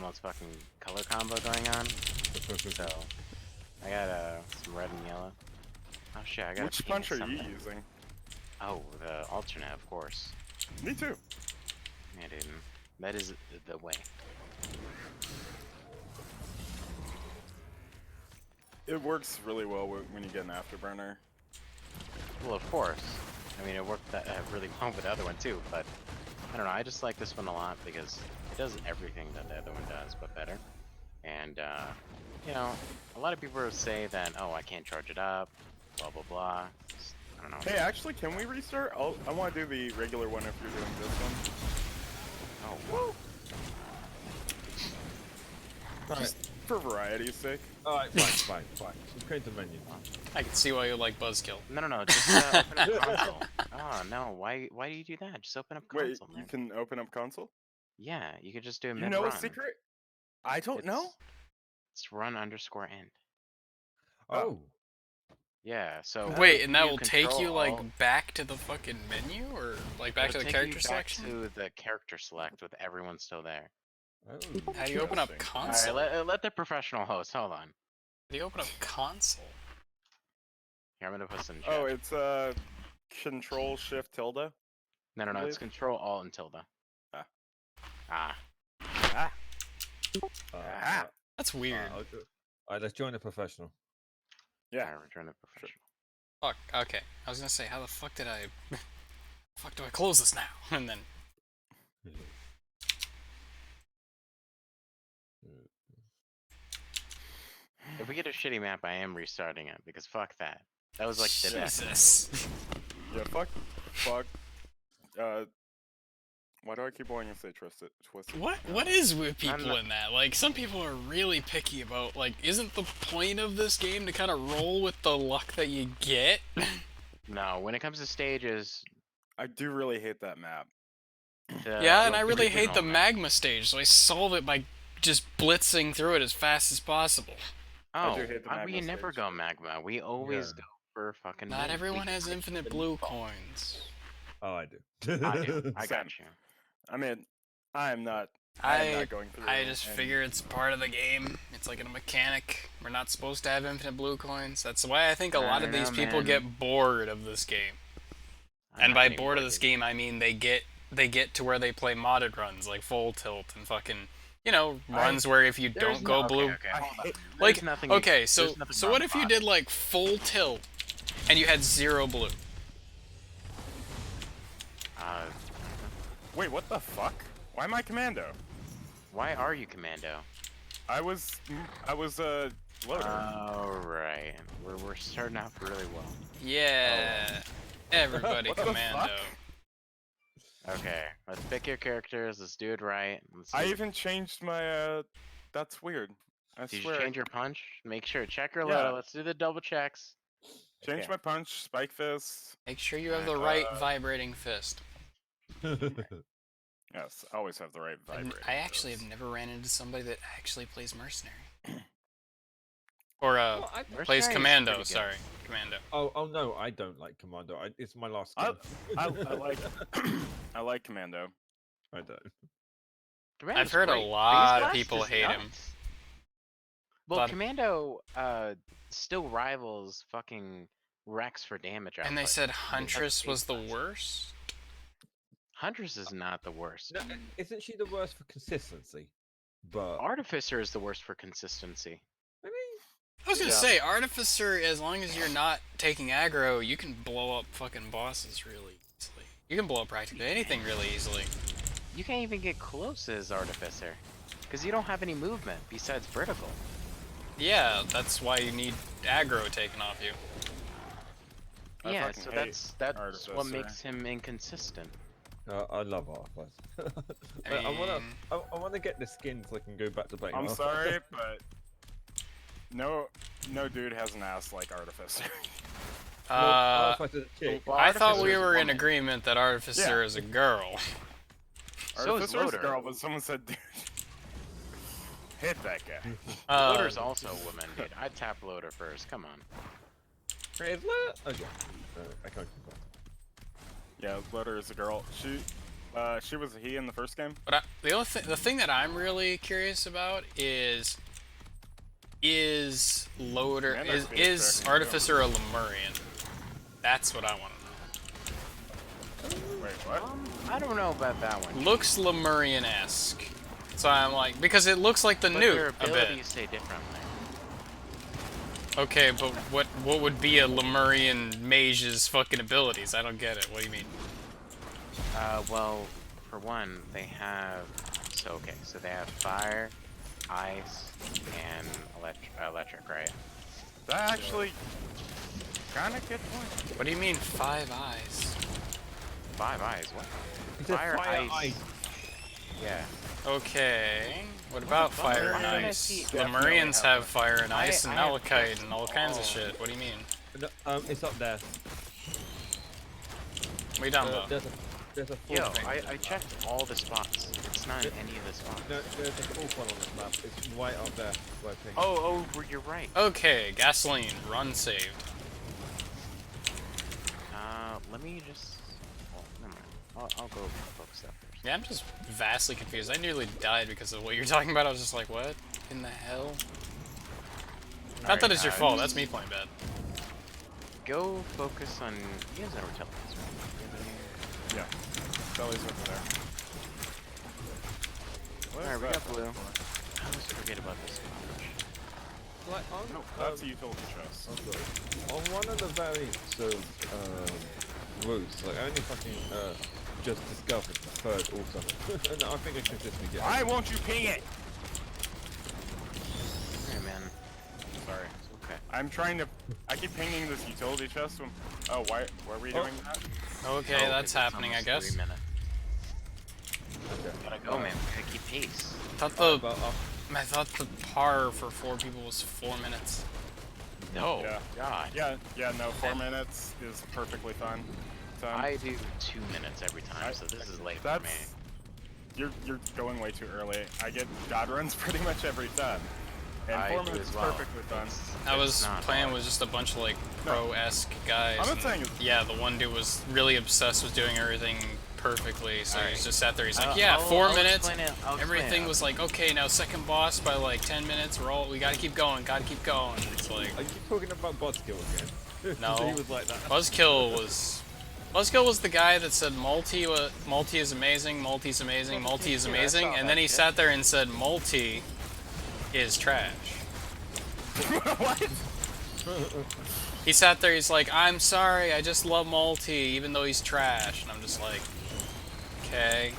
most fucking color combo going on. So I got some red and yellow. Oh shit, I got. Which punch are you using? Oh, the alternate, of course. Me too. Yeah, dude. That is the way. It works really well when you get an afterburner. Well, of course. I mean, it worked that really well with the other one too, but I don't know. I just like this one a lot because it does everything that the other one does, but better. And you know, a lot of people say that, oh, I can't charge it up, blah blah blah. I don't know. Hey, actually, can we restart? I want to do the regular one if you're doing this one. Oh, whoa. Just for variety's sake. Alright, fine. Create the menu. I can see why you like Buzzkill. No. Just open up console. Oh no, why do you do that? Just open up console. Wait, man. you can open up console? Yeah, you could just do a You mid know run. a secret? I don't know. It's run_end. Oh. Yeah, so Wait, and that you will take you control like back to the fucking menu, or like back to the character selection? Back to the character select with everyone still there. Oh. How do you open up Interesting. console? Alright, let the professional host. Hold on. How do you open up console? Here, I'm gonna put some. In Oh, chat. it's Control Shift Tilde. No, I it's believe. Control Alt and tilde. Ah. Ah. That's weird. Alright, let's join the professional. Yeah. Alright, return to professional. Fuck. Okay. I was gonna say, how the fuck did I? Fuck, do I close this now? And then. If we get a shitty map, I am restarting it because fuck that. That was like the best. Jesus. Yeah, fuck. Why do I keep wanting to say twisted? What is with people in that? Like, some people are really picky about, like, isn't the point of this game to kind of roll with the luck that you get? No, when it comes to stages, I do really hate that map. Yeah, and I really hate the original magma stage, so I solve it by just blitzing through it as fast as possible. Oh, do hate the we magma never stage. go magma. We always Yeah. go for fucking. Not mid. everyone We- has infinite blue coins. Oh, I do. I do. I got you. I mean, I am not I going through. just any- figure it's part of the game. It's like a mechanic. We're not supposed to have infinite blue coins. That's why I think a lot of these people get bored of this game. I'm And not by getting bored of bored, this dude. game, I mean they get to where they play modded runs like full tilt and fucking, you know, runs where if you don't go blue. Okay, hold on. Like, There's nothing okay, there's so nothing what wrong if you with did like full tilt and you had 0 blue? Wait, what the fuck? Why am I commando? Why are you commando? I was loader. Alright. We're starting off really well. Yeah, everybody What the commando. fuck? Okay, let's pick your characters, let's do it right. Let's I see. even changed my that's weird. I Did you swear. change your punch? Make sure, check your Yeah. loadout, let's do the double checks. Change Okay. my punch, spike fist. Make sure you have the right vibrating fist. Yes, I always have the right And vibrator. I actually have never ran into somebody that actually plays mercenary. Or Well, plays Mercenary's commando. pretty good. Sorry, commando. oh no, I don't like Commando. It's my last skin. I like I like commando. I don't. Commando's I've heard a great. lot of Phase people Blast is hate him. nuts. Well, Lot- Commando still rivals fucking Rex for damage output. And they said Huntress was the worst. Huntress is not the worst. No, isn't she the worst for consistency? But Artificer is the worst for consistency. I mean, I was gonna Yeah. say, Artificer, as long as you're not taking aggro, you can blow up fucking bosses really easily. You can blow up practically anything really easily. You can't even get close as Artificer. Because you don't have any movement besides vertical. Yeah, that's why you need aggro taken off you. I Yeah, fucking so hate that's what Artificer. makes him inconsistent. I love Artificer. I I wanna, mean- I wanna get the skin so I can go back to playing. I'm Artificer. sorry, but no dude has an ass like Artificer. Artificer's a chick. Well, I thought we Artificer's were in woman. agreement that Artificer Yeah. is a girl. So is Artificer's a Loader. girl, but someone said, dude, hit that guy. Loader's also a woman, dude. I'd tap Loader first, come on. Is that? Okay. I can't keep up. Yeah, Loader is a girl. She was a he in the first game. But the thing that I'm really curious about is Loader Man, is that's being tricked, Artificer a Lemurian? That's what I want to Wait, what? I don't know about that one. know. Looks Lemurian-esque. So I'm like, because it looks like the But newt their a bit. abilities say differently. Okay, but what would be a Lemurian mage's fucking abilities? I don't get it. What do you mean? Well, for one, they have. So they have fire, ice, and electric, right? That actually kind of good point. What do you mean 5 eyes? 5 eyes. What? It's a fire ice. Yeah. Okay. What about fuck? fire and Why did I ice? see- Lemurians have fire and ice and I have malachite checked and all kinds of all- shit. What do you mean? No, it's up there. What are you talking about? There's a full Yo, thing. I checked all the spots. It's not in any of the spots. No, there's a full one on this map. It's right up there. Where I think. Oh, you're right. Okay, gasoline, run saved. Let me just. Oh, never mind. I'll go focus that first. Yeah, I'm just vastly confused. I nearly died because of what you're talking about. I was just like, what in the hell? Not that it's your fault. That's me playing bad. Go focus on. You guys never tell us, right? Yeah. Belly's over there. What is Alright, we that? got blue. I always forget about this much. Like on, No, that's a utility chest. on one of the variants of routes, like I only fucking just discovered the third autumn, and I think I should just be getting. Why won't you ping it? Hey, man. Sorry. It's okay. I'm trying to. I keep pinging this utility chest. Oh, why are we doing that? Okay, Oh, that's it's happening, I almost guess. 3 minutes. Okay. Gotta go, man. We gotta keep pace. I thought the par for 4 people was 4 minutes. No. Yeah. God. Yeah, no, 4 minutes is perfectly fine. I do 2 minutes every time, so this is late for me. You're going way too early. I get God runs pretty much every time. And I 4 do minutes as is well. perfectly fine. I was It's not playing hard. with just a bunch of like No. pro-esque guys. I'm not and, saying it's- yeah, the one dude was really obsessed with doing everything perfectly, so Alright. he's just sat there. He's like, I'll- yeah, I'll- 4 I'll minutes. explain it- I'll explain Everything it. was like, okay, now second boss by like 10 minutes. We gotta keep going. It's like, Are you talking about Buzzkill again? No. He was like that. Buzzkill was the guy that said multi is amazing, multi's amazing, multi is Yeah, I amazing, saw and that then he shit. sat there and said multi is trash. What? He sat there, he's like, I'm sorry, I just love multi, even though he's trash. And I'm just like, okay.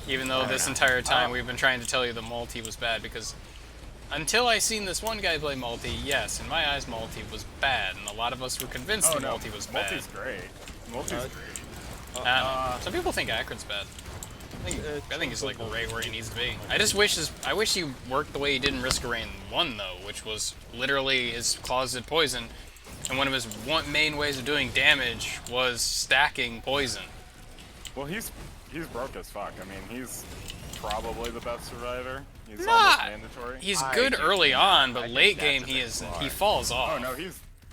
Even though this entire time we've been trying to tell you the multi was bad, because until I seen this one guy play multi, yes, in my eyes multi was bad, and a lot of us were convinced Oh the no, multi was bad. Multi's great. Multi's great. I don't know. Some people think Acrid's bad. I think he's like right where he needs to be. I wish he worked the way he did in Risk of Rain 1 though, which was literally his closet poison, and one of his main ways of doing damage was stacking poison. Well, he's broke as fuck. I mean, he's probably the best survivor. He's Nah, almost mandatory. He's I good do early not. on, I but think late that's game a he bit is far. he falls off. Oh no,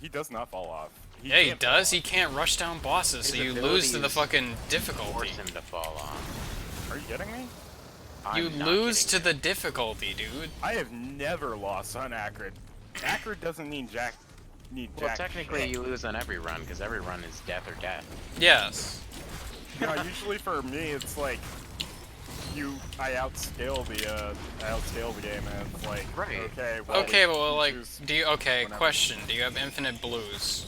he does not fall off. Yeah, he can't fall does. off. He can't rush down bosses, so His you lose to the abilities fucking Force difficulty. him to fall off. Are you kidding me? You I'm not lose kidding to you. the difficulty, dude. I have never lost on Acrid. Acrid doesn't need jack. Well, technically, shit. you lose on every run because every run is death or death. Yes. No, usually for me it's like I outscale the game and it's like Right. okay, well, Okay, you well, like, choose okay, whenever. question. Do you have infinite blues?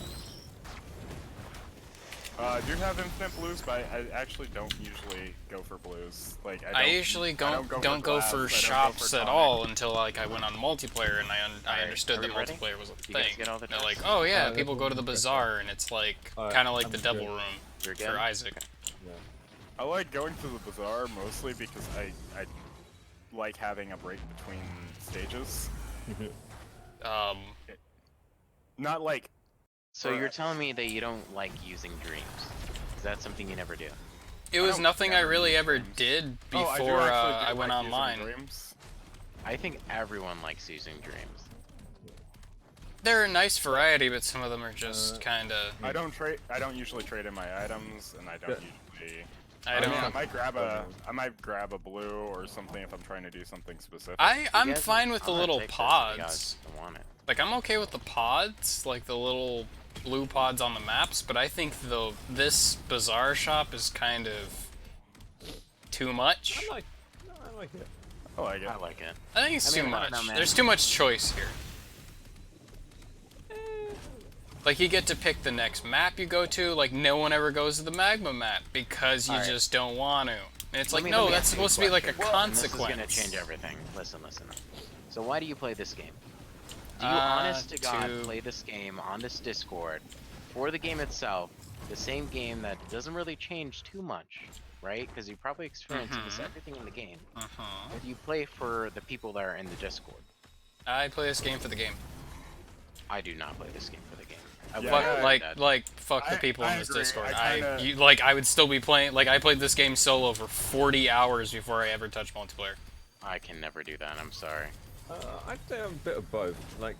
I do have infinite blues, but I actually don't usually go for blues. Like I usually don't go glass, I for don't go shops for at tonic. all until like I went on multiplayer and I Alright, understood are that we ready? multiplayer was a You guys thing. get all the They're chests? like, oh yeah, this people go to one's the interesting. bazaar and it's like Alright, kind of like I'm the good. devil room You're for good? Isaac. Yeah. I like going to the bazaar mostly because I like having a break between stages. Not like So you're telling me that you don't like using dreams? Is that something you never do? It was don't nothing I never really use ever dreams. did Oh, I do before actually do I went like using online. dreams. I think everyone likes using dreams. They're a nice variety, but some of them are just kind of. I don't usually trade in my items, and I don't usually I mean, don't. I might grab a blue or something if I'm trying to do something specific. I'm You guys fine are with the fine, little take this if you pods. guys want it. Like, I'm okay with the pods, like the little blue pods on the maps, but I think this Bazaar shop is kind of too much. I like it. I like it. I like it. I think it's I mean, too I don't much. know, man. There's too much choice here. Like, you get to pick the next map you go to. Like, no one ever goes to the magma map because you Alright. just don't want to. And it's like, Let no, me that's ask you supposed to be like a question. consequence. And this is gonna change everything. Listen. So why do you play this game? Do you, honest to God, play this game on this Discord for the game itself? The same game that doesn't really change too much, right? Because you probably experience everything in the game. Or do you play for the people that are in the Discord? I play this game for the game. I do not play this game for the game. I Yeah, would Fuck, not like, do that. like, fuck the I- people I in this agree. Discord. I kinda- I would still be playing. Like, I played this game solo for 40 hours before I ever touched multiplayer. I can never do that. I'm sorry. I'd say I'm a bit of both. Like,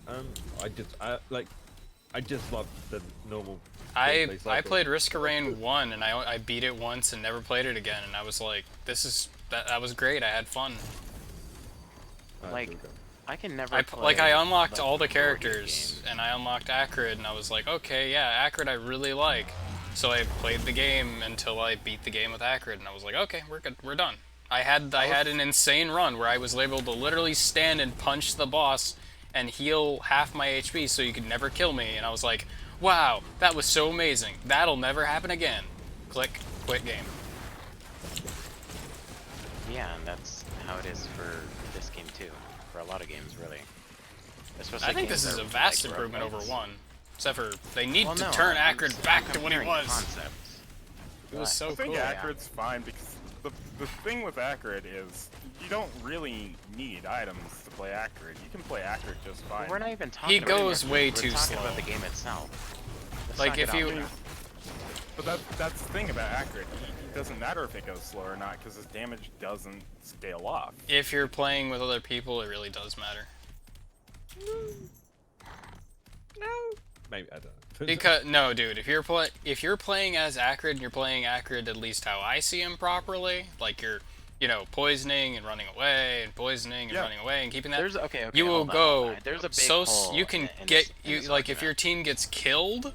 I just love the normal. I gameplay cycle. played Risk of Rain 1 and I beat it once and never played it again, and I was like, that was great. I had fun. Like, Okay. I can never. I unlocked like, all the majority of characters games. and I unlocked Acrid, and I was like, okay, yeah, Acrid I really like. So I played the game until I beat the game with Acrid, and I was like, okay, we're good, we're done. I had an insane run where I was able to literally stand and punch the boss and heal half my HP so you could never kill me, and I was like, wow, that was so amazing. That'll never happen again. Click, quit game. Yeah, and that's how it is for this game too. For a lot of games, really. Especially I think games this is that a are, vast like, improvement over roguelikes. 1. Except for they need Well, to no, turn I'm Acrid just- back I'm to what he comparing was. concepts. It was so I think cool. Acrid's fine because the thing with Acrid is you don't really need items to play Acrid. You can play Acrid just fine. We're not even talking. He about goes the game. way We're too talking slow. about the game itself. Let's Like, not if get you- off track. But that's the thing about Acrid. It doesn't matter if it goes slow or not because his damage doesn't scale off. If you're playing with other people, it really does matter. Maybe I don't know. Because no, dude, if you're playing as Acrid and you're playing Acrid at least how I see him properly, like you're, poisoning and running away and poisoning and Yeah. running away and keeping that, There's okay. you will hold on, go hold on. There's a big so hole you can in get this, in this like if your argument. team gets killed,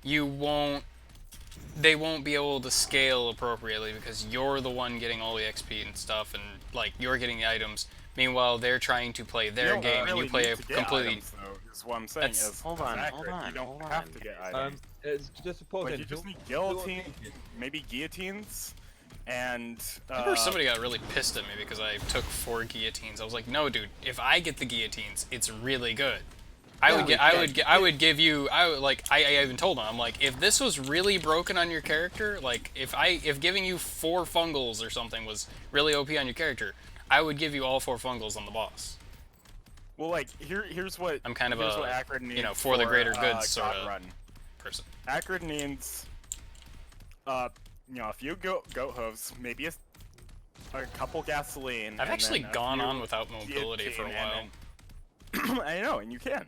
they won't be able to scale appropriately because you're the one getting all the XP and stuff, and like you're getting the items. Meanwhile, they're trying to play their You don't game, really and you play need a to get completely. items, though, is what I'm saying. That's- Is Hold as on, Acrid, hold on, You don't hold have on. to get items. it's just a pause. Like in. you just need Do what guillotine, you need. maybe guillotines, and I remember somebody got really pissed at me because I took 4 guillotines. I was like, no, dude, if I get the guillotines, it's really good. I would give you, I even told him, I'm like, if this was really broken on your character, like, if giving you 4 fungals or something was really OP on your character, I would give you all 4 fungals on the boss. Well, like here's what I'm kind of here's a, what Acrid needs for the greater good God sort of run. person. Acrid needs, a few goat hooves, maybe a couple gasoline. I've and actually then a gone few on without mobility for a guillotine, while. and then- I know, and you can.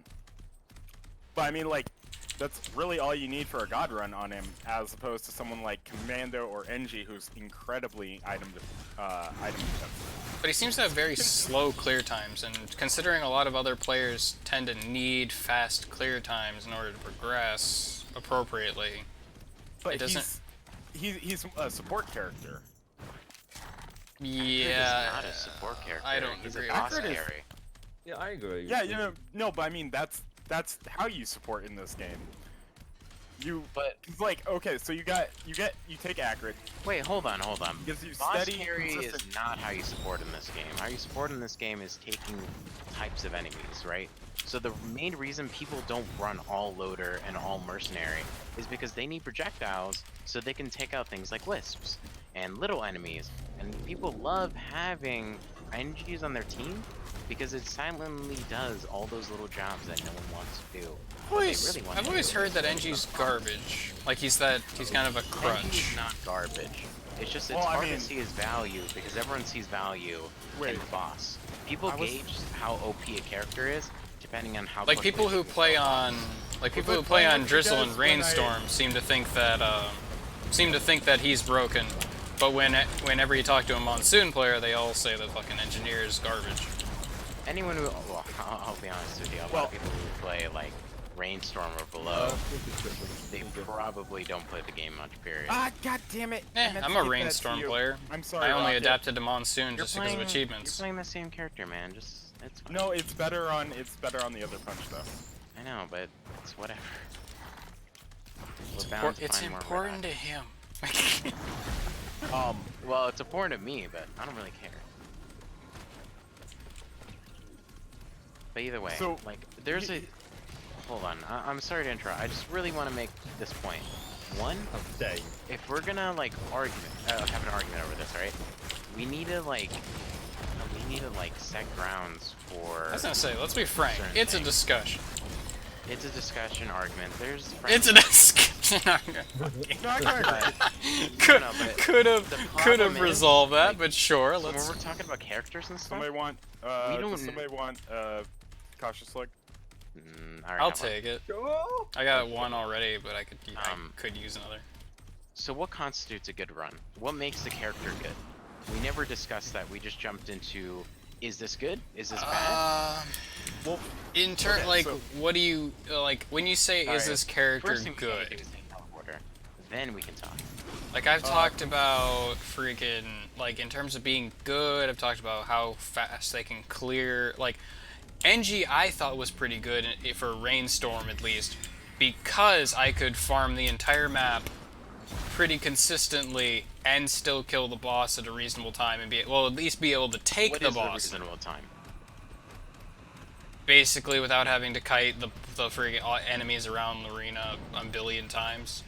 But I mean, like, that's really all you need for a god run on him, as opposed to someone like Commando or NG, who's incredibly item defensive. But he seems to have very slow clear times, and considering a lot of other players tend to need fast clear times in order to progress appropriately, But It doesn't- he's a support character. He's yeah, not a support character. I don't He's agree. a boss Acrid is- carry. Yeah, I agree. Yeah, no, but I mean that's how you support in this game. But It's like, okay, so you take Acrid. wait, hold on. Gives you Boss steady, carry is consistent- not how you support in this game. How you support in this game is taking types of enemies, right? So the main reason people don't run all loader and all mercenary is because they need projectiles so they can take out things like wisps and little enemies. And people love having NGs on their team because it silently does all those little jobs that no one wants to do. I've always heard that NG's garbage. Like he's kind of a crutch. NG's not garbage. It's just it's Well, I hard mean- to see his value because everyone sees value in the boss. People I was- gauge how OP a character is depending on how Like quickly people who they play go. on, playing with you Drizzle guys and when Rainstorm seem to think that he's broken But whenever you talk to a Monsoon player, they all say the fucking engineer is garbage. Anyone who, well, I'll be honest with you, a lot Well- of people who play like Rainstorm or below, they probably don't play the game much, period. Ah, god damn it! I meant I'm to a give that Rainstorm to you. player. I'm sorry. I only Rocket. adapted to Monsoon You're just because of You're achievements. playing the same character, man. Just, it's fine. No, it's better on the other punch though. I know, but it's whatever. It's, We're bound to it's find more important to relax. him. Well, it's important to me, but I don't really care. But either way, So, like, there's a... Hold on, I'm sorry to interrupt. I just really want to make this point. One, if we're gonna, like, have an argument over this, right? We need to, like, set grounds for... I was gonna say, let's be frank. certain It's a things. discussion. It's a discussion, argument. There's... It's a discussion. No, I kinda agree. could No, but could the have problem is, resolved that, like, but sure. So when Let's. we're talking about characters and stuff... Somebody want We don't- does somebody want cautious look? I already I'll have one. take it. I got one already, but I could use another. So what constitutes a good run? What makes the character good? We never discussed that. We just jumped into, is this good? Is this bad? Well, In turn, okay, like, so- what do you like when you say is Alright, this character First thing we gotta do good? is take teleporter. Then we can talk. Like I've talked about freaking like in terms of being good. I've talked about how fast they can clear. Like NG, I thought was pretty good for Rainstorm at least, because I could farm the entire map pretty consistently and still kill the boss at a reasonable time and at least be able to take What the is boss. the reasonable time? Basically, without having to kite the freaking enemies around the arena a billion times.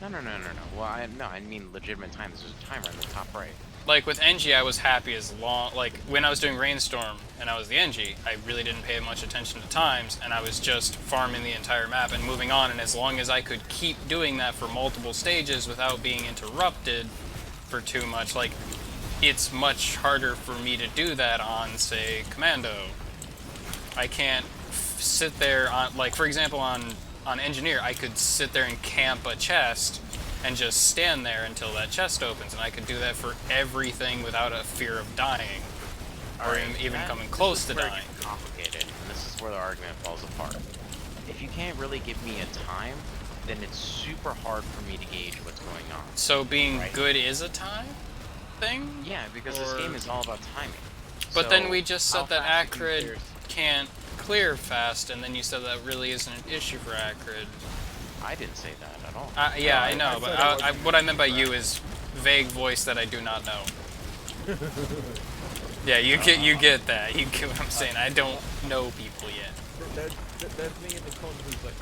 No. Well, I mean legitimate time. There's a timer in the top right. Like with NG, I was happy as long, like when I was doing Rainstorm and I was the NG, I really didn't pay much attention to times and I was just farming the entire map and moving on, and as long as I could keep doing that for multiple stages without being interrupted for too much, like it's much harder for me to do that on, say, Commando. I can't sit there on, like for example on Engineer, I could sit there and camp a chest and just stand there until that chest opens, and I could do that for everything without a fear of dying, or even coming close to This is where it dying. gets complicated, and this is where the argument falls apart. If you can't really give me a time, then it's super hard for me to gauge what's going on. So being Right. good is a time thing? Yeah, because this Or- game is all about timing. But So, then we just how said that fast you can Acrid clear- can't clear fast, and then you said that really isn't an issue for Acrid. I didn't say that at all. Yeah, I I know, said but it wasn't what I meant by you is vague voice that I do not know. Yeah, you get that. You get what I'm saying. I don't know people yet. There's me in the corner who's like,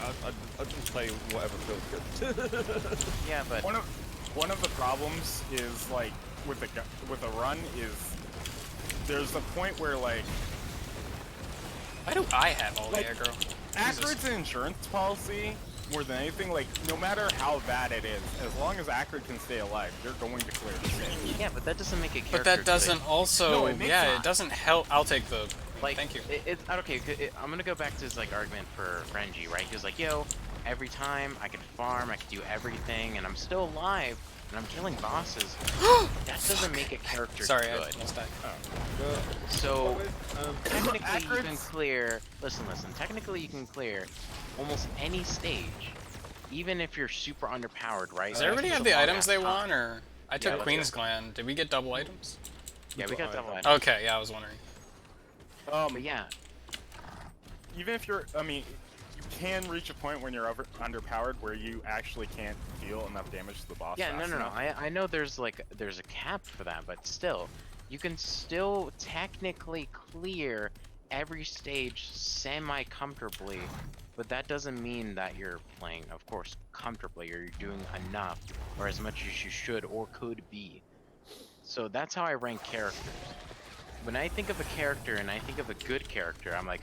I'll just play whatever feels good. Yeah, but one of the problems is like with a run is there's a point where like Why do I have all the Like, aggro? Acrid's an insurance policy more than anything. Like no matter how bad it is, as long as Acrid can stay alive, they're going to clear the stage. yeah, but that doesn't make a character. But that good. doesn't also. No, it makes Yeah, not. it doesn't help. I'll take the. Like, Thank you. Okay, I'm gonna go back to his like argument for Renji, right? He was like, "Yo, every time I can farm, I can do everything, and I'm still alive, and I'm killing bosses." That doesn't make a character Sorry, I good. missed that. So technically, you can Acrid's- clear. Listen. Technically, you can clear almost any stage, even if you're super underpowered, right? Does everybody It's have a the long items ass they time. want, or I took let's Queen's go. Gland. Did we get double items? Yeah, we got double items. Okay, yeah, I was wondering. But yeah, Even if you're, I mean, you can reach a point when you're underpowered where you actually can't deal enough damage to the boss. yeah, fast no. enough. I know there's a cap for that, but still, you can still technically clear every stage semi-comfortably, but that doesn't mean that you're playing, of course, comfortably, or you're doing enough, or as much as you should or could be. So that's how I rank characters. When I think of a character and I think of a good character, I'm like,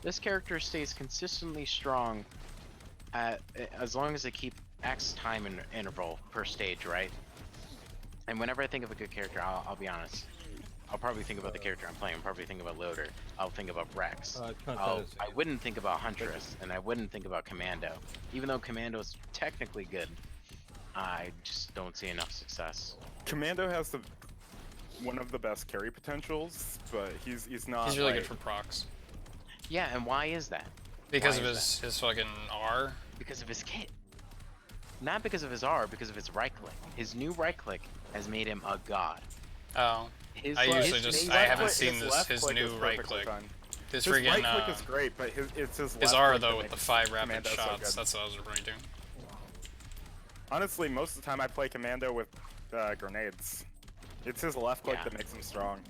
this character stays consistently strong as long as they keep X time interval per stage, right? And whenever I think of a good character, I'll be honest, I'll probably think about the character I'm playing. I'll probably think about Loader. I'll think about Rex. I wouldn't think about Huntress, and I wouldn't think about Commando, even though Commando is technically good. I just don't see enough success. Commando has one of the best carry potentials, but he's not. He's really like, good for procs. Yeah, and why is that? Because Why of is his fucking R. Because of his kit. Not because of his R, because of his right click. His new right click has made him a god. Oh. His, I usually his just main I right haven't click- seen his this left his click new is right perfectly click. fine. This His friggin' right click is great, but it's his left his R click though that with the makes 5 rapid Commando so shots. good. That's what I was referring to. Honestly, most of the time I play Commando with grenades. It's his left click Yeah. that makes him strong.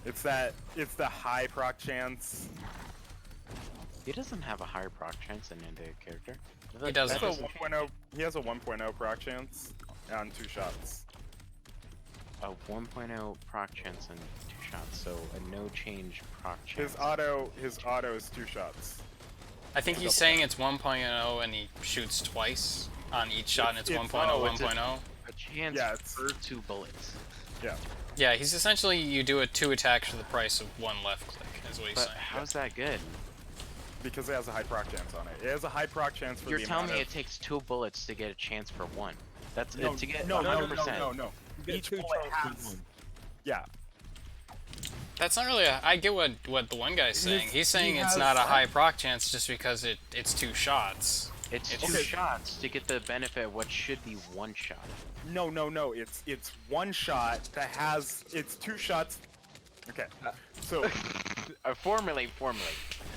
It's the high proc chance. He doesn't have a higher proc chance than any other character. He doesn't. That's a 1.0. He has a 1.0 proc chance on 2 shots. A 1.0 proc chance and 2 shots, so a no change proc chance. His auto is 2 shots. I think he's saying it's 1.0 and he shoots twice on each shot and it's It's- 1.0, oh, it's 1.0. A chance Yeah, it's- per 2 bullets. Yeah. Yeah, he's essentially you do a 2 attacks for the price of 1 left click, is what he's But saying. how's that good? Because it has a high proc chance on it. It has a high proc chance for You're the telling amount me of... it takes 2 bullets to get a chance for 1. That's No, to get no, 100%. no. You get Each 2 bullet chances has... in one. Yeah. That's not really a, I get what the one guy's saying. He's saying it's not a high proc chance just because it's 2 shots. It's It's- 2 shots to get the benefit of what should be 1 shot. No. It's 1 shot that has... It's 2 shots... Okay. So... Formulate, and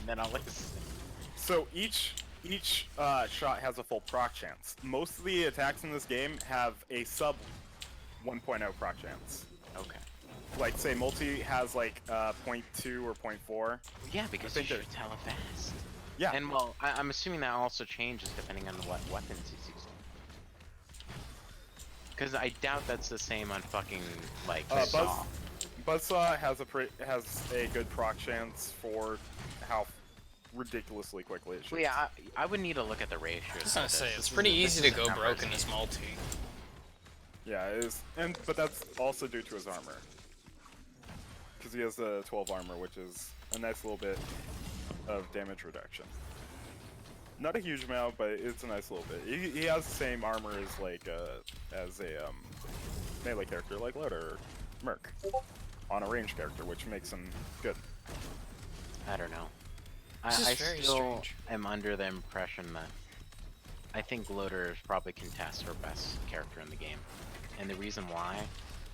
then I'll listen. So each shot has a full proc chance. Most of the attacks in this game have a sub 1.0 proc chance. Okay. Like say multi has like 0.2 or 0.4. Yeah, because I you think shoot hella fast. Yeah. And well, I'm assuming that also changes depending on what weapons he's using. Because I doubt that's the same on fucking like Saw. Buzzsaw has a good proc chance for how ridiculously quickly it shoots. Well, yeah, I would need to look at the ratios. I was gonna of say, this. it's This pretty is- easy this to is go a broke in numbers this game. multi. Yeah, it is, but that's also due to his armor. Because he has a 12 armor, which is a nice little bit of damage reduction. Not a huge amount, but it's a nice little bit. He has the same armor as like as a melee character like Loader or Merc on a range character, which makes him good. I don't know. This is I very still strange. am under the impression that I think Loader is probably contests for best character in the game. And the reason why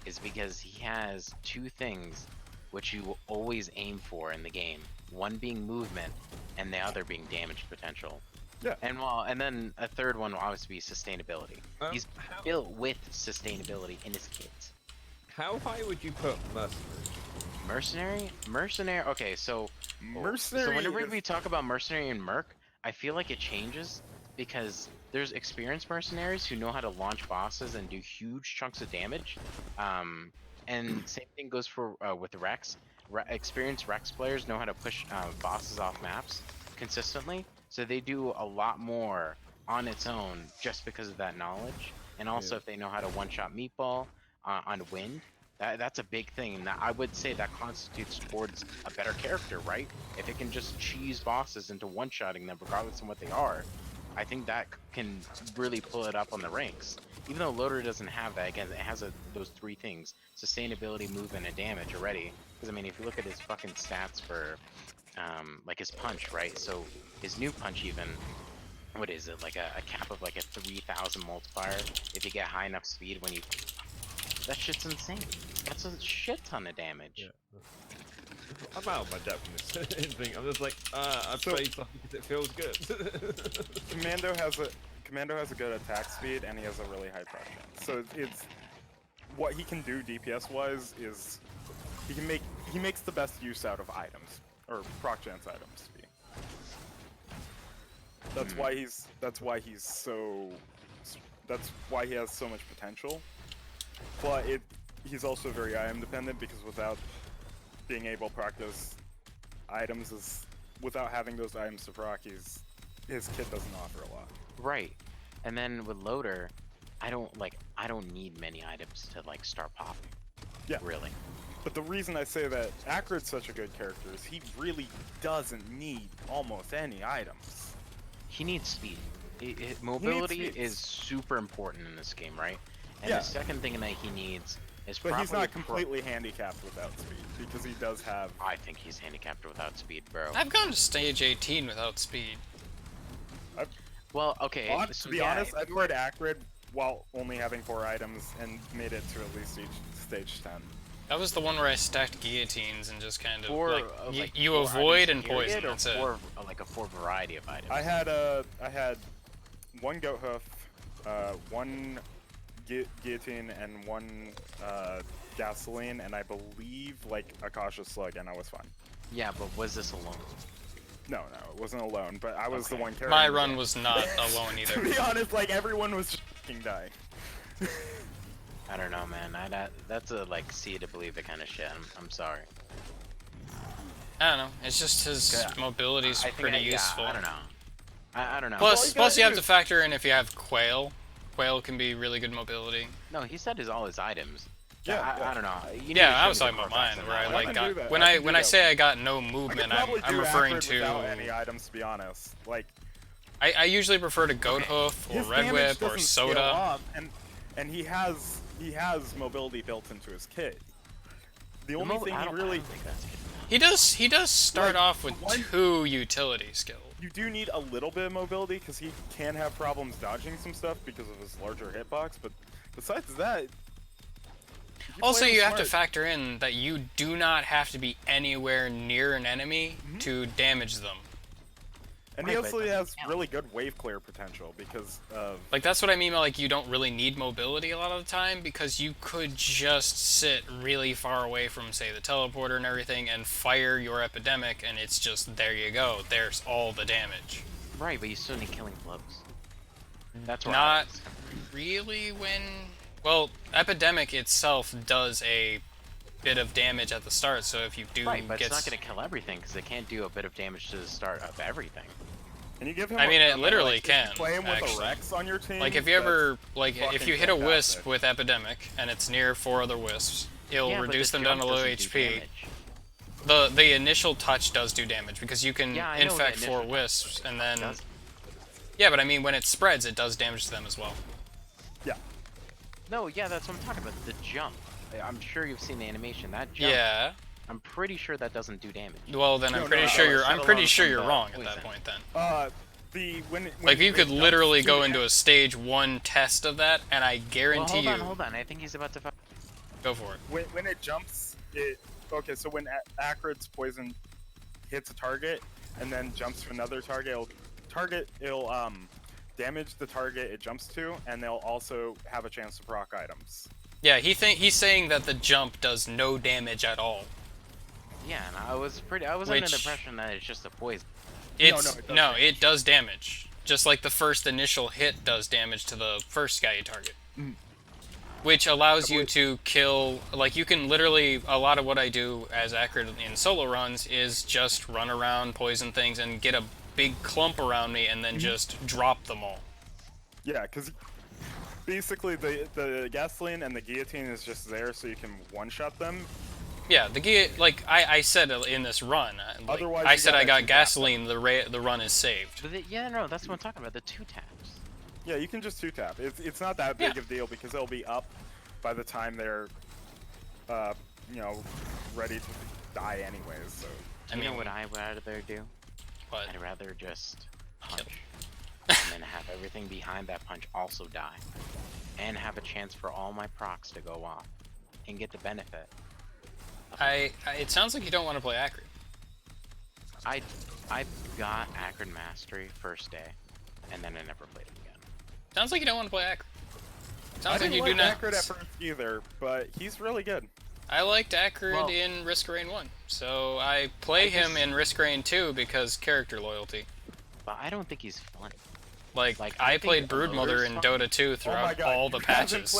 is because he has 2 things which you will always aim for in the game. One being movement, and the other being damage potential. Yeah. And then a third one will obviously be sustainability. He's how- built with sustainability in his kit. How high would you put Mercenary? Mercenary? Okay, so Mercenary. So whenever is- we talk about mercenary and merc, I feel like it changes because there's experienced mercenaries who know how to launch bosses and do huge chunks of damage. And same thing goes for with Rex. Experienced Rex players know how to push bosses off maps consistently, so they do a lot more on its own just because of that knowledge. And also, Yeah. if they know how to one-shot meatball on wind, that's a big thing. And I would say that constitutes towards a better character, right? If it can just cheese bosses into one-shotting them, regardless of what they are, I think that can really pull it up on the ranks. Even though Loader doesn't have that, again, it has those 3 things: sustainability, movement, and damage already. Because I mean, if you look at his fucking stats for, like his punch, right? So his new punch even, what is it? Like a cap of like a 3,000 multiplier. If you get high enough speed when you, that shit's insane. That's a shit ton of damage. Yeah. I'm out of my depth in this thing. I'm just like, I So- play something because it feels good. Commando has a good attack speed, and he has a really high proc chance. So it's what he can do DPS wise is he makes the best use out of items or proc chance items. That's why he has so much potential. But he's also very item dependent because without being able to practice items without having those items to proc, his kit doesn't offer a lot. Right. And then with Loader, I don't need many items to like start popping. Yeah. Really. But the reason I say that Acrid's such a good character is he really doesn't need almost any items. He needs speed. mobility speed. is super important in this game, right? And Yeah. the second thing that he needs is But probably he's not completely handicapped without speed because he does have. I think he's handicapped without speed, bro. I've gone to stage 18 without speed. Well, okay. To be honest, I've played Acrid while only having 4 items and made it to at least stage 10. That was the one where I stacked guillotines and just kind of Four, like, you 4 avoid items and poison. period, or That's it. 4, like a 4 variety of items. I had 1 goat hoof, 1 guillotine, and 1 gasoline, and I believe like a cautious slug, and I was fine. Yeah, but was this alone? No, it wasn't alone, but I was the one carrying. My the run game. was not alone To either. be honest, like everyone was just fucking dying. I don't know, man. That's a like see to believe it kind of shit. I'm sorry. I don't know. It's just his Yeah. mobility's I think pretty yeah, useful. I don't know. I don't know. Plus, Well, you have gotta to factor in if you have quail. Quail can be really good mobility. No, he said all his items. Yeah, I don't know. You need to Yeah, I show was me talking the about mine, progress where I on like that can one. do that. got I can do when I that. say I got no I could movement, probably I'm do referring Acrid without to. any items, to be honest. Like I usually prefer to goat hoof or his red damage whip or doesn't scale soda. up, and he has mobility built into his kit. The only thing I he don't really think that's good. He does start Like, off with one- 2 utility skills. you do need a little bit of mobility because he can have problems dodging some stuff because of his larger hitbox. But besides that, if you Also, play him you have to smart- factor in that you do not have to be anywhere near an enemy to damage them. And Right, he but also it doesn't has count. really good wave clear potential because of. Like, that's what I mean by, like, you don't really need mobility a lot of the time, because you could just sit really far away from, say, the teleporter and everything, and fire your epidemic, and it's just, there you go, there's all the damage. Right, but you still need killing blows. That's where Not I was. really when... Well, epidemic itself does a bit of damage at the start, so if you do Right, but get... it's not going to kill everything because it can't do a bit of damage to the start of everything. Can you give him? I mean, it mean, literally like, if you can, play him with actually. a Rex on your team. Like, if you ever, like, if fucking you hit a wisp fantastic. with Epidemic, and it's near 4 other wisps, it'll Yeah, but reduce the them down to jump low doesn't do HP. damage. The initial touch does do damage, because you can Yeah, I know the infect 4 initial wisps, and then... Does- Yeah, but I mean, when it spreads, it does damage to them as well. Yeah. No, yeah, that's what I'm talking about. The jump. I'm sure you've seen the animation. That jump. Yeah. I'm pretty sure that doesn't do damage. Well, then I'm No, pretty no, sure no, you're... let I'm pretty alone sure from you're the wrong at that poison. point, then. When Like, you it could jumps literally to go the into a stage 1 test of that, and I Well, guarantee you... hold on. I think he's about to. Go for it. when it jumps, okay. So when Acrid's poison hits a target and then jumps to another target, it'll damage the target it jumps to, and they'll also have a chance to proc items. Yeah, he's saying that the jump does no damage at all. Yeah, and I was under the Which- impression that it's just a poison. It's it does no, damage. it does damage. Just like the first initial hit does damage to the first guy you target. Which allows you to kill, like, you can literally, a lot of what I do as Acrid in solo runs is just run around, poison things, and get a big clump around me, and then just drop them all. Yeah, because basically the gasoline and the guillotine is just there so you can one-shot them. Yeah, like, I said in this run, like, Otherwise, I you said I gotta got two-tap gasoline, the run is saved. But yeah, no, that's what I'm talking about. The 2 taps. Yeah, you can just 2-tap. It's not that big Yeah. of a deal because they'll be up by the time they're, ready to die anyways. So Do you know what I would rather do? But I'd rather just punch, and then have everything behind that punch also die, and have a chance for all my procs to go off, and get the benefit. it sounds like you don't want to play Acrid. I got Acrid Mastery first day, and then I never played it again. Sounds like you don't want to play Acrid. I Sounds like didn't you like do not. Acrid at first either, but he's really good. I liked Acrid Well- in Risk Rain 1, so I play him in Risk Rain 2 because character loyalty. But I don't think he's fun. Like I I think played the Broodmother loader's in fun. Dota 2 Oh my throughout god, all the patches.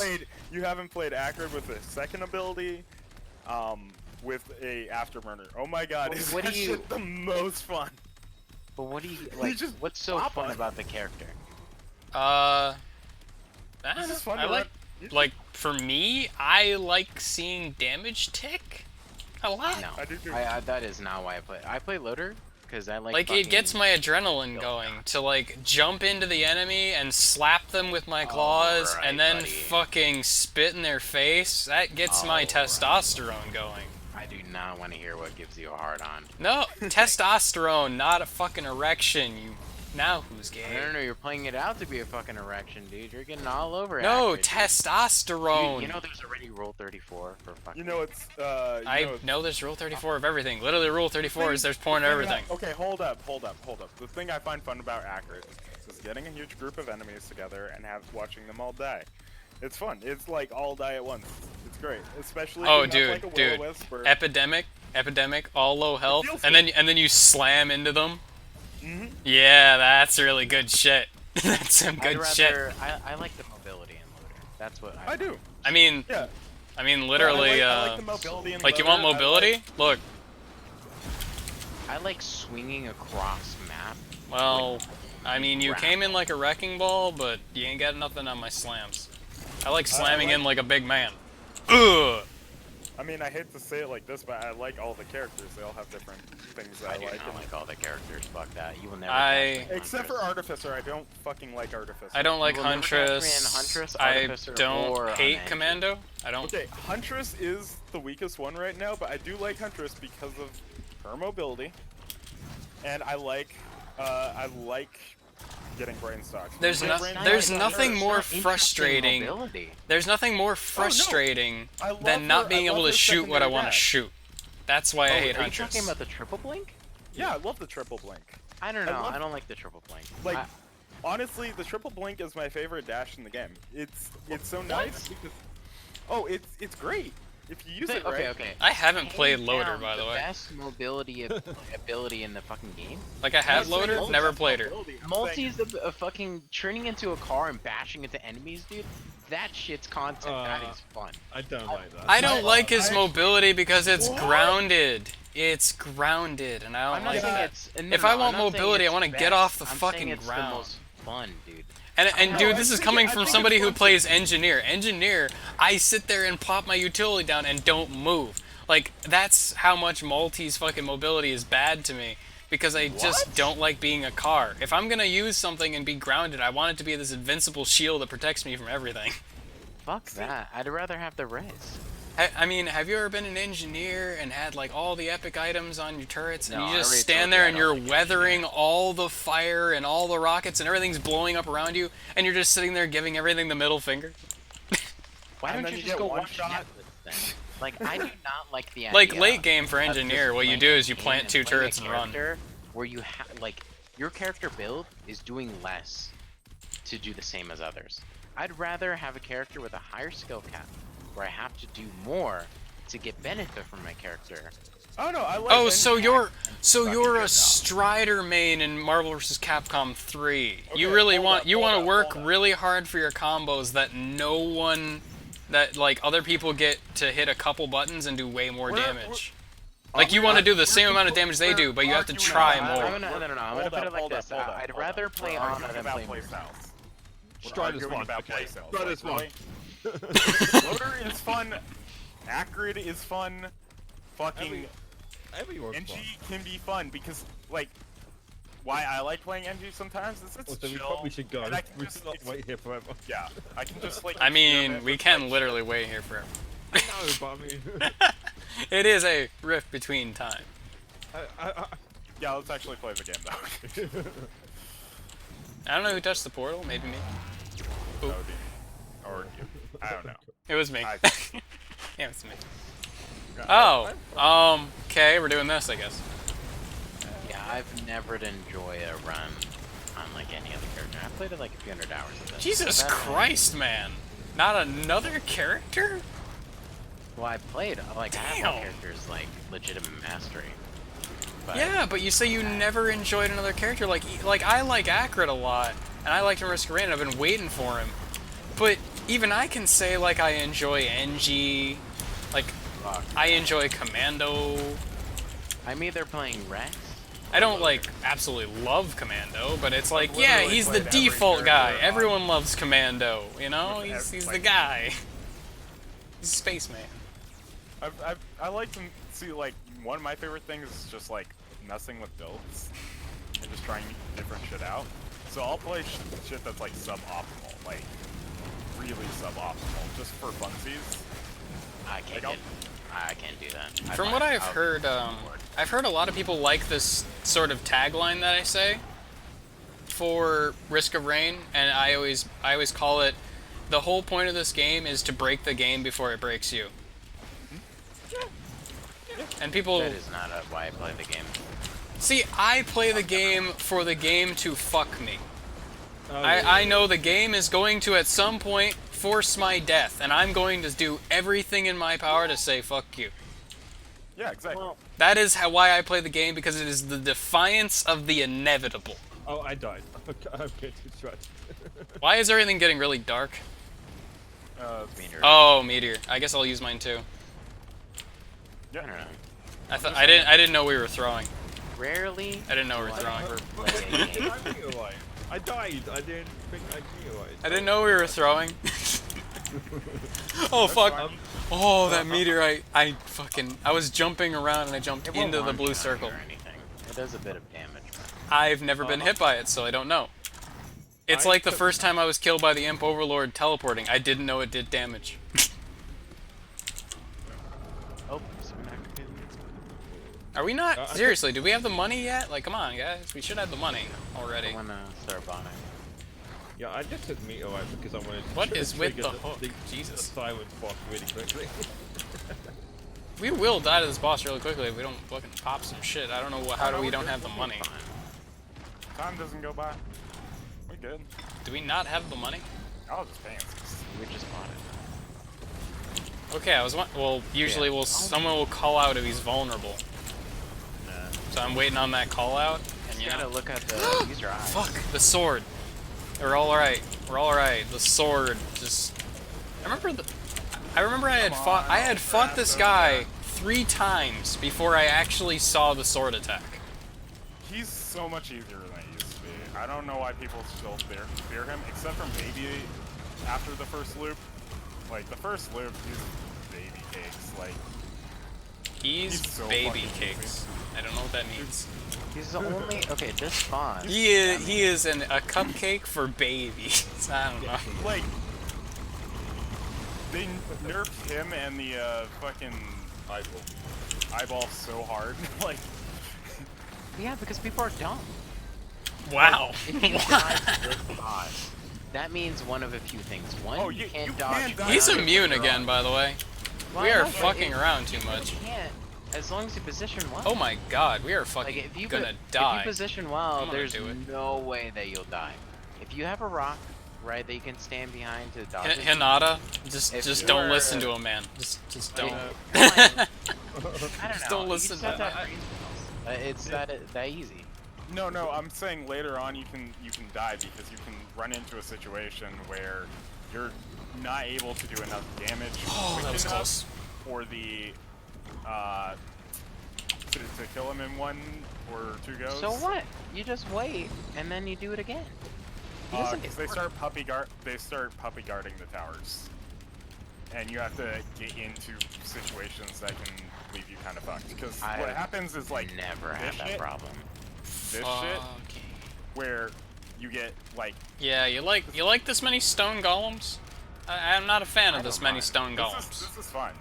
You haven't played Acrid with a second ability, with a Afterburner. Oh my god, What- is what that do you- shit the most fun? But what do you like? just What's so pop fun on it. about the character? I don't This know. is fun I to like, run. like, for me, I like seeing damage tick a lot. No, I do too. that is not why I play. I play loader because I like. Like, it gets fucking- my adrenaline going to, like, jump into the enemy and slap them with my claws Alright, and then buddy. fucking spit in their face. That gets my Alright. testosterone going. I do not want to hear what gives you a hard on. No, testosterone, not a fucking erection. You now who's gay? No, you're playing it out to be a fucking erection, dude. You're getting all over it. No, Acrid, dude. testosterone. You know there's already Rule 34 for fucking. You know it's. I know there's Rule 34 of everything. Literally, Rule 34 is there's porn and everything. Okay, hold up. The thing I find fun about Acrid is getting a huge group of enemies together and watching them all die. It's fun. It's like all die at once. It's great, especially. Oh, if you have, dude, like, a dude. will-o-wisp or- Epidemic, all low health, feels and then you slam into them. Mhm. Yeah, that's really good shit. That's some good shit. I like the mobility in Looter. That's what I do. I mean, Yeah. literally, I like the mobility in like you want Looter. mobility? Look, I like swinging across map. well, I mean, you came in like a wrecking ball, but you ain't got nothing on my slams. I like slamming in like a big man. Ugh. I mean, I hate to say it like this, but I like all the characters. They all have different things that I I do like. not like all the characters. Fuck that. You will never. I- catch me in Except for Huntress. Artificer, I don't fucking like Artificer. I don't like will never catch me in Huntress. Huntress, I Artificer, or don't on hate Engie. Commando. I don't. Okay, Huntress is the weakest one right now, but I do like Huntress because of her mobility, and I like getting brain stocks. There's Brain no- stocks there's are nothing hers. more Interesting frustrating. mobility. There's nothing more frustrating I love than her- not I being love able to her shoot what I secondary want to dash. shoot. That's why I hate Are you Huntress. talking about the triple blink? Yeah, I love the triple blink. I don't I know. love- I don't like the triple blink. Like, I- honestly, the triple blink is my favorite dash in the game. It's so nice because it's great if you use it right. okay. I haven't Hands played Loader, down, by the way. Best mobility ability in the fucking game. Like, I have Loader, Multi- never played her. mobility, I'm Multi's a fucking turning into a car and bashing into enemies, dude. That shit's content. That is fun. I don't like that. I don't like his I- mobility because it's What? grounded. It's grounded, and I I'm don't not like saying that. it's. No, If no, I I'm want not saying mobility, I it's want to get best. off the I'm fucking saying it's ground. the most fun, dude. And No, dude, I this is think coming it- I from think somebody it's who fun plays Engineer. Engineer, I sit there and pop my utility down and don't move. Like, that's how much Maltese fucking mobility is bad to me. Because I just What? don't like being a car. If I'm gonna use something and be grounded, I want it to be this invincible shield that protects me from everything. Fuck that. I'd rather have the res. I mean, have you ever been an engineer and had like all the epic items on your turrets and No, you I just already stand told you there I and don't you're like weathering all the fire and all the rockets and everything's blowing up around you and you're just sitting there giving everything the middle finger? Why And don't then you you just get go one watch shot. Netflix then? Like, I do not like the idea. Like late game for of engineer, just what you playing do is a you game plant and 2 playing a turrets and run. character Where you like your character build is doing less to do the same as others. I'd rather have a character with a higher skill cap, where I have to do more to get benefit from my character. Oh no, I like. Oh, so you're fucking a good now. Strider main in Marvel vs. Capcom 3. You Okay, really hold want up, you hold want to up, work hold up. really hard for your combos that no one that like other people get to hit a couple buttons and do way more We're- damage. Like you want to do the same amount of damage they do, but you have to try arguing more. I'm gonna put it like this. I'd rather play We're Ana arguing than about play play Loader. styles. We're Strider's arguing fun, about okay. play styles. Strider's Like, fun. Loader is fun. Acrid is fun. Fucking Everyone's fun. NG can be fun because, like, why I like playing NG sometimes is it's Also, we chill. probably should go. and I can We just should not wait here forever. Yeah, I can just like. I experiment mean, we with, can like, literally wait here forever. I know, but I mean, It is a rift between time. Yeah, let's actually play the game though. I don't know who touched the portal. Maybe me. That would be, or you. I don't know. It was me. I- Yeah, it's me. Oh, okay, we're doing this, I guess. Yeah, I've never enjoyed a run on like any other character. I played it like a few hundred hours of this. Jesus I've had- Christ, man! Not another character? Well, I played like half Damn. my characters like legitimate mastery. But Yeah, but you say you never enjoyed another character. Like I like Acrid a lot, and I like Risk Rain. I've been waiting for him, but even I can say like I enjoy NG, like fuck. I enjoy Commando. I'm either playing Rex. I don't like absolutely love Commando, but it's like, I've yeah, literally he's the played every default guy. character on- Everyone loves Commando, you know? With He's the like- guy. He's a spaceman. I like to see like one of my favorite things is just like messing with builds and just trying different shit out. So I'll play shit that's like suboptimal, like really suboptimal, just for funsies. I can't do that. From what I've heard a lot of people like this sort of tagline that I say for Risk of Rain, and I always call it, the whole point of this game is to break the game before it breaks you. And people... That is not why I play the game. See, I play the game for the game to fuck me. Oh, I know the game is going to, at some point, force my death, and I'm going to do everything in my power to say fuck you. Yeah, exactly. That is why I play the game, because it is the defiance of the inevitable. Oh, I died. I'm getting distracted. Why is everything getting really dark? Meteor. Oh, meteor. I guess I'll use mine too. I don't know. I didn't know we were throwing. Rarely. I didn't know we were do I throwing. ever play a game. I meteorite. I died. I didn't think I meteorite. I didn't know we were throwing. Oh fuck. Oh, that meteorite. I was jumping around and I jumped It won't into the launch blue on circle. you or anything. It does a bit of damage. I've never been hit by it, so I don't know. It's like the first time I was killed by the Imp Overlord teleporting. I didn't know it did damage. Oh, some Acrid. Are we not? Seriously, do we have the money yet? Like, come on, guys. We should have the money already. I wanna start bonding. Yeah, I just took meteorite because I wanted to What is with trigger the hook? the Jesus. silent boss really quickly. We will die to this boss really quickly if we don't fucking pop some shit. I don't know how do we don't have the money. Time doesn't go by. We good. Do we not have the money? I'll just fancies. We just bought it. Okay, well, usually someone will call out if he's vulnerable. So I'm waiting on that call out, and You you gotta know. look at the user eyes. Fuck the sword. We're all right. We're all right. The sword just. I remember I had fought this guy 3 times before I actually saw the sword attack. He's so much easier than he used to be. I don't know why people still fear him, except from maybe after the first loop. Like, the first loop, he's baby cakes. Like, He's so baby fucking cakes. I don't know what that means. He's the only. Okay, this boss. He is a cupcake for babies. I don't know. like, they nerfed him and the fucking eyeball so hard. Like, Yeah, because people are dumb. Wow. If you die to this boss, that means one of a few things. One, Oh, you you can't can dodge. die. He's Yeah, immune you're again, wrong. by the way. Well, We I are know, but fucking around too You much. can't, as long as you position well. Oh my god, we are Like fucking if you gonna If die. you position I'm well, gonna there's do it. no way that you'll die. If you have a rock, right, that you can stand behind to dodge. it, Hinata, just If don't you're- listen to him, man. Just don't. I don't know. Just don't You listen just to have to him. have brain cells. It's that easy. No, I'm saying later on you can die because you can run into a situation where you're not able to do enough damage Oh, quick that was enough close. for the to kill him in 1 or 2 goes. So what? You just wait, and then you do it again. He doesn't get Because they hurt. start puppy guarding the towers, and you have to get into situations that can leave you kind of fucked. Because I what happens is like Never this had that shit, problem. this shit Okay. where you get like Yeah, you like this many stone golems? I'm not a fan of I this don't many mind. stone This golems. is fun.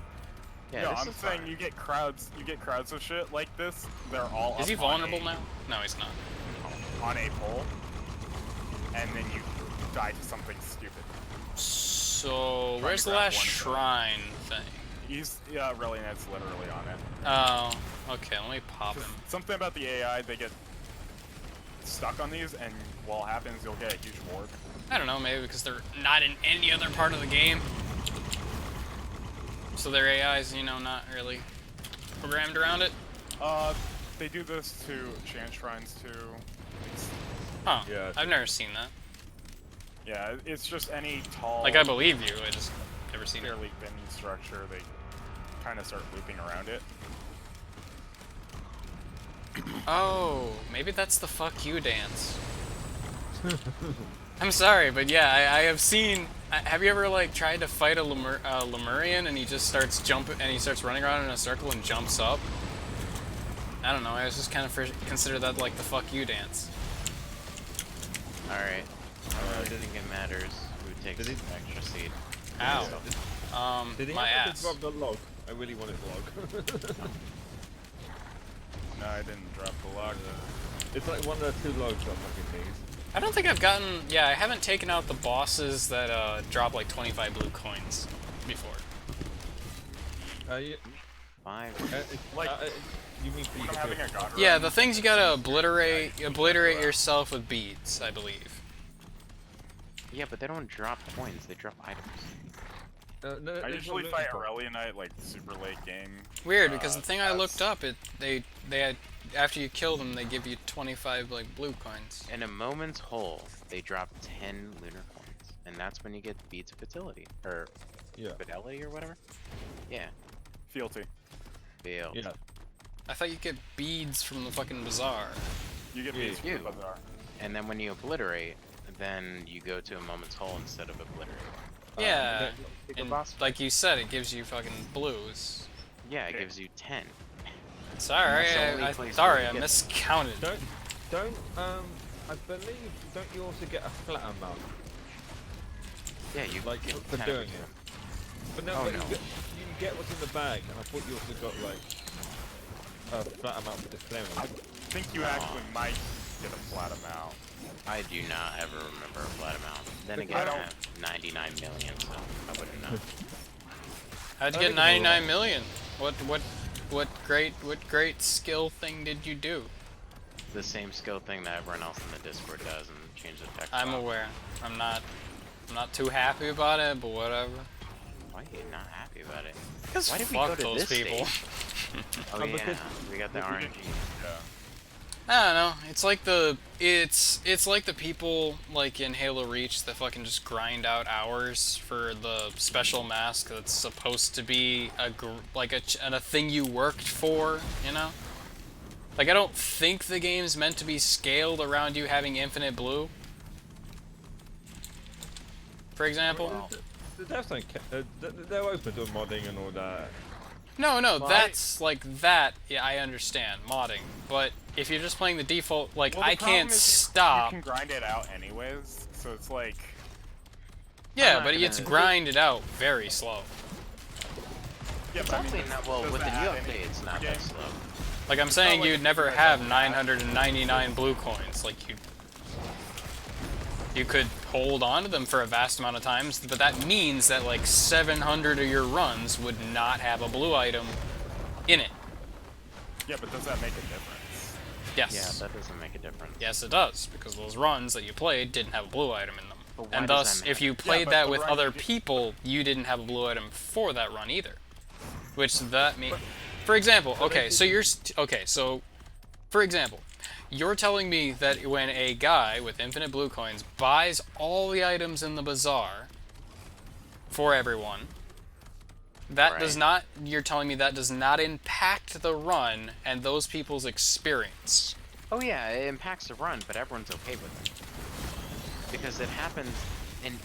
Yeah, No, this I'm is saying fine. you get crowds of shit like this. They're all Is up he vulnerable on now? No, he's not. on a pole, and then you die to something stupid. So, to where's the grab last one of them. shrine thing? Reliant's literally on it. Oh, okay, let me pop him. Something about the AI, they get stuck on these, and while it happens, you'll get a huge ward. I don't know, maybe because they're not in any other part of the game. So their AI's, not really programmed around it. They do this to chant shrines too. Huh. Yeah. I've never seen that. Yeah, it's just any tall, Like, I believe you, I just never seen it. fairly thin structure. They kind of start looping around it. Oh, maybe that's the fuck you dance. I'm sorry, but yeah, I have seen. Have you ever like tried to fight a Lemurian and he just starts jumping and he starts running around in a circle and jumps up? I don't know. I was just kind of consider that like the fuck you dance. Alright. I don't think it matters who takes Did he- extra seed. Ow. Did he My have ass. to drop the log? I really wanted the log. No, I didn't drop the log. It's like one of the 2 logs I fucking need. I don't think I've gotten. Yeah, I haven't taken out the bosses that drop like 25 blue coins before. Yeah, 5. Like, you mean for you I'm to having do a it? god Yeah, run. the things you gotta obliterate yourself with beads, I believe. Yeah, but they don't drop coins, they drop items. No, I there's usually no fight looting Aurelionite like super late game. Weird, because the thing I that's- looked up, they had, after you kill them, they give you 25 like blue coins. In a moment's hole, they drop 10 lunar coins. And that's when you get beads of fertility. Or Yeah. fidelity or whatever? Yeah. Fealty. Fail. Yeah. I thought you get beads from the fucking bazaar. You get Yeah, these from you. the bazaar. And then when you obliterate, then you go to a moment's hole instead of obliterate. Yeah, that- Secret and boss like you said, it gives you fucking blues. Yeah, it Yeah. gives you 10. Sorry, That's the only I place sorry, where I you get- miscounted. Don't, I believe, don't you also get a flat amount? Yeah, you Like, get for 10 doing of it. them. But no, Oh, but no. you get what's in the bag, and I thought you also got, like, a flat amount for displaying I them. think you actually might get a flat amount. I do not ever remember a flat amount. Then But again, I I don't- have 99 million, so I wouldn't know. How'd you I get think it's a 99 lot. million? What great skill thing did you do? The same skill thing that everyone else in the Discord does and change the text. I'm box. aware. I'm not too happy about it, but whatever. Why are you not happy about it? Because Why did we fuck go to those this people. stage? Oh Oh, yeah, because we got the we RNG. did- Yeah. I don't know. It's like it's like the people like in Halo Reach that fucking just grind out hours for the special mask that's supposed to be a thing you worked for, you know? Like I don't think the game's meant to be scaled around you having infinite blue. For example. The devs don't care. They're open to modding and all that. No, Well, that's like that. Yeah, I understand modding, but if you're just playing the default, like Well, the I problem can't is stop. You can grind it out anyways, so it's like. Yeah, not but it's gonna- grinded out very slow. Yeah, It's but I mean, actually not, well, does with the that new add any update, it's not game? that slow. Like I'm saying, like you'd never it's have like 999 blue coins. Like you could hold on to them for a vast amount of times, but that means that like 700 of your runs would not have a blue item in it. Yeah, but does that make a difference? Yes. Yeah, that doesn't make a difference. Yes, it does, because those runs that you played didn't have a blue item in them. But why And does thus, that if you matter? played but that the with run other you did- people, you didn't have a blue item for that run either. Which that means, for example, okay, so for example, you're telling me that when a guy with infinite blue coins buys all the items in the bazaar for everyone, that does Right. not, you're telling me that does not impact the run and those people's experience. Oh yeah, it impacts the run, but everyone's okay with it. Because it happens in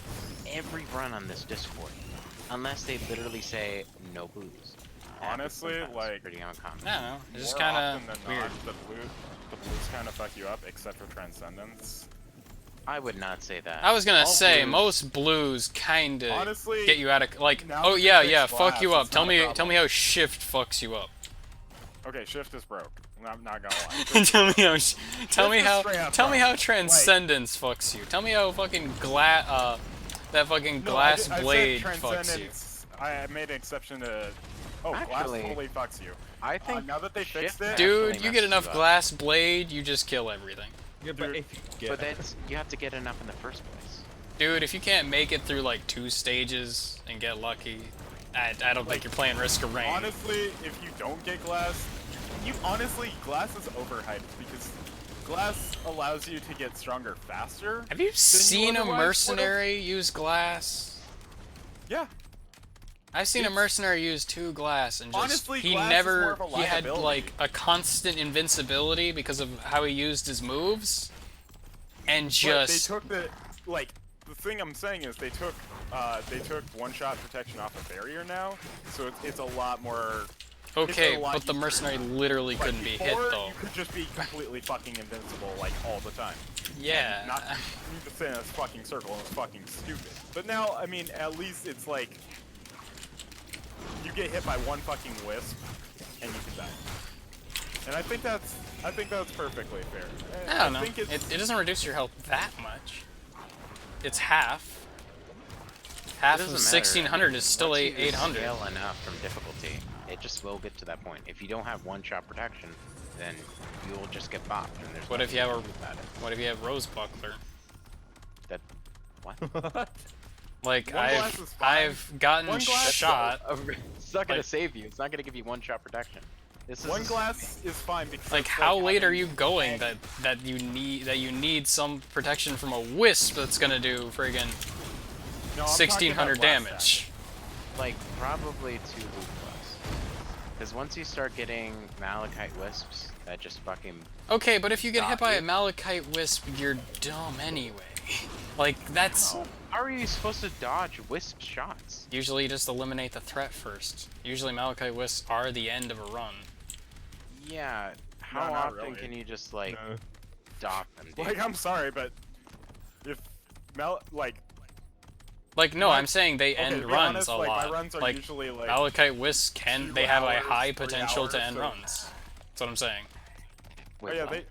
every run on this Discord. Unless they literally say, no booze. Happens Honestly, sometimes, like, pretty uncommon. I don't know, it's just More kind often of than weird. not, the blues kind of fuck you up, except for Transcendence. I would not say that. I was gonna All say blues- most blues kind of Honestly, get you out of like. now Oh that yeah, they yeah, fix fuck you glass, up. it's Tell not a me problem. how shift fucks you up. Okay, shift is broke. I'm not gonna lie. tell me how tell me Shift is how straight up tell me broke. how transcendence fucks you. Tell me how fucking that fucking glass I said blade fucks you. Transcendence. I made an exception to. Oh, Actually, glass totally fucks you. I think now that they fixed shift it, Dude, actually you get messes enough you up. glass blade, you just kill everything. Yeah, but Dude, if you get But that's, you have to get enough in the first place. Dude, if you can't make it through like 2 stages and get lucky, I don't think you're playing Risk of Rain. honestly, if you don't get glass, glass is overhyped because glass allows you to get stronger faster. Have you seen a otherwise would've. mercenary use glass? Yeah. I've seen a mercenary use 2 glass and just Honestly, he glass is never more of a he had liability. like a constant invincibility because of how he used his moves, and But just they took the thing I'm saying is they took one-shot protection off a barrier now, so it's a lot more Okay, a lot but the easier. mercenary literally Like, couldn't be hit before, though. You could just be completely fucking invincible, like, all the time. Yeah. Not you just sit in this fucking circle and it's fucking stupid. But now, I mean, at least it's like you get hit by one fucking wisp and you can die. And I think that's perfectly fair. I don't know. think it's, It doesn't reduce your health that much. It's half. Half It of doesn't matter. 1600 is still Once you 800. scale enough from difficulty, it just will get to that point. If you don't have one-shot protection, then you will just get bopped, and there's What if you nothing have to do about it. What if you have Rose Buckler? That what? What? Like One glass is fine. I've gotten One glass- shot. It's not gonna Like- save you. It's not gonna give you one-shot protection. This is one glass is fine because Like it's how late are having- you going that you need some protection from a wisp that's gonna do friggin' No, I'm talking 1600 about last damage? like probably 2 loot plus. Because once you start getting malachite wisps, that just fucking Okay, but if you get hit by a you. malachite wisp, you're dumb anyway. Like that's How are you supposed to dodge wisp shots? usually you just eliminate the threat first. Usually malachite wisps are the end of a run. Yeah. How not often really. can you just like No. dock them? Dude? Like, I'm sorry, but if Like no, My- I'm saying they okay, end to be runs honest, a like, lot. my runs are Like usually like malachite wisps they 2 have a hours, high 3 potential to hours, end so- runs. That's what I'm saying. Wait, oh yeah, what?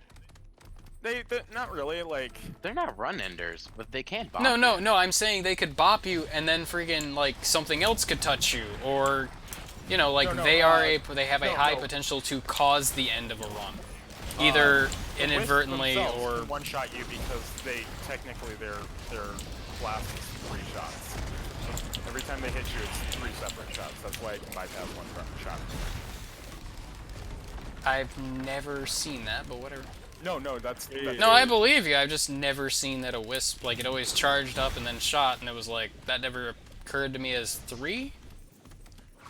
they not really like They're not run enders, but they can bop No, you. no, no, I'm saying they could bop you and then friggin' like something else could touch you or you know, like No, they have a no, high no. potential to cause the end of a run. Either the inadvertently wisps themselves or can one-shot you because they technically their blast is 3 shots. Every time they hit you, it's 3 separate shots. That's why it can bypass 1 shot. I've never seen that, but whatever. No, that's No, I believe you. I've just never seen that a wisp like it always charged up and then shot and it was like that never occurred to me as 3.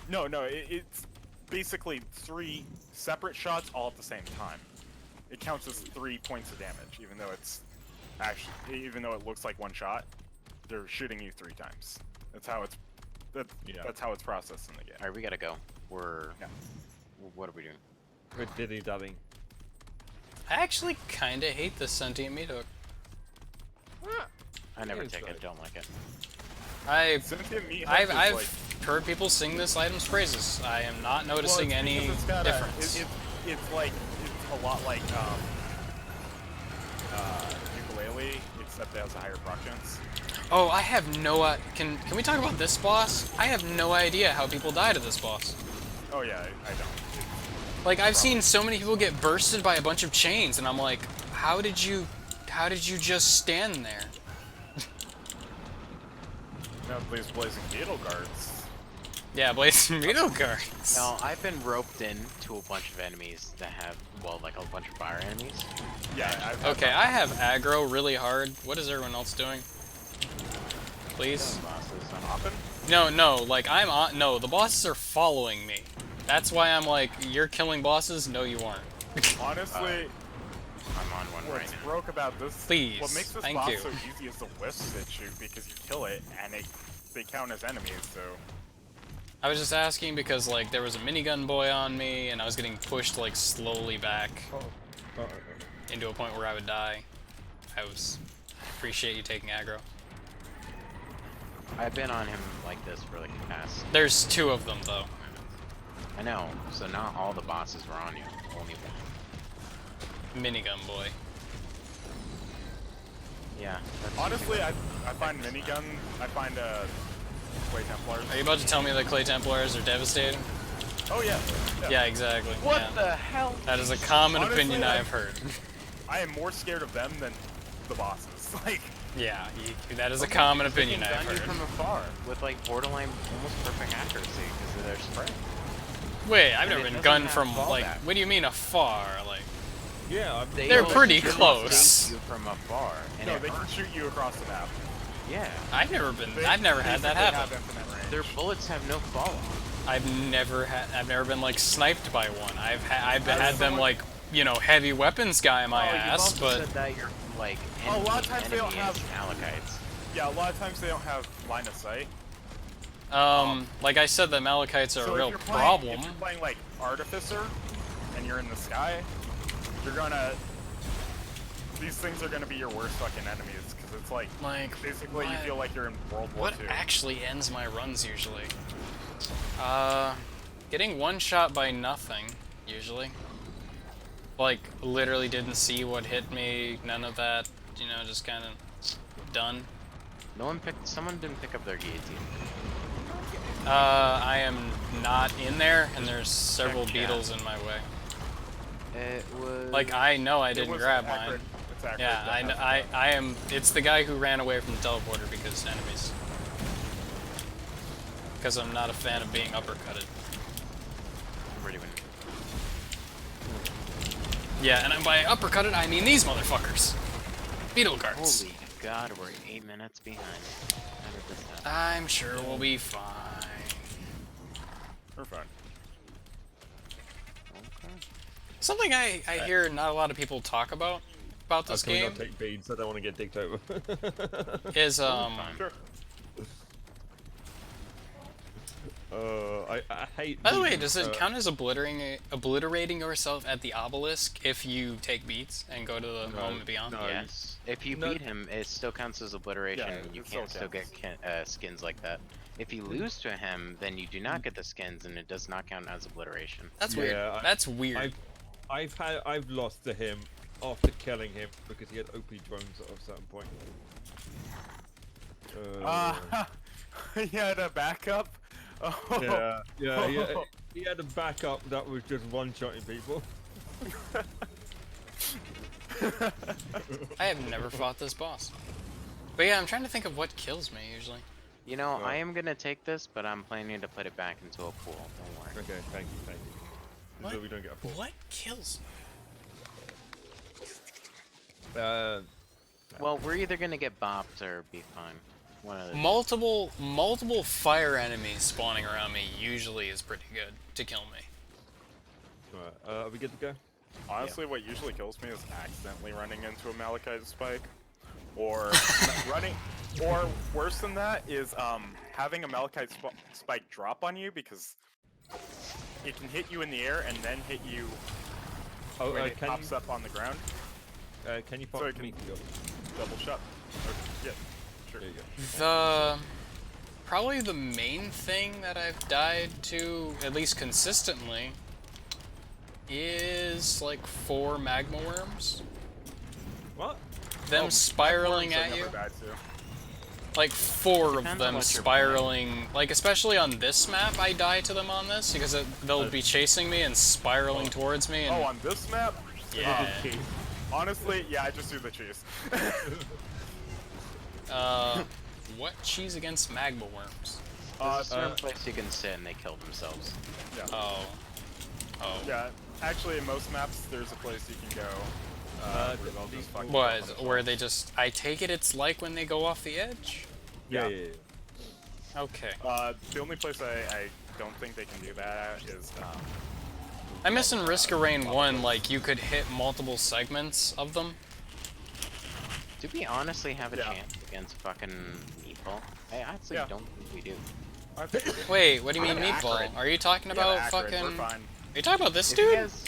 no, it's basically 3 separate shots all at the same time. It counts as 3 points of damage, even though it looks like 1 shot. They're shooting you 3 times. That's how it's processed in the game. Alright, we gotta go. We're Yeah. What are we doing? We're dilly-dallying. I actually kind of hate this sentient meat hook. I never It's take it. like- Don't like it. Sentient meat I've hook is like, heard people sing this item's praises. I am not noticing well, it's any because it's got difference. It's a lot like ukulele, except it has a higher proc chance. Oh, I have no can we talk about this boss? I have no idea how people die to this boss. Oh yeah, I don't. Like I've seen so many people get bursted by a bunch of chains and I'm like, how did you just stand there? Now these blazing beetle guards. Yeah, Blazing Beetle guards. No, I've been roped in to a bunch of enemies that have, well, like a bunch of fire enemies. Yeah, I've Okay, I have aggro really hard. What is everyone else doing? Please? Bosses. often. No, like I'm on. No, the bosses are following me. That's why I'm like, you're killing bosses? No, you aren't. Honestly, I'm on one right what's now. broke about this? Please, What makes this thank boss you. so easy is the wisps that shoot because you kill it and they count as enemies. So I was just asking because like there was a minigun boy on me and I was getting pushed like slowly back into a point where I would die. I appreciate you taking aggro. I've been on him like this for like the past. There's 2 of them though. I know. So not all the bosses were on you. Only one. Minigun boy. Yeah. That's honestly, I find minigun. I find Clay Templars. Are you about to tell me that Clay Templars are devastating? Oh yeah. Yeah, exactly. What yeah. the hell? That is a common Honestly, opinion I've heard. I am more scared of them than the bosses. Like, Yeah, that is a common opinion They can I've gun you heard. from afar with like borderline, almost perfect accuracy because of their spray. Wait, I've And never it been doesn't gunned have from fallback. like. What do you mean afar? Like, Yeah, They're will pretty shoot close. You from afar, and no, it they can hurts. shoot you across the map. Yeah, I've never had that basically happen. Have infinite range. their bullets have no fall off. I've never been like sniped by one. I've had them someone- like, you know, heavy weapons guy my Oh, you've ass, also but said that you're like Oh, a lot of times they don't enemy have- is Malachites. Yeah, a lot of times they don't have line of sight. Like I said, the Malachites are So a real if you're playing, problem. If you're playing like Artificer, and you're in the sky, you're gonna. These things are gonna be your worst fucking enemies, because it's like basically you what- feel like you're in World War What II. actually ends my runs usually? Getting one shot by nothing, usually. Like, literally didn't see what hit me, none of that, you know, just kind of done. Someone didn't pick up their guillotine. I am not in there, and there's several Check chat. beetles in my way. It was... Like, I know I It didn't was grab Acrid. mine. It's Acrid Yeah, that has I am, it's the guy who ran away from the teleporter because enemies. Because I'm not a fan of being uppercutted. I'm ready when... Yeah, and by uppercutted, I mean these motherfuckers. Beetle guards. Holy God, we're 8 minutes behind. How did this happen? I'm sure we'll be fine. We're fine. Okay. Something I hear not a lot of people talk about this Can we game not take beads? I don't want to get dicked over. is Sure. I hate. By the way, beads, does it count as obliterating yourself at the obelisk if you take beats and go to the moment beyond? no. Yes. If you No. beat him, it still counts as obliteration. Yeah, You it still can't still get skins like that. If you lose to him, then you do not get the skins, and it does not count as obliteration. That's Yeah, weird. That's weird. I've lost to him after killing him because he had OP drones at a certain point. He had a backup. Oh. Yeah. He had a backup that was just one-shotting people. I have never fought this boss. But yeah, I'm trying to think of what kills me usually. You know, I am gonna take this, but I'm planning to put it back into a pool. Don't worry. Okay, thank you. What? So we don't get a full. What kills me? Well, we're either gonna get bopped or be fine. One of the Multiple fire enemies spawning around me usually is pretty good to kill me. Alright, are we good to go? Honestly, what usually kills me is accidentally running into a Malachite spike, or or worse than that is having a Malachite spike drop on you because it can hit you in the air and then hit you Oh, when it pops up on the ground. Can you pop So it me? Double shot. Yeah, sure. There you go. Probably the main thing that I've died to, at least consistently, is like 4 magma worms. What? Them spiraling Worms I at you. never died to. Like 4 of Depends on them what you're spiraling. Like especially on this map, I die to them on this because they'll be chasing me and spiraling towards me. And, Oh, on this map? yeah. Honestly, yeah, I just do the cheese. What cheese against magma worms? There's a certain place you can sit and they kill themselves. Yeah. Oh. Yeah, actually, in most maps, there's a place you can go. Where they'll just fucking What? kill themselves. Where they just? I take it it's like when they go off the edge. Yeah. Okay. The only place I don't think they can do that is I miss in Risk of Rain 1, like, you could hit multiple segments of them. Do we honestly have a Yeah. chance against fucking Meatball? I actually Yeah. don't think we do. I think we do. Wait, what do you mean Yeah, meatball? Acrid. Are you talking Yeah, about Acrid, fucking... we're Are fine. you talking about this If you dude? guys-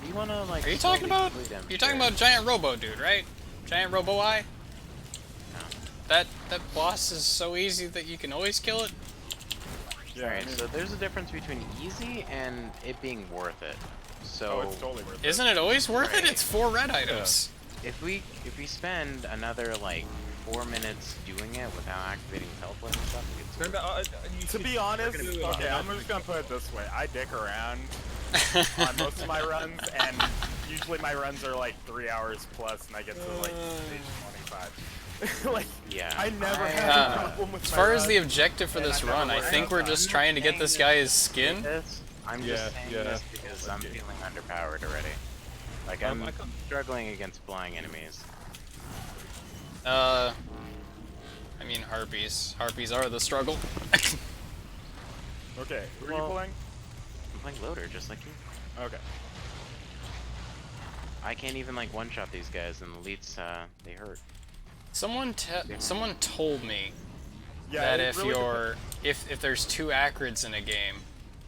if you wanna, like, Are you talking slowly about... complete them, You're talking sure. about Giant Robo dude, right? Giant Robo Eye? No. That boss is so easy that you can always kill it? Yeah, Alright, I mean, so there's a difference between easy and it being worth it. So oh, it's totally worth it. Isn't it always worth it? Right. It's 4 red items. if we spend another like 4 minutes doing it without activating teleport and stuff, it's Remember, To be honest, We're gonna do it. okay, I'm just gonna put it this way. I dick around on most of my runs, and usually my runs are like 3 hours plus, and I get to like stage 25. Like, Yeah. I never have a problem with As my far as the runs, objective for and this I never run, I worry think about we're that. just trying to get this guy's skin. I'm Yeah, just saying yeah. this because I'm feeling underpowered already. Like I'm struggling against flying enemies. I mean harpies. Harpies are the struggle. Okay, who are Well- you playing? I'm playing loader just like you. Okay. I can't even like one-shot these guys, and the elites they hurt. Someone told me Yeah, that it if really you're if there's two Acrids in a game,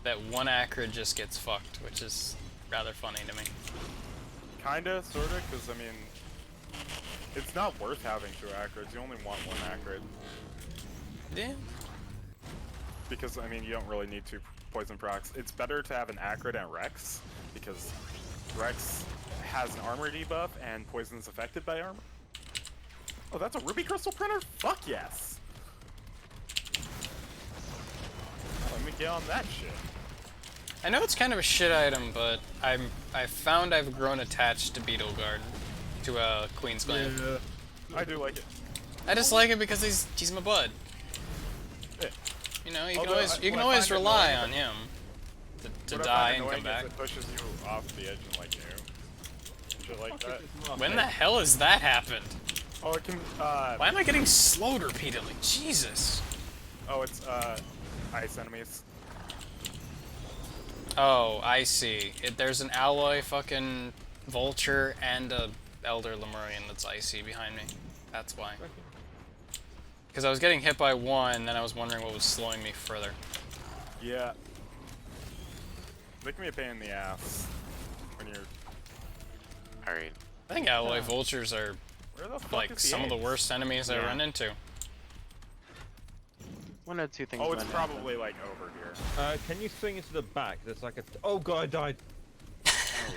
that one Acrid just gets fucked, which is rather funny to me. Kinda, sorta, because I mean, it's not worth having two Acrids. You only want one Acrid. Yeah. Because, I mean, you don't really need two poison procs. It's better to have an Acrid and Rex, because Rex has an armor debuff and poison's affected by armor. Oh, that's a ruby crystal printer? Fuck yes! Let me get on that shit. I know it's kind of a shit item, but I found I've grown attached to Beetle Guard, to Queen's Clan. Yeah, I do like it. I just like it because he's my bud. Yeah. You know, you Although, can what I always find rely annoying on him to what I die find and come annoying back. is it pushes you off the edge and like you. Shit like that. When the hell has that happened? Oh, it can, Why am I getting slowed repeatedly? Jesus. oh, it's, ice enemies. Oh, I see. There's an alloy fucking vulture and a elder Lemurian that's icy behind me. That's why. Because I was getting hit by one, then I was wondering what was slowing me further. Yeah. Make me a pain in the ass when you're. Alright. I think alloy vultures are Where the fuck like is the some of the eggs? worst enemies I Yeah. run into. One of two things. Oh, it's might happen. probably like over here. Can you swing into the back? There's like a. Oh god, I died. Oh,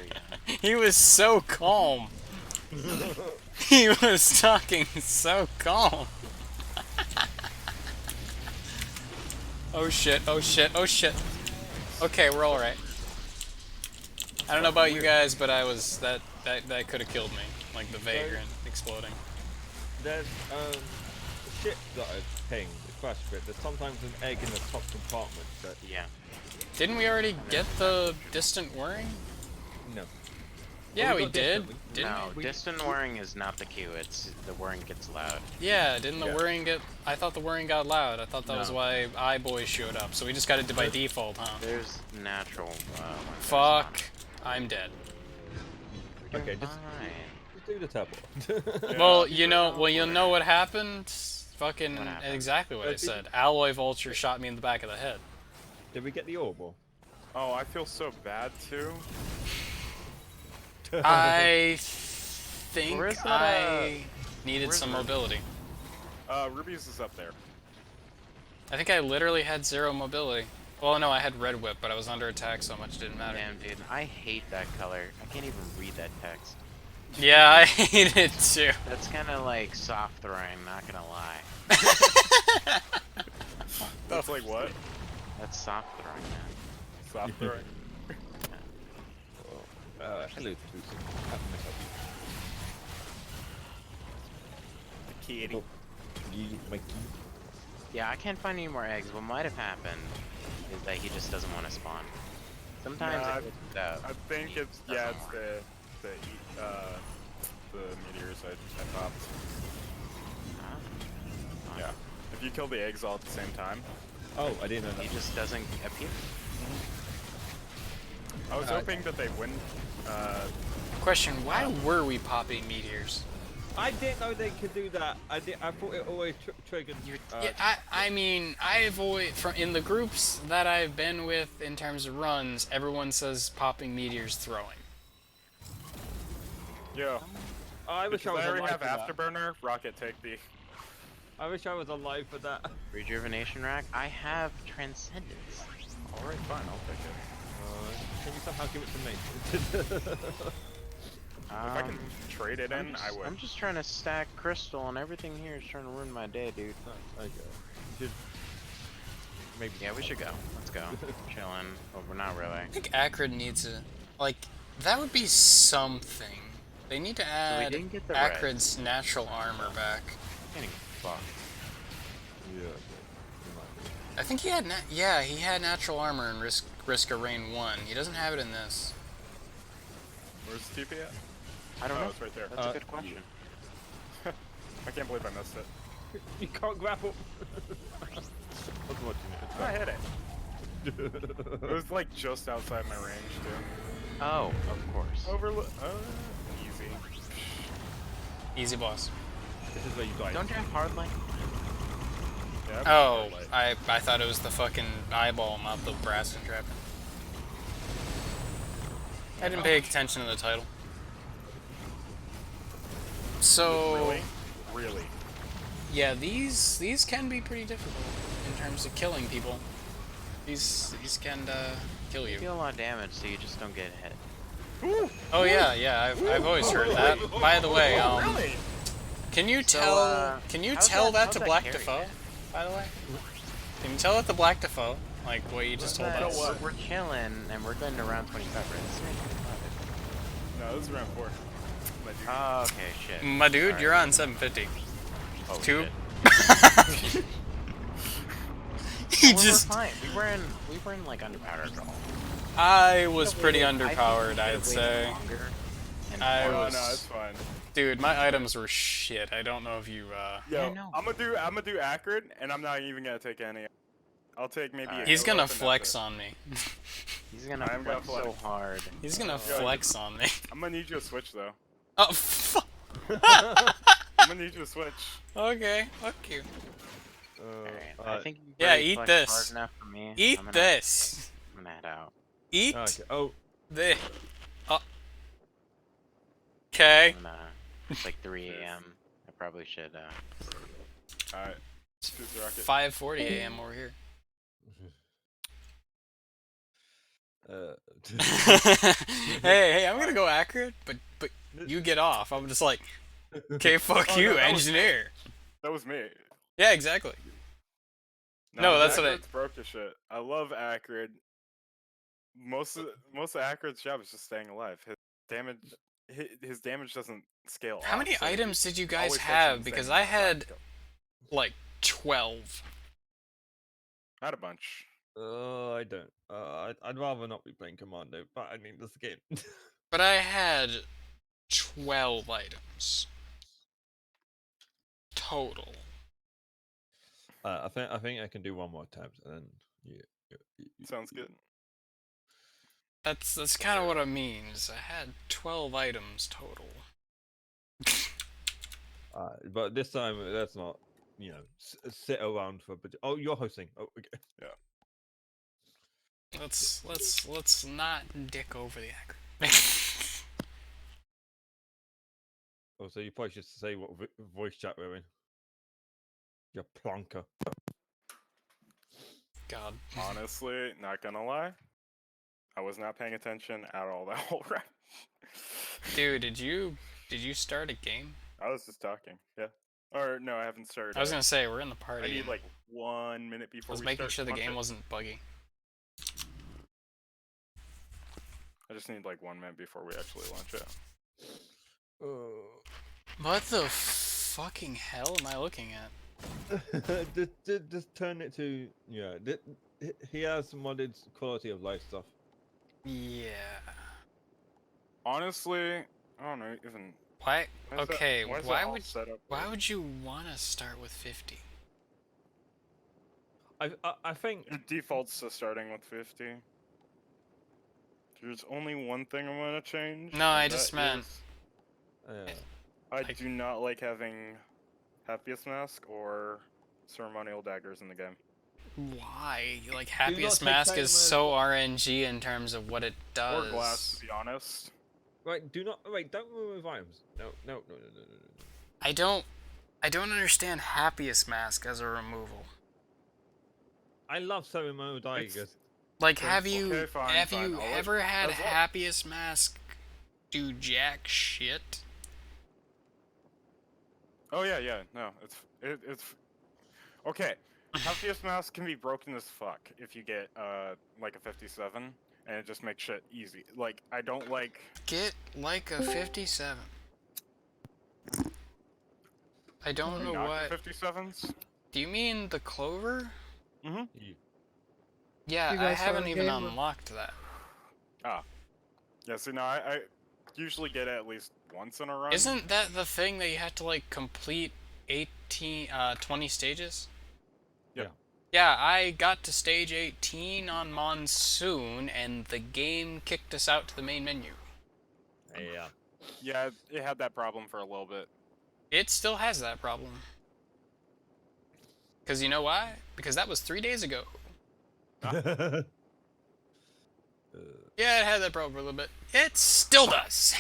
yeah. He was so calm. He was talking so calm. Oh shit, oh shit, oh shit. Okay, we're alright. I don't know about you guys, but I was that could have killed me. Like the vagrant exploding. There's ship that I've pinged, the crash bit. There's sometimes an egg in the top compartment that. Yeah. Didn't we already get the distant whirring? No. Yeah, we we got did. distant. Didn't No, we? distant whirring is not the cue. It's the whirring gets loud. Yeah, didn't the Yeah. whirring get... I thought the whirring got loud. I thought that was No. why iBoy showed up. So we just got it by default, huh? There's natural. Fuck. I'm dead. Okay, just do the tab. Yeah, Well, you know, you'll know what happened. Fucking What happened? exactly what I did- said. Alloy Vulture shot me in the back of the head. Did we get the orb? Or? Oh, I feel so bad too. I think Where's that, I needed where's some Ruby? mobility. Ruby's is up there. I think I literally had 0 mobility. Well, no, I had Red Whip, but I was under attack, so much didn't matter. Damn, dude, I hate that color. I can't even read that text. Yeah, I hate it too. That's kind of like soft throwing, not gonna lie. That's like what? That's soft throwing, man. Soft throwing. Hello, Tucson. How can I help Kitty. you? You, Mikey. Yeah, I can't find any more eggs. What might have happened is that he just doesn't want to spawn. Sometimes Nah, it glitches out. I think He it's doesn't it's want. the meteors I popped. Ah. Yeah. If you kill the eggs all at the same time. Oh, I didn't know that. He just doesn't appear. I was hoping that they wouldn't. Question, why were we popping meteors? I didn't know they could do that. I thought it always triggered. Yeah, I mean, I've always, in the groups that I've been with in terms of runs, everyone says popping meteors throwing. Yo. I wish I Because was I already alive have for that. Afterburner. Rocket, take the. I wish I was alive for that. Rejuvenation rack. I have transcendence. All right, fine. I'll take it. Can you somehow give it to me? If I can trade it in, I would. I'm just trying to stack crystal, and everything here is trying to ruin my day, dude. Okay. Should maybe. Yeah, we should go. Let's go. Chilling. Well, we're not really. I think Acrid needs a, like, that would be something. They need to add didn't get the Acrid's natural armor back. Getting fucked. Yeah. I think he had, yeah, he had natural armor in Risk of Rain 1. He doesn't have it in this. Where's the TP at? I don't Oh, know. it's right there. That's a good question. I can't believe I missed it. You can't grapple. I was watching it. I hit it. It was like just outside my range too. Oh, of course. Overlook. Easy. Easy boss. This is where you die. Don't you have hard light? Yeah, Oh, like, I thought it was the fucking eyeball, not the brass entrapment. I didn't pay attention to the title. So, really. yeah, these can be pretty difficult in terms of killing people. These can kill You you. deal a lot of damage, so you just don't get hit. Oh yeah, I've always heard that. By the way, Really? can you So, tell that to Black Defoe? By the way, can you tell that to Black Defoe? Like what you just told But us? what? we're chilling, and we're going to round 25, right? This is round 25. No, this is round 4. My dude. Oh, okay, shit. My dude, Alright. you're on 750. Oh, Two. shit. He Well, just. we're fine. We were in like underpowered at all. I was pretty I think underpowered, we I'd could've say. waited longer and I Oh, fought. was- no, it's fine. Dude, my items were shit. I don't know if you. Yo, no. I'm gonna do Acrid, and I'm not even gonna take any. I'll take maybe. Alright. a He's heal gonna up, and flex that's it. on me. He's gonna I'm gonna flex so flex. hard. He's gonna Yo, flex on me. I'm gonna need you to switch though. Oh, fuck. I'm gonna need you to switch. Okay, fuck you. Alright, I think you've Yeah, already eat flexed this. hard enough for me. Eat I'm gonna, this. I'm gonna head out. Eat Okay. Oh, this. Oh. Okay. I'm gonna, it's like 3 a.m. I probably should, Alright. Shoot the rocket. 5:40 a.m. over here. Hey, I'm gonna go Acrid, but you get off. I'm just like, okay, fuck Oh, you, no, that was- engineer. That was me. Yeah, exactly. No, that's what I- Acrid's broke as shit. I love Acrid. Most of Acrid's job is just staying alive. His damage doesn't scale. How off, many so items he did you guys always takes have? an Because insane I amount of time had to kill. like 12. I had a bunch. I don't. I'd rather not be playing Commando, but I mean, this game. But I had 12 items total. I think I can do one more tab, and then you Sounds good. That's kind of what it means. I had 12 items total. But this time, that's not. Sit around for. But oh, you're hosting. Oh, okay. Let's not dick over the Acrid. Oh, so you probably should say what voice chat we're in. You're plonker. God. Honestly, not gonna lie, I was not paying attention at all that whole round. Dude, did you start a game? I was just talking. Yeah. Or no, I haven't started. I was gonna say we're in the party. I need and like 1 minute I before was we making start. sure the Watch game it. wasn't buggy. I just need like 1 minute before we actually launch it. What the fucking hell am I looking at? just turn it to he has modded quality of life stuff. Yeah. Honestly, I don't know even. Why? Why is that- Okay. why is that Why all would set up why weird? would you want to start with 50? I think It defaults to starting with 50. There's only one thing I'm gonna change. No, I and just that meant- is uh, I Like- do not like having Happiest Mask or Ceremonial Daggers in the game. Why? Like not Happiest take Mask Titan is as- so RNG in terms of what it does. Or Glass, to be honest. right. Don't remove items. No. I don't understand Happiest Mask as a removal. I love ceremonial daggers. Like, Okay, have you okay, fine, have fine, you I'll let- ever had as well. Happiest Mask do jack shit? Oh yeah. No, it's okay. Happiest Mask can be broken as fuck if you get like a 57, and it just makes shit easy. Like I don't like. Get like a 57. I don't know Not what. 57s. Do you mean the clover? Mm-hmm. Yeah, You I guys haven't started even game or- unlocked that. Yeah. See, no, I usually get it at least once in a run. Isn't that the thing that you have to like complete 20 stages? Yep. Yeah, I got to stage 18 on Monsoon, and the game kicked us out to the main menu. Yeah. Yeah, it had that problem for a little bit. It still has that problem. Because you know why? Because that was 3 days ago. Yeah, it had that problem for a little bit. It still does.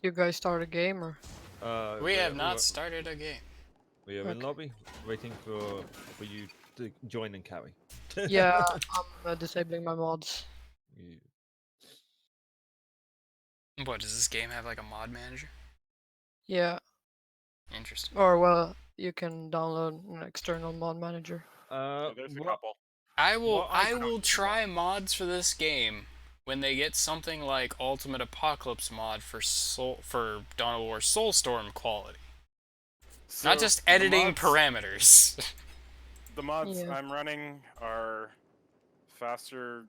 You guys start a game or? We have not started a game. We are in Okay. lobby, waiting for you to join and carry. Yeah, I'm disabling my mods. You- What, does this game have like a mod manager? Yeah, Interesting. or well, you can download an external mod manager. There's a what- couple. I will Well, I don't will use try mods for this game when they get something like Ultimate Apocalypse mod for Dawn of War Soulstorm quality. Not So, just editing the mods, parameters. The mods Yeah. I'm running are faster,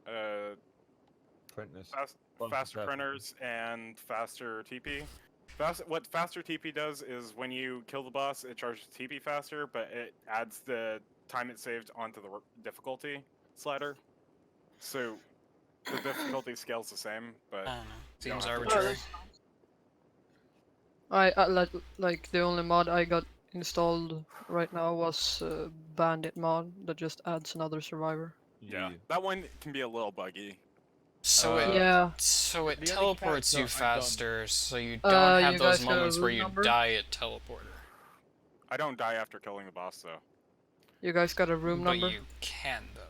Printness. faster faster. printers and faster TP. What faster TP does is when you kill the boss, it charges TP faster, but it adds the time it saved onto the difficulty slider. So the difficulty scales the same, but I don't know. you don't Seems have to arbitrary. Like the only mod I got installed right now was Bandit mod that just adds another survivor. yeah, that one can be a little buggy. So Yeah. so it The only teleports you character I've done- faster, so you don't have you those guys got a moments where room you number? die at teleporter. I don't die after killing the boss though. You guys got a room But number? you can though.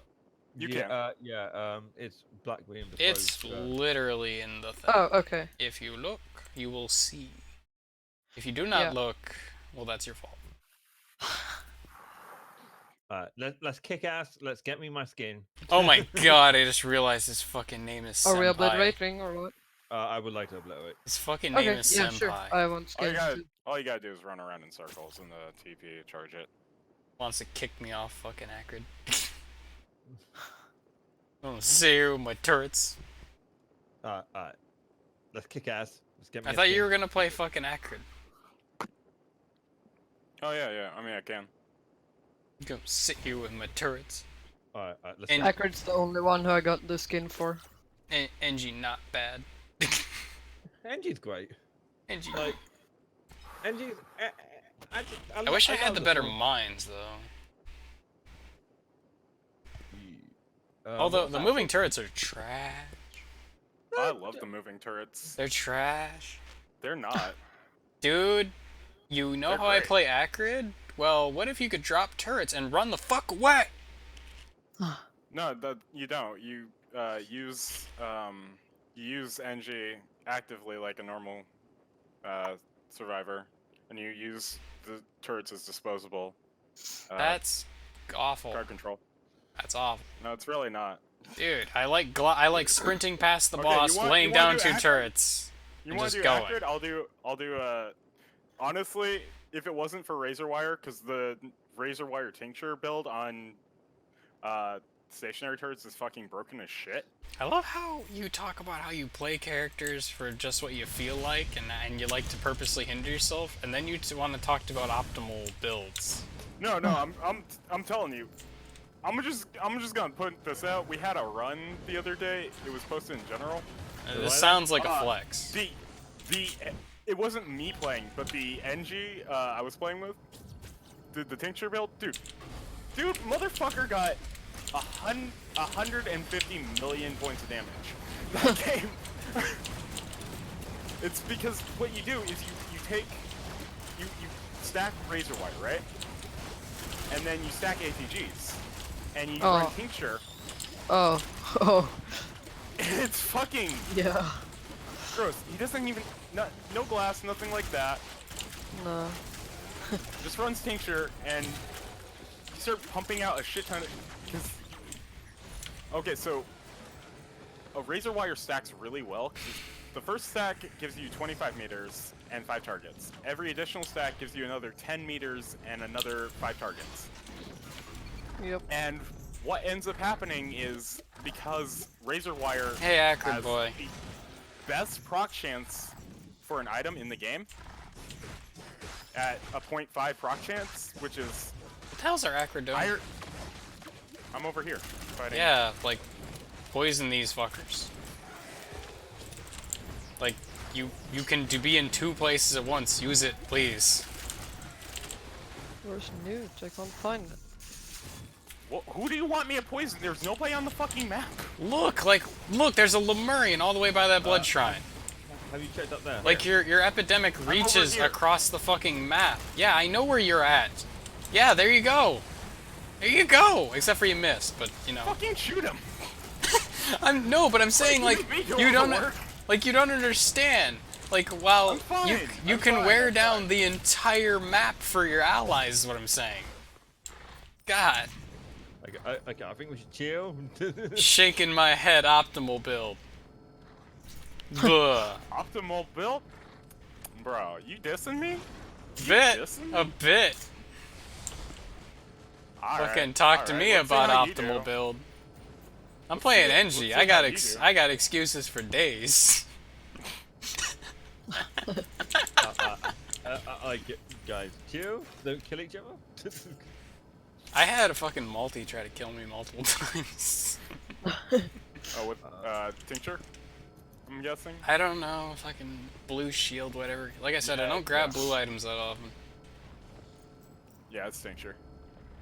You yeah, can. it's black green. It's literally in the thing. Oh, okay. If you look, you will see. If you do not Yeah. look, well, that's your fault. Let's kick ass. Let's get me my skin. Oh my god, I just realized his fucking name is Are we Senpai. obliterating or what? I would like to obliterate. His fucking name Okay, is yeah, Senpai. sure. I want skins too. All you gotta do is run around in circles and the TP charge it. Wants to kick me off fucking Acrid. Oh, see you with my turrets. Alright. Let's kick ass. Let's get me I a thought you skin. were gonna play fucking Acrid. Oh yeah. I mean, I can. Go sit here with my turrets. Alright, let's And- Acrid's the only one who I got the skin for. Engie not bad. Angie's great. Engie. Like, Angie's. I wish I had love the better song. mines though. What Although was the that? moving turrets are trash. I love the moving turrets. They're trash. They're not. Dude, you know They're how I great. play Acrid? Well, what if you could drop turrets and run the fuck away? No, you don't. You use NG actively like a normal survivor, and you use the turrets as disposable. That's awful. Card control. That's awful. No, it's really not. Dude, I like sprinting past the Okay, boss, you want- laying you wanna down do two Acrid? turrets. You And want just to do going. Acrid? I'll do. Honestly, if it wasn't for razor wire, because the razor wire tincture build on stationary turrets is fucking broken as shit. I love how you talk about how you play characters for just what you feel like, and you like to purposely hinder yourself, and then you want to talk about optimal builds. No, I'm telling you. I'm just gonna put this out. We had a run the other day. It was posted in general. This sounds like a Uh, flex. It wasn't me playing, but the NG I was playing with, the tincture build, dude, motherfucker got 150 million points of damage. That game. It's because what you do is you stack razor wire, right? And then you stack ATGs, and you run Oh. tincture. Oh, oh, It's fucking yeah. gross. He doesn't even no glass, nothing like that. No. Just runs tincture, and you start pumping out a shit ton of. Cause, okay, so a razor wire stacks really well. 'Cause the first stack gives you 25 meters and 5 targets. Every additional stack gives you another 10 meters and another 5 targets. Yep. And what ends up happening is because razor wire Hey, Acrid has boy. the best proc chance for an item in the game at a 0.5 proc chance, which is What the hell's our Acrid doing? higher. I'm over here fighting. Yeah, like, poison these fuckers. Like, you can be in 2 places at once. Use it, please. Where's Newt? I can't find it. Well, who do you want me to poison? There's nobody on the fucking map. Look, there's a Lemurian all the way by that blood shrine. Have you checked up there? Like your epidemic reaches here. across the fucking map. Yeah, I know where you're at. Yeah, there you go. There you go. Except for you missed, but you know. Fucking shoot him. But I'm saying like you don't understand. Like while I'm fine. you I'm can fine. wear I'm down fine. the entire map for your allies is what I'm saying. God, Okay, I think we should chill. shaking my head optimal build. Buh. Optimal build? Bro, you dissing me? Bit. dissing A me? bit. Alright, Fucking talk to alright, me let's see about how you optimal do. build. I'm Let's playing see- NG. let's I see got how you do. I got excuses for days. Guys, chill. Don't kill each other. I had a fucking multi try to kill me multiple times. Oh, with tincture? I'm guessing. I don't know, fucking blue shield, whatever. Like I said, I don't grab blue items that often. Yeah, it's tincture.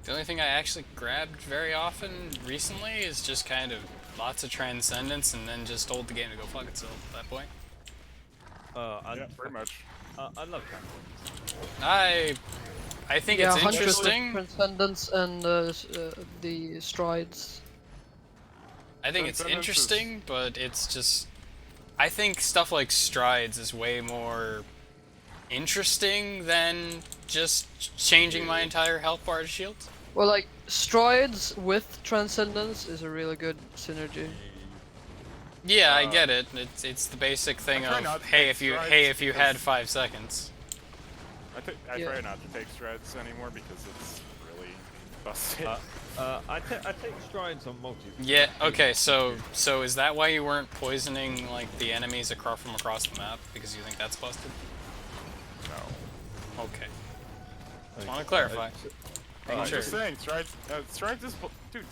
The only thing I actually grabbed very often recently is just kind of lots of transcendence and then just told the game to go fuck itself at that point. Yeah, pretty much. I love Capcom. I think Yeah, it's Huntress with interesting. Transcendence and the strides. I think it's Transcendence is- interesting, but it's just... I think stuff like strides is way more interesting than just changing my entire health bar to shields. Well, like strides with Transcendence is a really good synergy. Yeah, I get it. It's the basic thing I try of not to hey, take if you strides had because- 5 seconds. I Yeah. try not to take strides anymore because it's really busted. I take strides on multi. Yeah. Okay. So is that why you weren't poisoning like the enemies from across the map because you think that's busted? no. Okay. Just want to clarify. Making I'm sure. just saying, strides is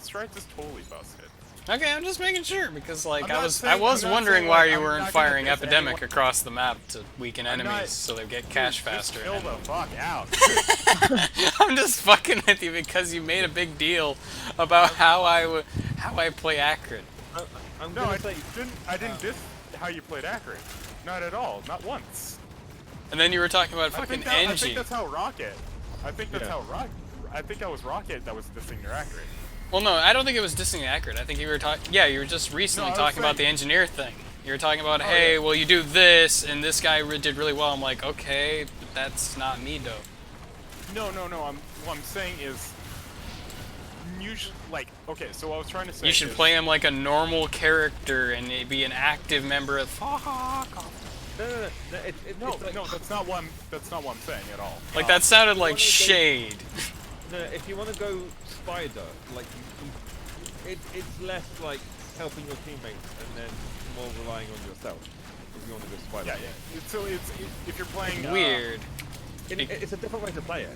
strides is totally busted. Okay, I'm just making sure because like I'm I not was saying- I'm not wondering saying, why like, you I'm weren't not gonna firing diss epidemic anyone. across the map to weaken I'm enemies not- so they get cash Dude, faster. Just chill and the fuck out. I'm just fucking with you because you made a big deal about how I play Acrid. I'm No, gonna I say didn't diss how you played Acrid. Not at all. Not once. And then you were talking about I fucking think, I NG. think that's how Rocket. I think that's Yeah. how Rocket. I think that was Rocket that was dissing your Acrid. Well, no, I don't think it was dissing Acrid. I think you were talking. Yeah, you were just recently No, I was talking about the saying- engineer thing. You were talking about, Oh, hey, yeah. well, you do this, and this guy did really well. I'm like, okay, but that's not me, though. No. What I'm saying is, usually, like, okay. So what I was trying to say. You should is, play him like a normal character and be an active member of. Fuck off. no. No, it's like, no, that's not what I'm saying at all. Like that sounded like wanna go- shade. No, if you want to go spider, like it's less like helping your teammates and then more relying on yourself. If you want to go spider. Yeah. So it's if you're playing. Weird. It's a different way to play it.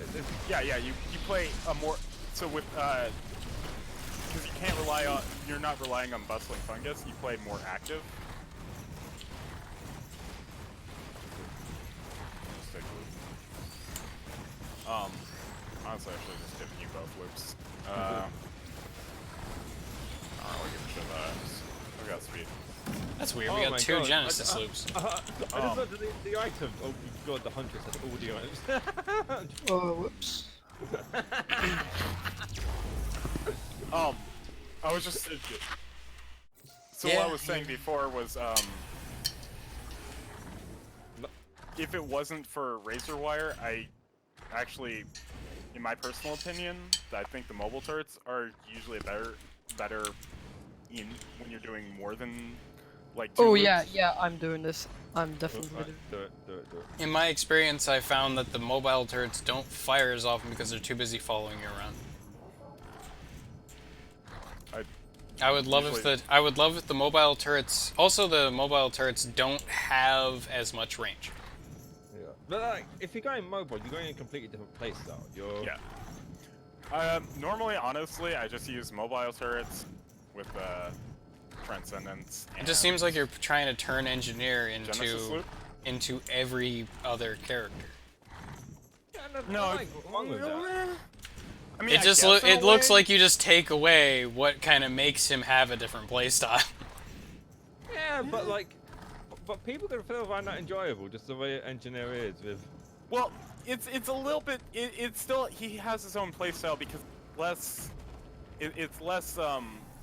Yeah. You play a more so with because you can't rely on you're not relying on bustling fungus. You play more active. Just take a loop. Honestly, actually, just giving you both loops. I don't really give a shit about it. We got speed. That's weird. Oh We my got 2 God. Genesis loops. I just thought the item. Oh god, the Huntress has all the items. Oh, whoops. I was just. So Yeah. what I was saying before was, if it wasn't for razor wire, I actually, in my personal opinion, I think the mobile turrets are usually better in when you're doing more than like 2 Oh loops. yeah, I'm doing this. I'm definitely doing Do it. In my experience, I found that the mobile turrets don't fire as often because they're too busy following you around. I would love if the mobile turrets. Also, the mobile turrets don't have as much range. Yeah. But like, if you're going mobile, you're going in a completely different place style. You're Yeah. Normally, honestly, I just use mobile turrets with Transcendence. It just seems like you're trying to turn engineer Genesis loop? into every other character. Yeah, nothing No, wrong with that. I mean, It just it looks like you just take away what kind of makes him have a different playstyle. Yeah, but like, but people can still find that enjoyable, just the way engineer is with. Well, it's a little bit. It's still he has his own playstyle because less. It's less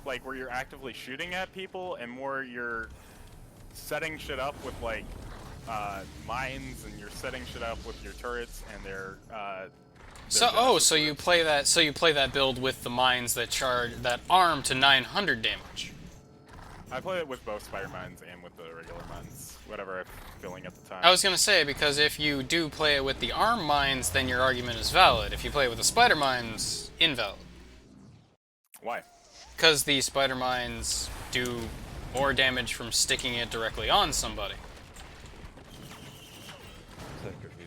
like where you're actively shooting at people and more you're setting shit up with like mines and you're setting shit up with your turrets and their. So you play that build with the mines that arm to 900 damage. I play it with both spider mines and with the regular mines, whatever I'm feeling at the time. I was gonna say, because if you do play it with the arm mines, then your argument is valid. If you play it with the spider mines, invalid. Why? Because the spider mines do more damage from sticking it directly on somebody.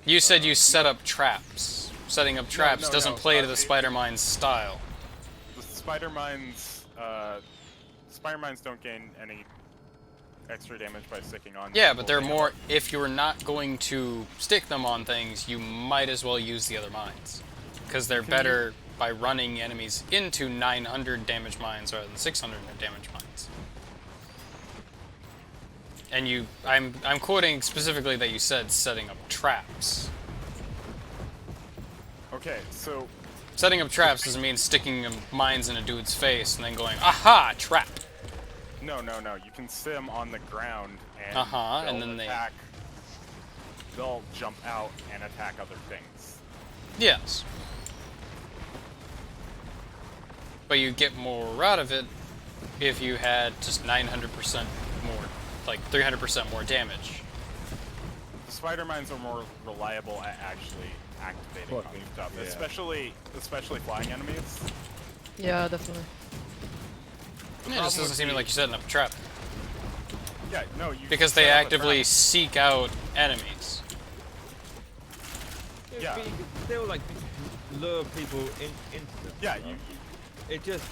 You said you set up traps. Setting up traps doesn't play to the spider mine's style. The spider mines don't gain any extra damage by sticking on. Yeah, but they're more. If you're not going to stick them on things, you might as well use the other mines, because they're better by running enemies into 900 damage mines rather than 600 damage mines. And I'm quoting specifically that you said setting up traps. Okay, so Setting up traps doesn't mean sticking mines in a dude's face and then going, aha, trap. no. You can sit them on the ground and and then attack. They'll jump out and attack other things. Yes. But you get more out of it if you had just 900% more, like 300% more damage. The spider mines are more reliable at actually activating new stuff, yeah. especially flying enemies. Yeah, definitely. Yeah, it just doesn't seem like you're setting up a trap. Yeah, no, you Because set they up a actively trap. seek out enemies. Yeah. But you can still like lure people into them. Yeah, right? you It just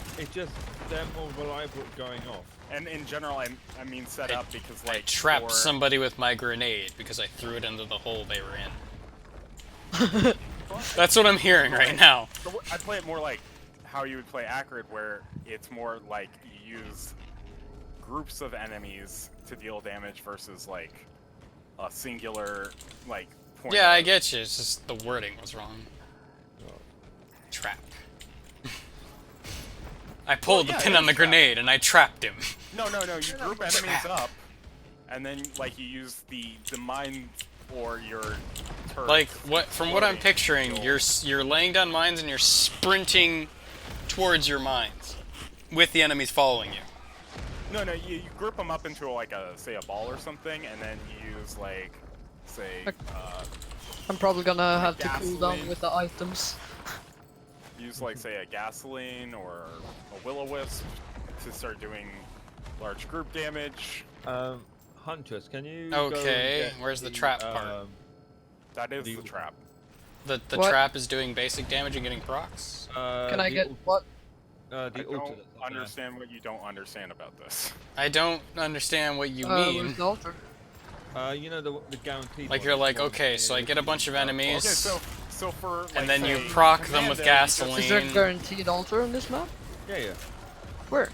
they're more reliable at going off. and in general, I mean set up because I like trapped for- somebody with my grenade because I threw it into the hole they were in. That's what I'm hearing right now. So I play it more like how you would play Acrid, where it's more like you use groups of enemies to deal damage versus like a singular like point. Yeah, I get you. It's just the wording was wrong. Trap. I pulled Well, yeah, the pin it on the is trap. grenade and I trapped him. No. You group enemies up, and then like you use the mine or your turret. Like from what I'm Floating picturing, kill. you're laying down mines and you're sprinting towards your mines with the enemies following you. No, you group them up into like say a ball or something, and then you use like say I'm probably gonna have to cool gasoline. down with the items. use like say a gasoline or a will-o-wisp to start doing large group damage. Huntress, can you? go Okay, and get where's the trap part? That is The- the trap. The What? trap is doing basic damage and getting procs? Can I get what? The I altar don't that's up there. understand what you don't understand about this. I don't understand what you Where's mean. the altar? You know the guaranteed. Like one, you're the like, one okay, so I get a bunch of enemies, Okay, so for like, and then you say, proc them with Commando, you just- gasoline. Is there a guaranteed altar on this map? Yeah. Where?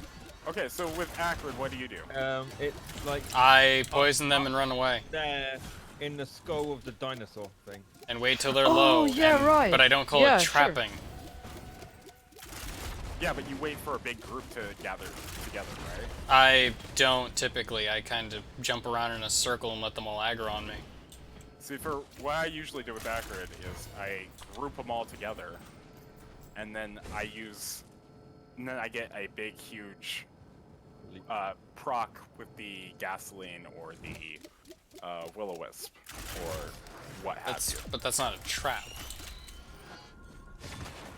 Okay, so with Acrid, what do you do? It's like I poison them and run away, there in the skull of the dinosaur thing. and wait till they're Oh, low. yeah, and- right. But I don't call Yeah, it sure. trapping. Yeah, but you wait for a big group to gather together, right? I don't typically. I kind of jump around in a circle and let them all aggro on me. See, for what I usually do with Acrid is I group them all together, and then I get a big, huge proc with the gasoline or the will-o-wisp or what have you. But that's not a trap.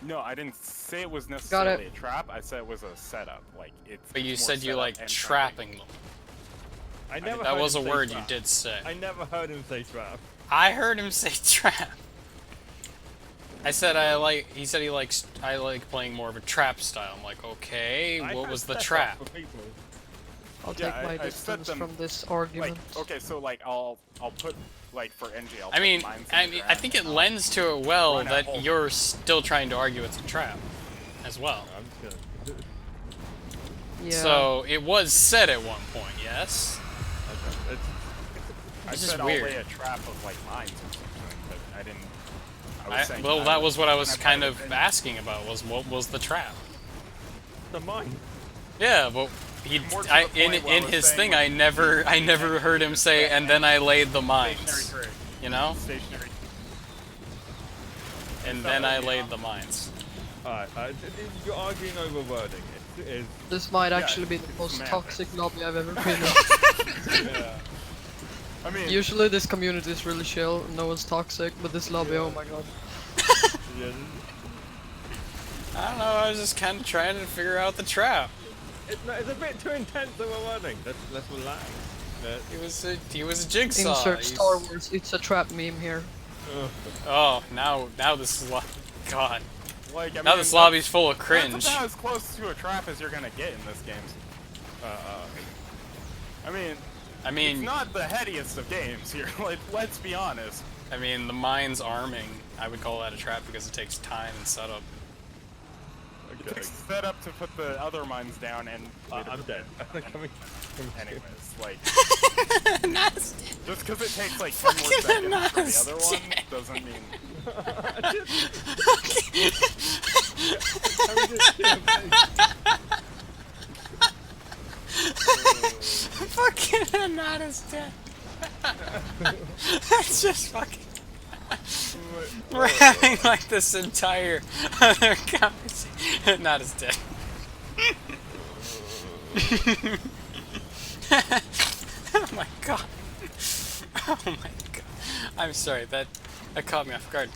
No, I didn't say it was Got necessarily it. a trap. I said it was a setup. Like it's. But you it's more said you setup like and trapping them. I never. That heard was a him say word trap. you did say. I never heard him say trap. I heard him say trap. I said he said he likes. I like playing more of a trap style. I'm like, okay, I what had was the setup trap? for people. I'll Yeah, take my I set distance them, from this Like argument. okay, so like I'll put like for NG. I'll I mean, put mines in I the mean, I ground think and it I'll lends to it well run a that hole. you're still trying to argue it's a trap, as well. I'm just gonna. Yeah. So it was said at one point, yes. Okay, I It's said just I'll weird. lay a trap of like mines or something, but I didn't. I was saying Well, I that would- was what I was when kind played of it, asking about. Was what was the trap? the mine. Yeah, well, he More to I, the in point what I in was his saying thing, was- I never heard him say, and then I laid the Stationary mines. trade. You know, Stationary. and then I laid the mines. Alright, you're arguing over wording. It's This might Yeah, actually be the it's most semantics. toxic lobby I've ever been in. Yeah. I mean, Usually this community is really chill, no one's toxic, but this lobby, oh my god. yeah, I don't know. I was just kind of trying to figure out the trap. it's a bit too intense over wording. Let's relax. He was a jigsaw. Insert He's- Star Wars, it's a trap meme here. Oh, now this is God. like, I Now mean, this lobby's full of that's cringe. about as close to a trap as you're gonna get in this game. I mean, I it's mean, not the headiest of games here. Like, let's be honest. the mines arming. I would call that a trap because it takes time and setup. It takes setup to put the other mines down, and I'm dead. Coming. anyways, like, Nice. just because it takes like 10 more seconds not for the other one dead. doesn't mean. Fucking not as dead. That's just fucking. We're having like this entire other conversation. Not as dead. Oh my god. Oh my god. I'm sorry, that caught me off guard.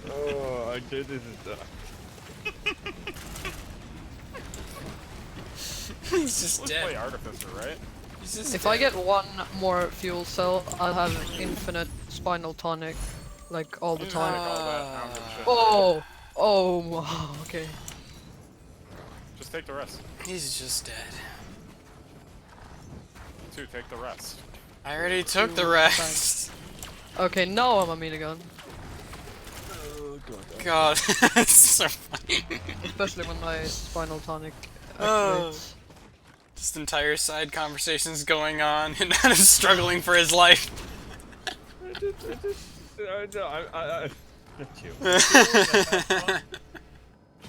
Oh, I did this is He's just Let's play dead. Artificer, right? He's just If dead. I get one more fuel cell, I'll have infinite spinal tonic, like all the time. All that, I don't give a shit. Oh! Oh, okay. Just take the rest. He's just dead. 2, take the rest. I already took the rest. Okay, now I'm a minigun. God, that's so funny. Especially when my spinal tonic Oh. activates. Just entire side conversations going on, and Nana is struggling for his life.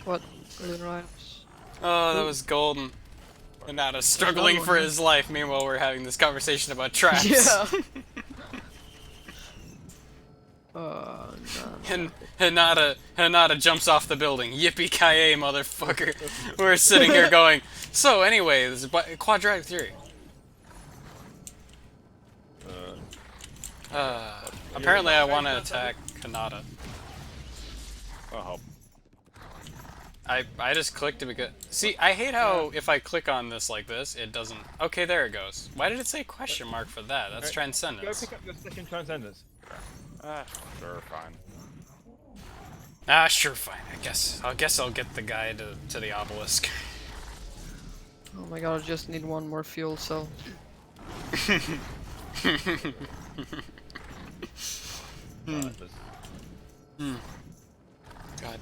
What? Balloon rhymes? Oh, that was golden. And Nana's struggling for his life. Meanwhile, we're having this conversation about traps. Yeah! No. Hinata jumps off the building. Yippee-ki-yay, motherfucker. We're sitting here going, so anyway, this is quadratic theory. Apparently I want to attack Hinata. Oh, I just clicked it because... See, I hate how if I click on this like this, it doesn't... Okay, there it goes. Why did it say question mark for that? That's Go Transcendence. pick up the second Transcendence. sure, fine. Ah, sure, fine. I guess I'll get the guy to the obelisk. Oh my god, I just need one more fuel cell. God.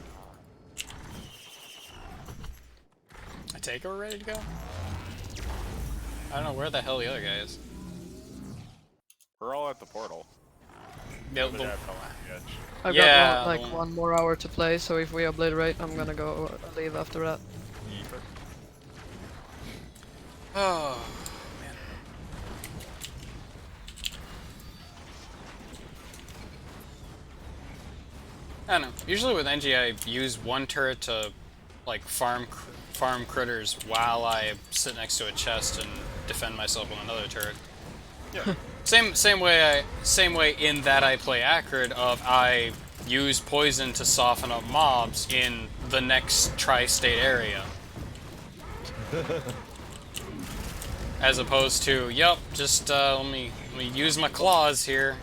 I take her ready to go? I don't know where the hell the other guy is. We're all at the portal. Yeah, The dad fell off the edge. I've Yeah, got like the one- one more hour to play, so if we obliterate, I'm gonna go leave after that. Oh, man. I don't know. Usually with NG, I use one turret to like farm critters while I sit next to a chest and defend myself with another turret. Yeah. Same way in that I play Acrid of I use poison to soften up mobs in the next tri-state area. As opposed to, yep, just let me use my claws here.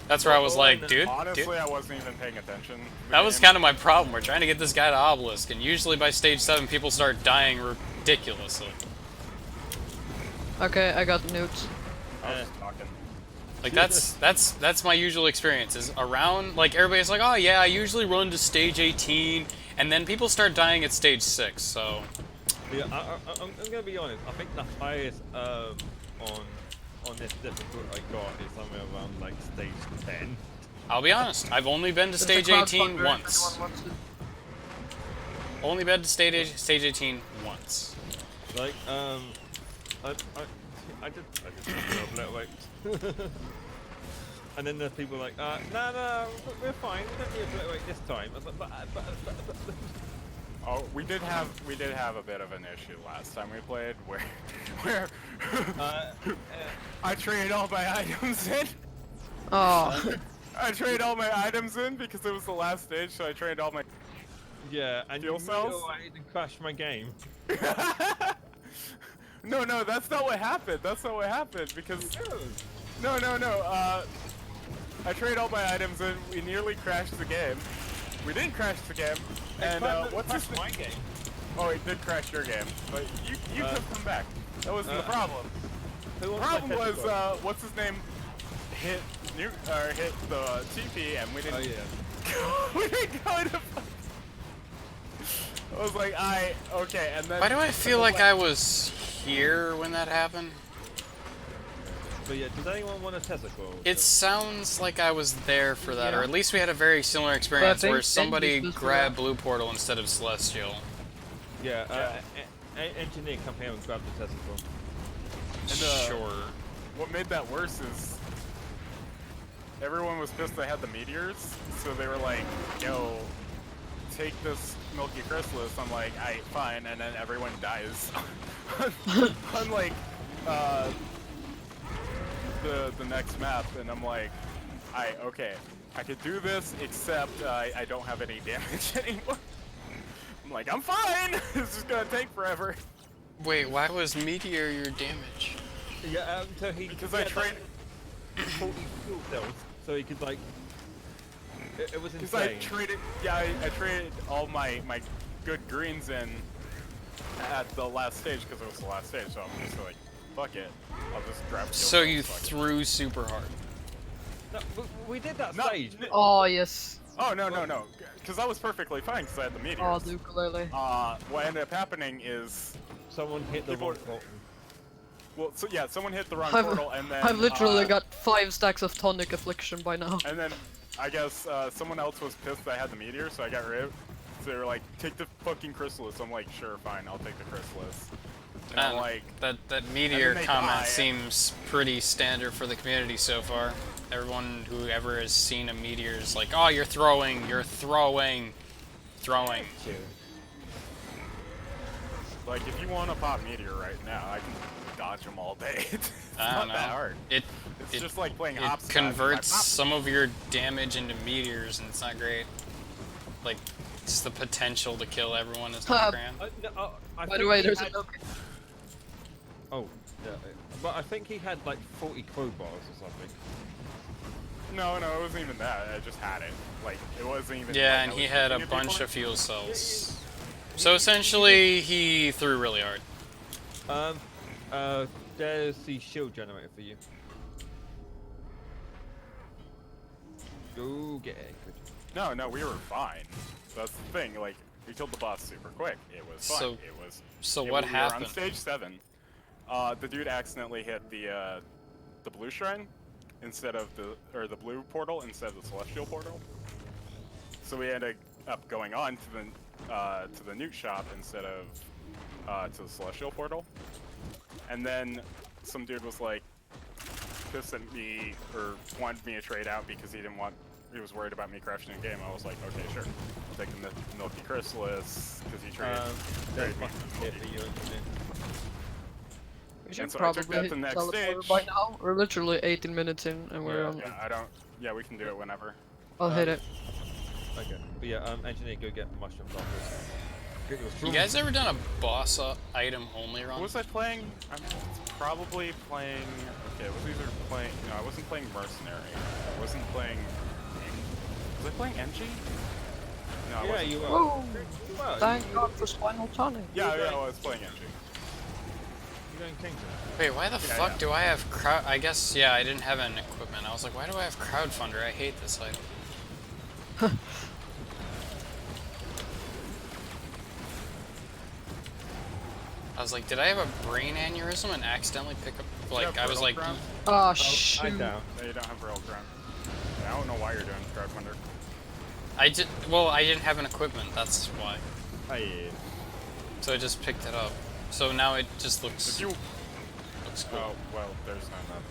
That's where I was like, dude, Honestly, I wasn't even paying attention. that was kind of my problem. We're trying to get this guy to obelisk, and usually by stage 7, people start dying ridiculously. Okay, I got nukes. I was just talking. Like that's my usual experience. Is around like everybody's like, oh yeah, I usually run to stage 18, and then people start dying at stage 6. So Yeah, I'm gonna be honest. I think the highest on this difficult I got is somewhere around like stage 10. I'll be honest, I've only been to There's a stage crowdfunder 18 if once. anyone wants it. Only been to stage 18 once. Like I just obliterate. And then there's people like, no, we're fine. We don't need to obliterate this time. I was like, but. Oh, we did have a bit of an issue last time we played where I traded all my items in. Oh, I traded all my items in because it was the last stage, so I traded all my. Yeah, and Fuel you cells? and crashed my game. No, that's not what happened. That's not what happened because. No. I traded all my items in. We nearly crashed the game. We didn't crash the game. And what's this? my game? Oh, it did crash your game, but you could come back. That wasn't the problem. The problem was what's his name hit the TP and we didn't. Oh yeah. We didn't go into. I was like, okay, and then. Why do I feel like I was here when that happened? But yeah, does anyone want a testicle? It sounds like I was there for that, or Yeah. at least we had a very similar experience think where somebody Envy's just grabbed Blue Portal instead of Celestial. Yeah, engineer, come here and grab the testicle. And, Sure. What made that worse is everyone was pissed I had the meteors, so they were like, yo, take this Milky Chrysalis. I'm like, fine, and then everyone dies. Unlike, the next map, and I'm like, okay, I could do this, except I don't have any damage anymore. I'm like, I'm fine! It's just gonna take forever. Wait, why was Meteor your damage? Yeah, so he Because I traded... 40 fuel cells, so he could like. It was Because I insane. traded, I traded all my good greens in at the last stage because it was the last stage, so I'm just like, fuck it, I'll just grab. So you fuck it. threw super hard. No, we did that No, stage. oh yes. Oh no, because that was perfectly fine because I had the meteors. Oh, the ukulele. What ended up happening is, Someone hit the People- wrong button. well, so yeah, someone hit the wrong I've, portal, and then I've literally got 5 stacks of tonic affliction by now. And then I guess someone else was pissed that I had the meteor, so I got rid of it. So they were like, take the fucking chrysalis. I'm like, sure, fine, I'll take the chrysalis. And I'm like, That Meteor they comment die. seems pretty standard for the community so far. Everyone who ever has seen a meteor is like, oh, you're throwing. like if you want to pop meteor right now, I can dodge them all day. It's I not don't know. that hard. It It's just like playing hopscotch. converts I pop- some of your damage into meteors, and it's not great. Like, just the potential to kill everyone is not grand. I By the think way, he there's a had- milk. Oh, yeah. But I think he had like 40 crowbars or something. No, it wasn't even that. I just had it. Like it wasn't even. Yeah, like, and I he was had a shooting at bunch people. of fuel cells. So essentially, he threw really hard. There's the shield generator for you. Go get it. No, we were fine. That's the thing. Like we killed the boss super quick. It was fine. So- it was. So we what were happened? on stage 7. The dude accidentally hit the blue shrine instead of the blue portal instead of the celestial portal. So we ended up going on to the newt shop instead of to the celestial portal. And then some dude was like pissed at me or wanted me to trade out because he was worried about me crashing the game. I was like, okay, sure. I'll take the Milky Chrysalis because he traded There's me. fucking hit for you, engineer. We should so I took probably that hit to the next teleporter stage. by now. We're literally 18 minutes in, and we're on. Yeah, we can do it whenever. I'll hit it. Okay. But yeah, engineer, go get mushrooms afterwards. Get your You guys ever done a boss item only run? What was I playing? I'm probably playing. Okay, I was either playing. No, I wasn't playing Mercenary. I wasn't playing. Was I playing MG? No, I Yeah, wasn't. you are. Woo! Well, Thank God for spinal tonic. Yeah, I was playing MG. You going Kingston? Wait, why the fuck yeah. do I have crowd? I guess, yeah, I didn't have an equipment. I was like, why do I have crowdfunder? I hate this item. I was like, did I have a brain aneurysm and accidentally pick up, like, I was like, Oh I shoot. down. No, you don't have rail ground. I don't know why you're doing crowdfunder. well, I didn't have an equipment, that's why. Hey. So I just picked it up. So now it just looks, If you... looks cool. Oh, well, there's no another...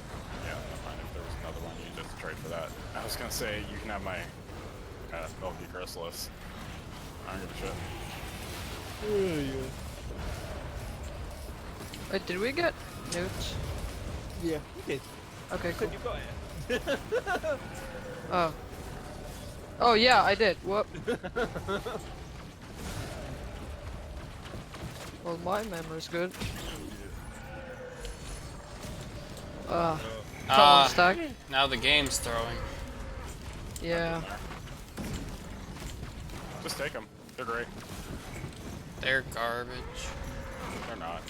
Yeah, never mind. If there was another one, you just trade for that. I was gonna say, you can have my Milky Chrysalis. I don't give a shit. Wait, did we get newts? Yeah, you did. Okay, cool. You got it. Oh. Oh yeah, I did. Whoop. Well, my memory's good. Someone stack. Now the game's throwing. Yeah. Just take them. They're great. They're garbage. They're not.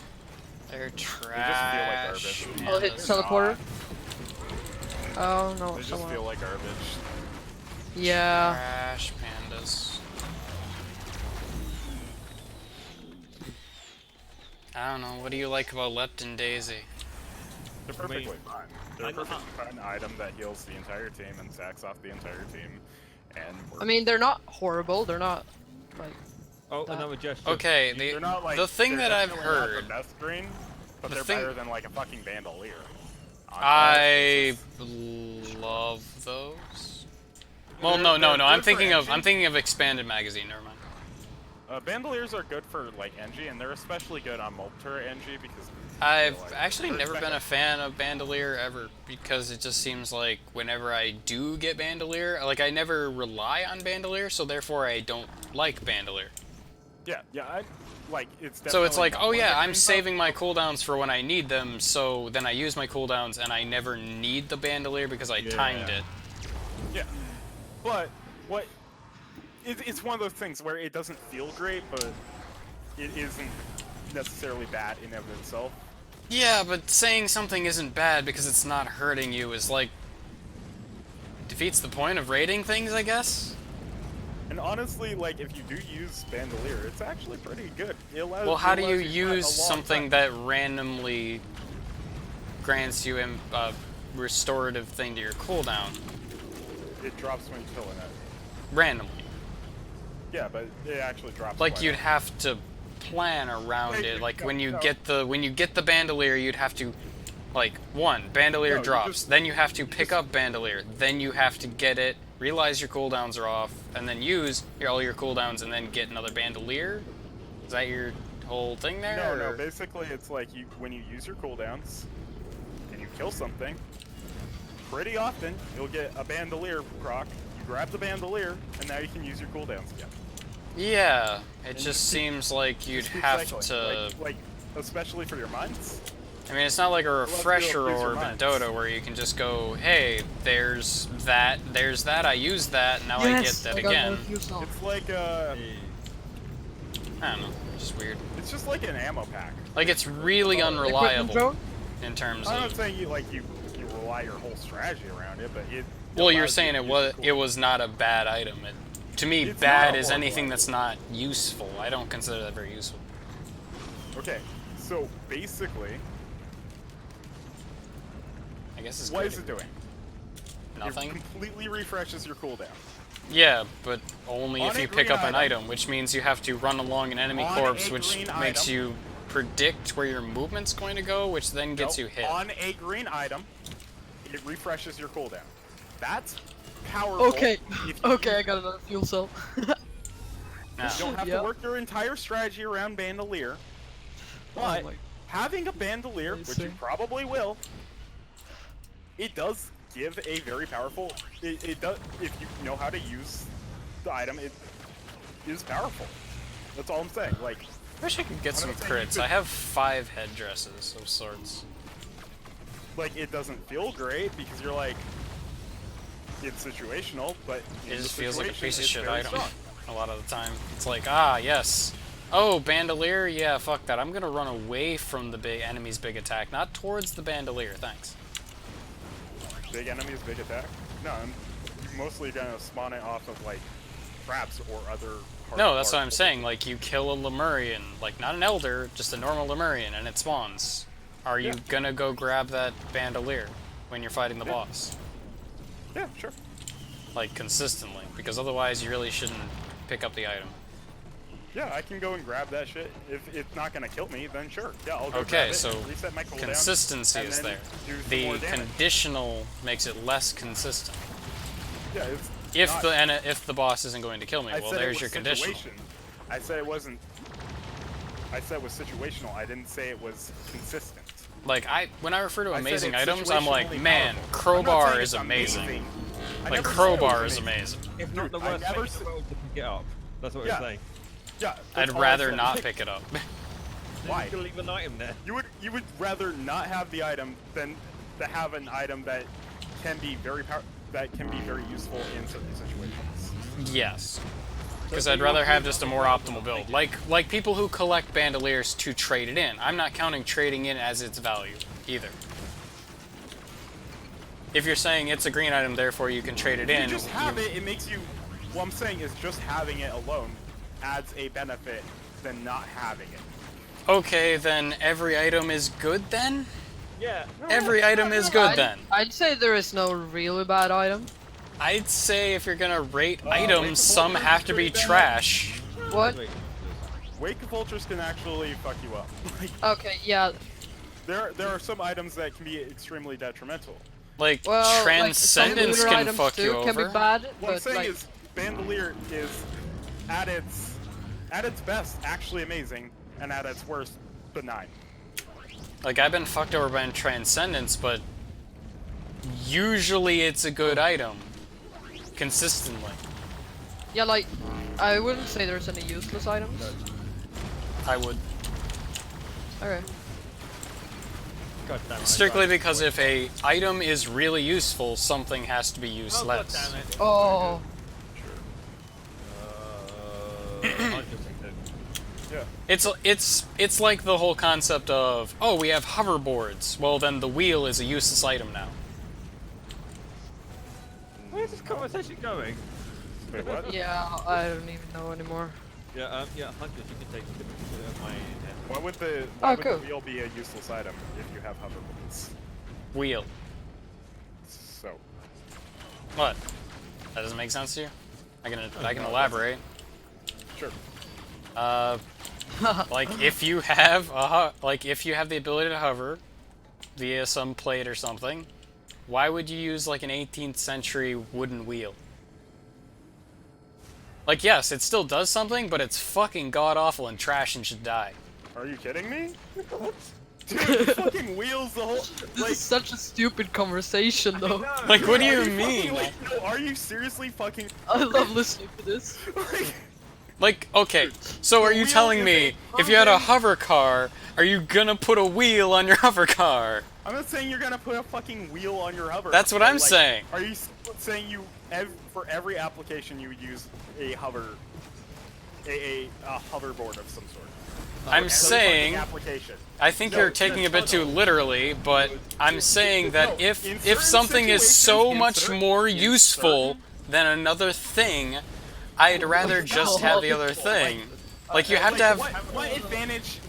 They're They just feel trash. like garbage. I'll hit They're teleporter. not. Oh no, They just someone. feel like garbage. Yeah. Trash pandas. I don't know. What do you like about Lepton Daisy? They're perfectly fine. They're a perfectly fine item that heals the entire team and sacks off the entire team. And I mean, they're not horrible. They're not like. Oh, That- another gesture. Okay, they're not like the thing they're that I've definitely not heard. the best green, but The they're thing- better than like a fucking bandolier. I love those. Well, no. they're I'm good for thinking of engine. expanded magazine. Never mind. Bandoliers are good for like NG, and they're especially good on multi NG because I've like, actually they're never been a effective. fan of bandolier ever because it just seems like whenever I do get bandolier, like I never rely on bandolier, so therefore I don't like bandolier. Yeah, like it's. So it's definitely like, not oh one of yeah, the I'm green saving my stuff. cooldowns for when I need them, so then I use my cooldowns and I never need the bandolier because I timed it. Yeah, but what? It's one of those things where it doesn't feel great, but it isn't necessarily bad in and of itself. Yeah, but saying something isn't bad because it's not hurting you is like defeats the point of rating things, I guess. And honestly, like if you do use bandolier, it's actually pretty good. It allows, Well, how it do you allows to spend a use long something time. that randomly grants you a restorative thing to your cooldown? It drops when you kill in it. Randomly. Yeah, but it actually drops. Like quite you'd often. have to plan around Hey, it. Like no, when you no. get the bandolier, you'd have to like bandolier No, you drops, just- then you have to pick up bandolier, then you have to get it, realize your cooldowns are off, and then use all your cooldowns and then get another bandolier. Is that your whole thing there? No, or- no. Basically, it's like when you use your cooldowns and you kill something, pretty often you'll get a bandolier proc. You grab the bandolier, and now you can use your cooldowns again. Yeah, it And just you keep- seems like you'd Just keep have cycling. to. like especially for your mines. I mean, it's not like a allows you to refresher please your orb in minds. Dota where you can just go, hey, there's that, I used that, now I get that got again. another few songs. It's like I don't know, just weird. it's just like an ammo pack. Like, it's really Equipment unreliable drone? in terms I'm not of. saying you rely your whole strategy around it, but it. Well, you're allows you saying to it use was your not a bad item. To me, It's bad not a is horrible anything item. that's not useful. I don't consider that very useful. Okay, so basically, I guess it's what great. is it doing? Nothing. It completely refreshes your cooldown. Yeah, but only On if a you pick green up an item. item, which means you have to run along an enemy On corpse, a which green makes item. you predict where your movement's going to go, which then gets Nope. you hit. On a green item, it refreshes your cooldown. That's powerful. Okay. if you Okay, I use got another fuel cell. Now, You don't have Yeah. to work your entire strategy around bandolier, but my- having a bandolier, I which see. you probably will, it does give a very powerful. It does if you know how to use the item. It is powerful. That's all I'm saying. Like, I wish I could get some I'm not saying you crits. could- I have 5 headdresses of sorts. it doesn't feel great because you're like, it's situational, but in It the just feels like a situation, piece of it's shit very item strong. a lot of the time. It's like, ah, yes, Oh, bandolier? Yeah, fuck that. I'm gonna run away from the big enemy's big attack, not towards the bandolier, thanks. Big enemies, big attack? No, I'm mostly gonna spawn it off of, like, traps or other No, that's what I'm saying. Like, you kill a Lemurian, like, not an Elder, just a normal Lemurian, and it spawns. Are you gonna go grab that bandolier when you're fighting the boss? Yeah, sure. Like, consistently, because otherwise you really shouldn't pick up the item. Yeah, I can go and grab that shit. If it's not gonna kill me, then sure. Yeah, I'll go Okay, grab it, so reset my cooldown, consistency and is then there. do some The more damage. conditional makes it less consistent. Yeah, it's If not- if the boss isn't going to kill me, I well, said it there's was your conditional. situation. I said it wasn't. I said it was situational. I didn't say it was consistent. Like, when I refer to I said amazing it's items, I'm like, situationally man, powerful. I'm not crowbar saying is it's amazing. I Like, never said it crowbar was is amazing. If not the Dude, I worst never thing in the world to pick it up. That's what Yeah. we're saying. Yeah, I'd that's all I rather said. not pick it up. Why? You're gonna leave an item there. You would rather not have the item than to have an item that can be very useful in certain situations. Yes. Because I'd rather have just a more optimal build. Like people who collect bandoliers to trade it in. I'm not counting trading in as its value, either. If you're saying it's a green item, therefore you can trade it If in. you just have it, it makes you. What I'm saying is just having it alone adds a benefit than not having it. Okay, then every item is good then? Yeah. Every item is good then. I'd say there is no really bad item. I'd say if you're gonna rate items, some have to be trash. What? Wake of Vultures can actually fuck you up. Like, Okay, yeah. there are some items that can be extremely detrimental. Like, Well, like, some Transcendence looter can items fuck too you can over. be bad, What I'm but saying like, is, Bandolier is at its best actually amazing, and at its worst benign. Like, I've been fucked over by Transcendence, but usually it's a good item. Consistently. yeah, like, I wouldn't say there's any useless items. I would. Okay. God damn it. Strictly because if a item is really useful, something has to be Oh, God useless. damn it. Oh, I'll just take that. Yeah. It's like the whole concept of, oh, we have hoverboards. Well, then the wheel is a useless item now. Where's this conversation going? Wait, what? yeah, I don't even know anymore. Yeah, Hunters, you can take my head. Why would the cool. wheel be a useless item if you have hoverboards? Wheel. So. What? That doesn't make sense to you? I can elaborate. Sure. Like if you have if you have the ability to hover via some plate or something, why would you use like an 18th century wooden wheel? Like, yes, it still does something, but it's fucking god awful and trash and should die. Are you kidding me? What? Dude, fucking wheels the whole. This Like, is such a stupid conversation, though. Like, what do you are fucking, mean? like, no, are you seriously fucking? I love listening to this. Like, okay, so are you wheel telling is me a if you had a fucking- hover car, are you gonna put a wheel on your hover car? I'm not saying you're gonna put a fucking wheel on your hover. That's what but, I'm like, saying. Are you saying for every application you would use a hoverboard of some sort? I'm Every saying, fucking application. I think No, you're taking a bit too literally, but I'm saying that No, if in if certain something is so situations- much more useful than another thing, I'd rather just have the other thing. Like, you have to have... What advantage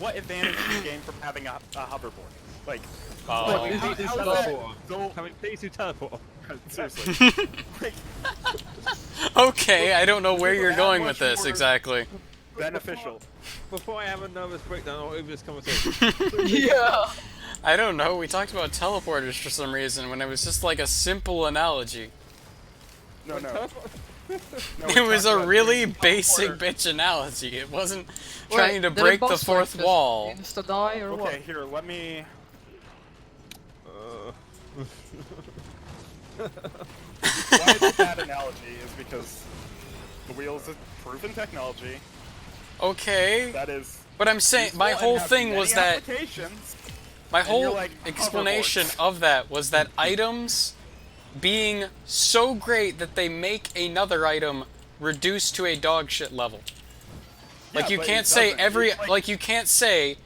do you gain from having a hoverboard? Like, Oh. like, Please do how's that- teleport. so- Can we please do teleport? seriously. Like, Okay, I don't know where you're that going much with this more- exactly. beneficial. Before I have a nervous breakdown over this conversation. Yeah. I don't know, we talked about teleporters for some reason when it was just like a simple analogy. No, no. Teleport- No, It we was talked a about really doing basic teleporter. bitch analogy. It wasn't Wait, trying to did a break the boss fourth like just wall. Insta die or what? Okay, here, let me. Why it's a bad analogy is because the wheel is a proven technology Okay, that is. but I'm saying my useful whole and has thing was many that applications. my and you're whole like, explanation hoverboards. of that was that items being so great that they make another item reduced to a dog shit level. Like, Yeah, you but can't it say doesn't. every... It's Like, you can't say...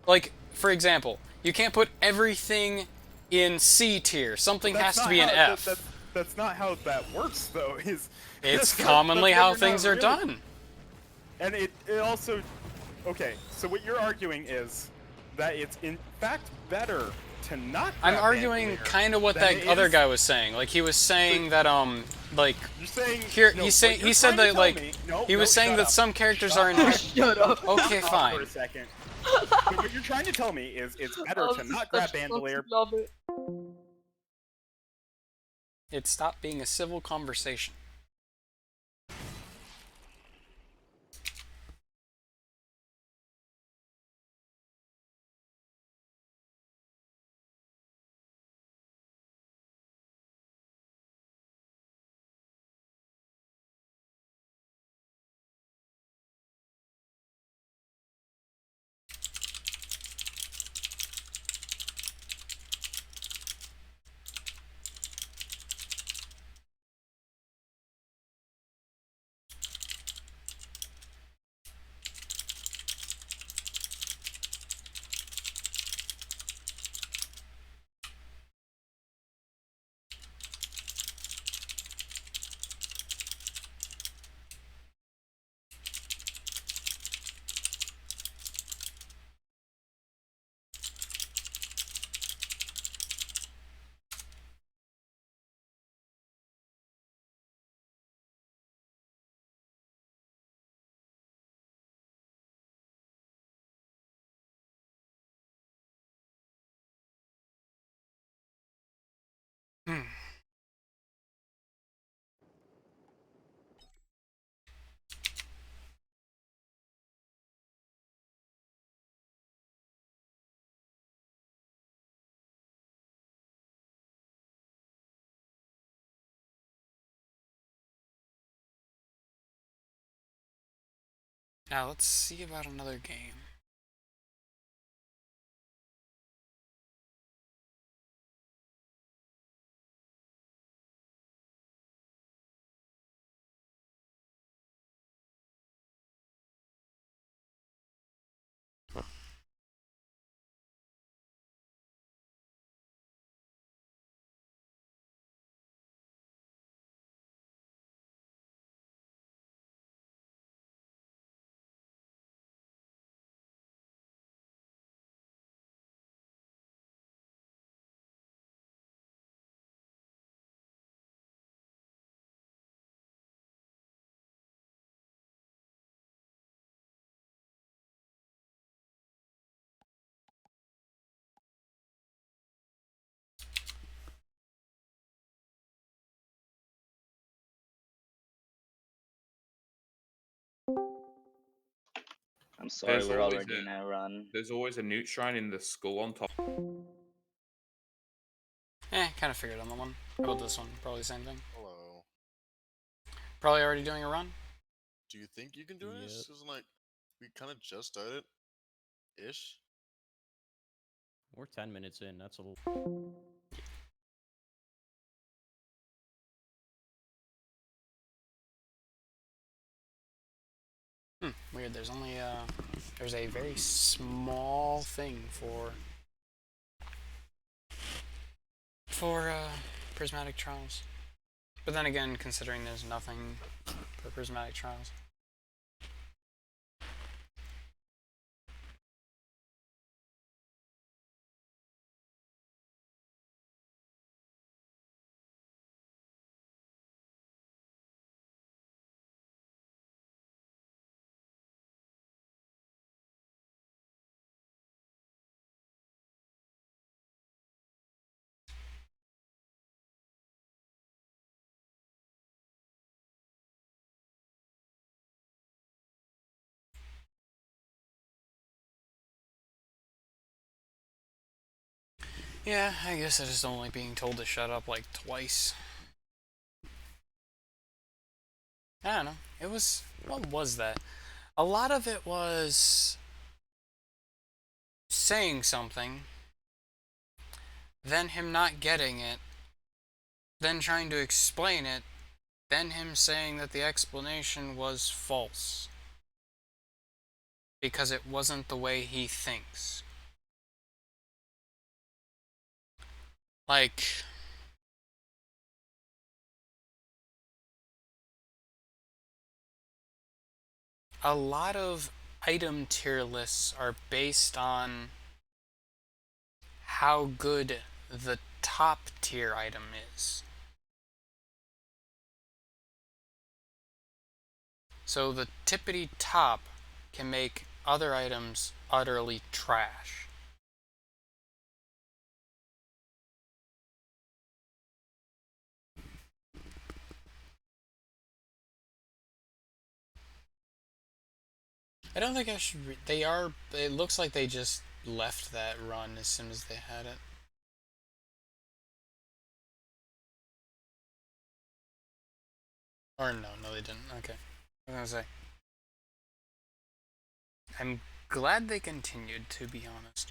Like, for example, you can't put everything in C tier. Something has to be in F. That's not how that works, though. It's that's commonly what how you're things not are really- done. And it also... Okay, so what you're arguing is that it's in fact better to not I'm grab arguing bandolier kind of what than that it other is- guy was saying. Like, he was saying that, like... You're saying... Here, no, he what said you're he said trying to that, like... tell me- no, he was no, saying shut that up. some characters Shut are in... up. Shut up. Okay, Stop fine. for a second. So what you're trying to tell me is it's better to not grab bandolier. Love it. It stopped being a civil conversation. Now, let's see about another game. I'm sorry, There's we're always already in a run. There's always a newt shrine in the skull on top. Kind of figured on the one. How about this one? Probably the same thing. Hello. Probably already doing a run. Do you think you can do this? Isn't like we kind of just started, ish. We're 10 minutes in. That's a little. Weird. There's only there's a very small thing for prismatic trials. But then again, considering there's nothing for prismatic trials. Yeah, I guess I just don't like being told to shut up like twice. I don't know. It was... What was that? A lot of it was saying something, then him not getting it, then trying to explain it, then him saying that the explanation was false. because it wasn't the way he thinks. Like, a lot of item tier lists are based on how good the top tier item is. So the tippity top can make other items utterly trash. I don't think I should. They are. It looks like they just left that run as soon as they had it. Or no, they didn't. Okay. I was gonna say. I'm glad they continued, to be honest.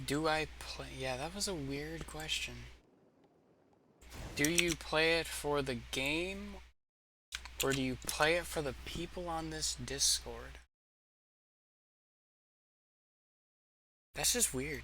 Do I play? Yeah, that was a weird question. Do you play it for the game, or do you play it for the people on this Discord? That's just weird.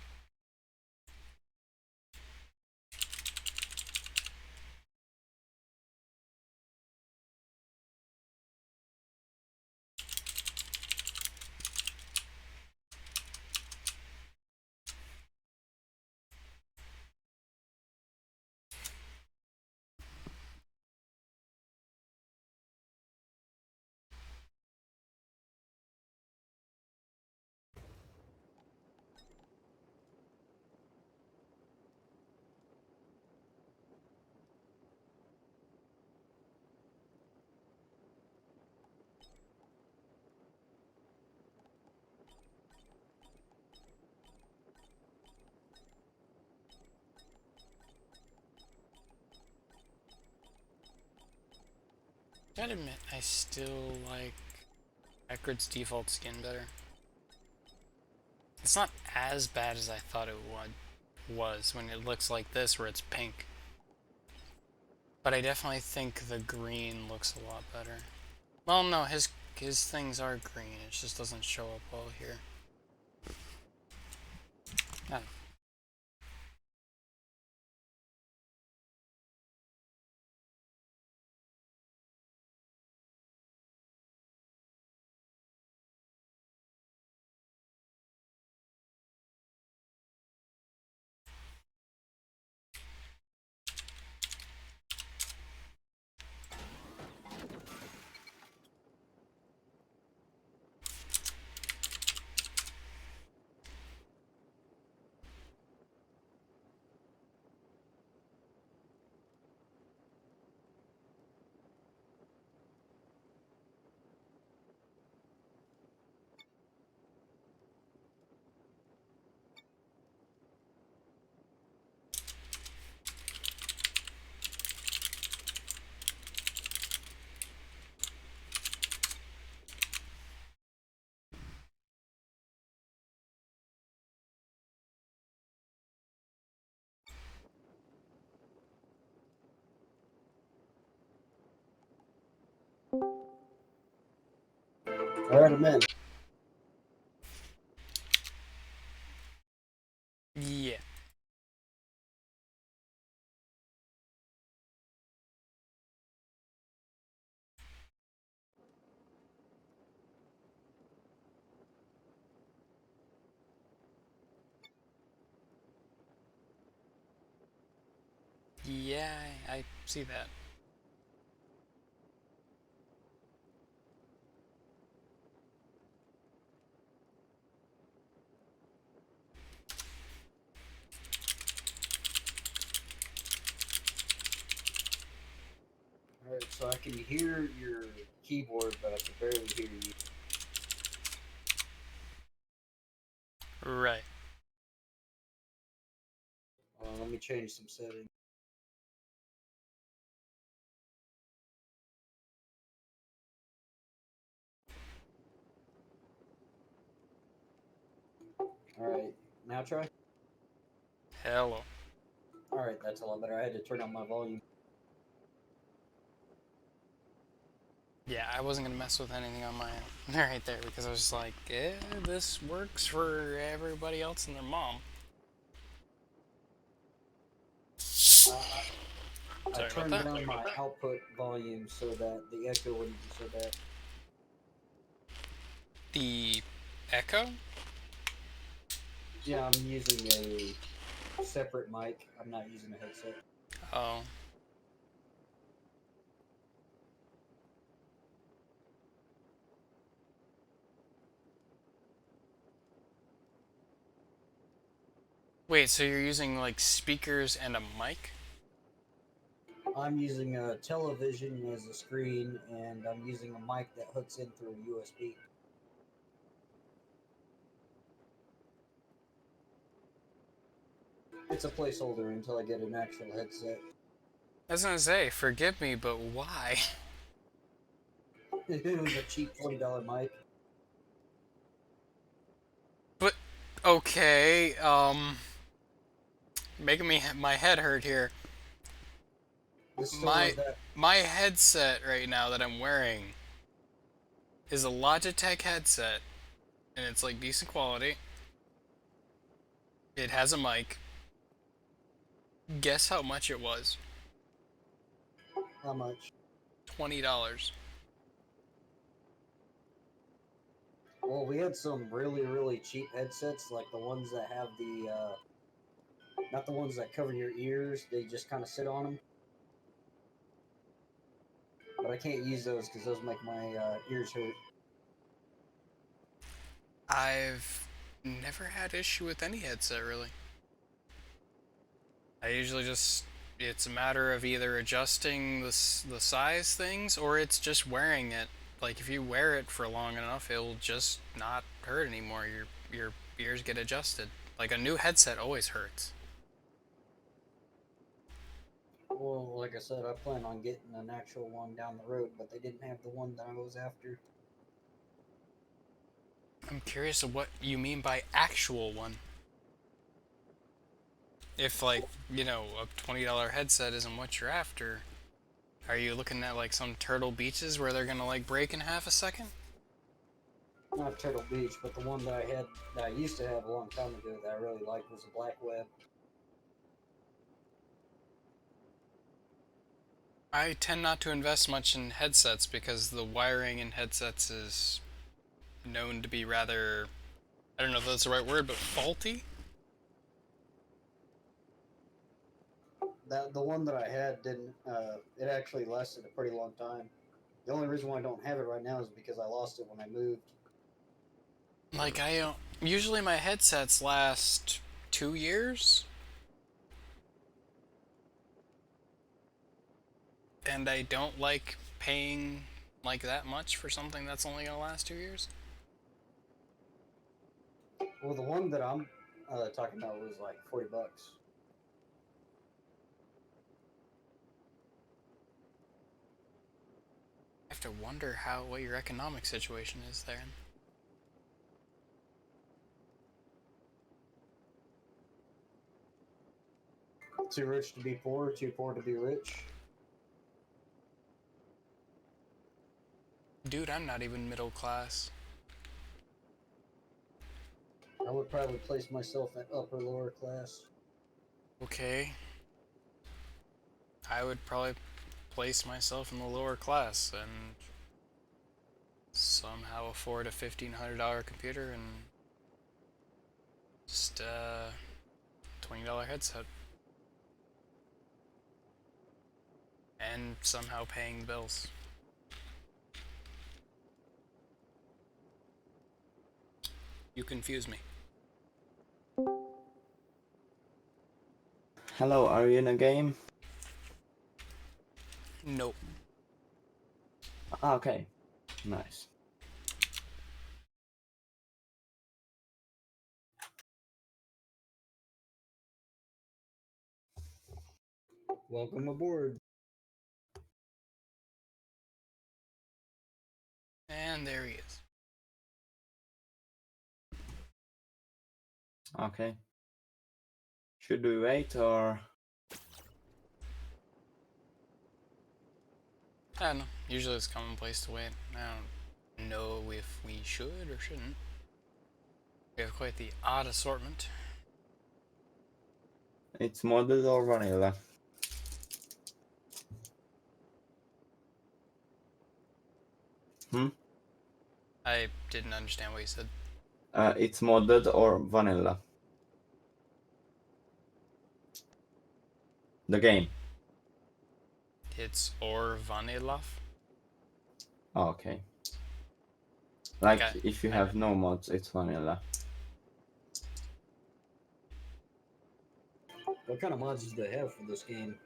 Gotta admit, I still like Acrid's default skin better. It's not as bad as I thought it was when it looks like this, where it's pink. But I definitely think the green looks a lot better. Well, no, his things are green. It just doesn't show up well here. Ah. Yeah. Yeah, I see that. so I can hear your keyboard, but I can barely hear you. Right. Let me change some settings. Alright, now try. Hello. Alright, that's a lot better. I had to turn on my volume. Yeah, I wasn't gonna mess with anything on my right there because I was just like, this works for everybody else and their mom. I Sorry about turned that. down my output volume so that the echo wouldn't be so bad. The echo? Yeah, I'm using a separate mic. I'm not using a headset. Oh. Wait, so you're using like speakers and a mic? I'm using a television as a screen, and I'm using a mic that hooks in through a USB. It's a placeholder until I get an actual headset. I was gonna say, forgive me, but why? It was a cheap $40 mic. But, okay, making me my head hurt here. It's still My not that. my headset right now that I'm wearing is a Logitech headset, and it's like decent quality. It has a mic. Guess how much it was? How much? $20. Well, we had some really, really cheap headsets, like the ones that have the, not the ones that cover your ears, they just kind of sit on them. But I can't use those because those make my ears hurt. I've never had issue with any headset really. I usually just it's a matter of either adjusting the size things or it's just wearing it. Like if you wear it for long enough, it'll just not hurt anymore. Your ears get adjusted. Like a new headset always hurts. Well, like I said, I plan on getting an actual one down the road, but they didn't have the one that I was after. I'm curious of what you mean by actual one. If like, you know, a $20 headset isn't what you're after, are you looking at like some Turtle Beaches where they're gonna like break in half a second? Not Turtle Beach, but the one that I used to have a long time ago that I really liked was a Black Web. I tend not to invest much in headsets because the wiring in headsets is known to be rather, I don't know if that's the right word, but faulty? The one that I had didn't. It actually lasted a pretty long time. The only reason why I don't have it right now is because I lost it when I moved. Like, I don't. Usually my headsets last 2 years. And I don't like paying like that much for something that's only gonna last 2 years. Well, the one that I'm talking about was like $40. I have to wonder what your economic situation is there. Too rich to be poor, too poor to be rich. Dude, I'm not even middle class. I would probably place myself at upper lower class. Okay. I would probably place myself in the lower class and somehow afford a $1,500 computer and just a $20 headset. And somehow paying bills. You confuse me. Hello, are you in a game? Nope. Ah, okay. Nice. Welcome aboard. And there he is. Okay. Should we wait or? I don't know. Usually it's commonplace to wait. I don't know if we should or shouldn't. We have quite the odd assortment. It's modded or vanilla? I didn't understand what you said. It's modded or vanilla? The game. It's or vanilla. Oh, okay. Like, Okay. if you have no mods, it's vanilla. What kind of mods do they have for this game?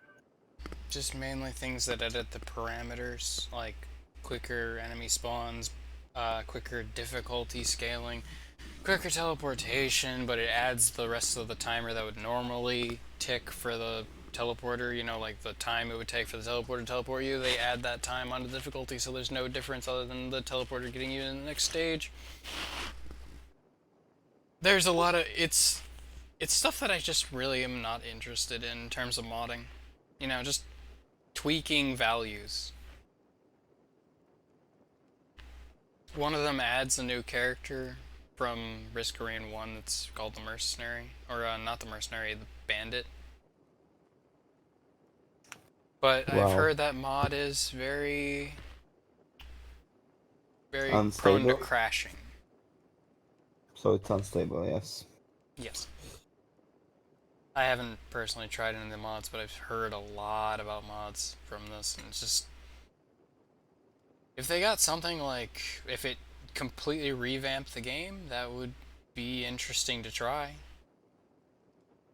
Just mainly things that edit the parameters, like quicker enemy spawns, quicker difficulty scaling, quicker teleportation, but it adds the rest of the timer that would normally tick for the teleporter, you know, like the time it would take for the teleporter to teleport you, they add that time onto the difficulty, so there's no difference other than the teleporter getting you in the next stage. There's a lot of, it's stuff that I just really am not interested in terms of modding. You know, just tweaking values. One of them adds a new character from Risk Arena 1 that's called the Mercenary. Or, not the Mercenary, the Bandit. But I've Wow. heard that mod is very prone to Unstable? crashing. So it's unstable, yes. Yes. I haven't personally tried any of the mods, but I've heard a lot about mods from this, and it's just... If they got something like... If it completely revamped the game, that would be interesting to try.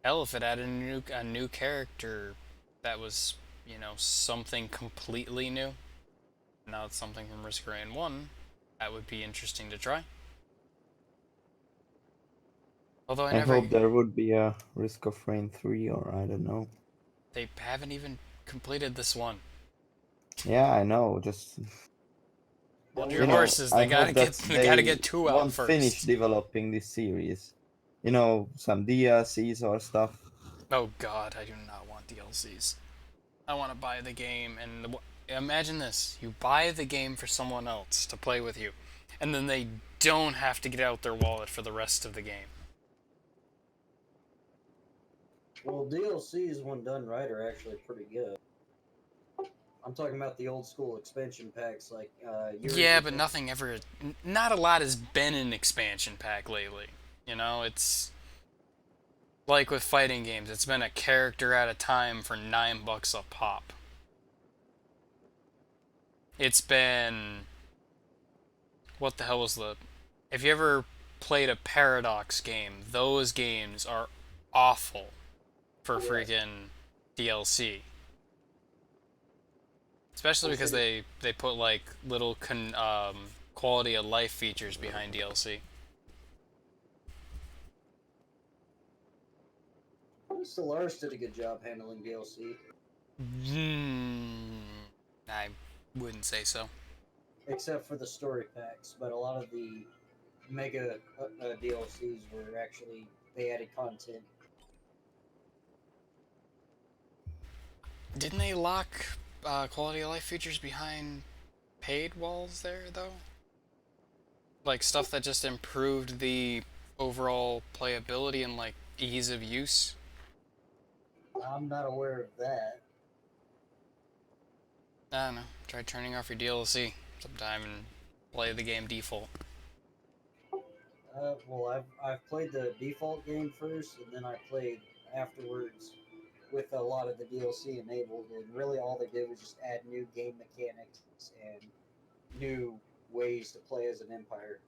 Hell, if it added a new character that was, you know, something completely new. Now it's something from Risk Arena 1, that would be interesting to try. Although I never... hope there would be a Risk of Rain 3, or I don't know. They haven't even completed this one. Yeah, I know, just... Hold You your know, horses, I they gotta hope get that they gotta they get 2 out won't first. finish developing this series. You know, some DLCs or stuff. Oh god, I do not want DLCs. I want to buy the game, and imagine this. You buy the game for someone else to play with you, and then they don't have to get out their wallet for the rest of the game. Well, DLCs, when done right, are actually pretty good. I'm talking about the old school expansion packs, like Yeah, but nothing ever... Not a lot has been an expansion pack lately. You know, it's... Like with fighting games, it's been a character at a time for $9 a pop. It's been... What the hell was the... If you ever played a Paradox game, those games are awful for freaking DLC. Especially because they put like little quality of life features behind DLC. Stellaris did a good job handling DLC. I wouldn't say so. Except for the story packs, but a lot of the mega DLCs were actually, they added content. Didn't they lock quality of life features behind paid walls there, though? Like stuff that just improved the overall playability and like ease of use? I'm not aware of that. I don't know. Try turning off your DLC sometime and play the game default. Well, I've played the default game first, and then I played afterwards with a lot of the DLC enabled, and really all they did was just add new game mechanics and new ways to play as an empire.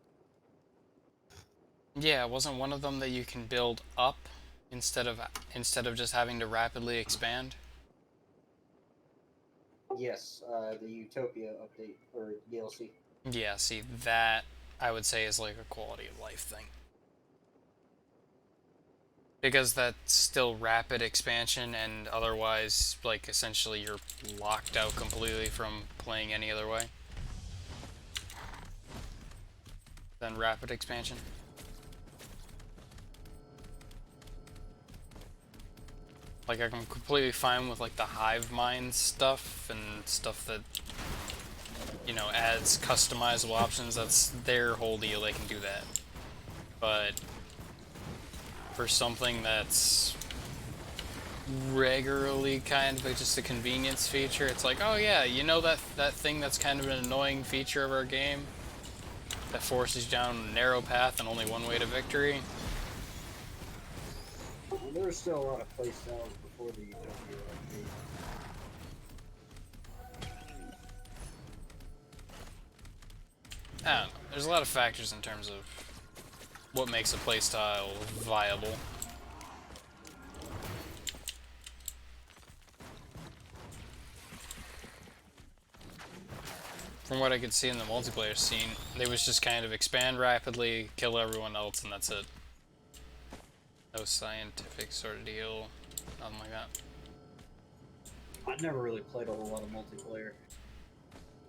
Yeah, wasn't one of them that you can build up instead of just having to rapidly expand? Yes, the Utopia update or DLC. Yeah, see, that I would say is like a quality of life thing. Because that's still rapid expansion, and otherwise, like, essentially you're locked out completely from playing any other way than rapid expansion. Like, I'm completely fine with, like, the hive mind stuff and stuff that, you know, adds customizable options. That's their whole deal, they can do that. But for something that's regularly kind of just a convenience feature, it's like, oh yeah, you know that thing that's kind of an annoying feature of our game that forces you down a narrow path and only one way to victory? Well, there were still a lot of playstyles before the Utopia update. I don't know. There's a lot of factors in terms of what makes a playstyle viable. From what I could see in the multiplayer scene, they was just kind of expand rapidly, kill everyone else, and that's it. No scientific sort of deal, nothing like that. I've never really played a whole lot of multiplayer,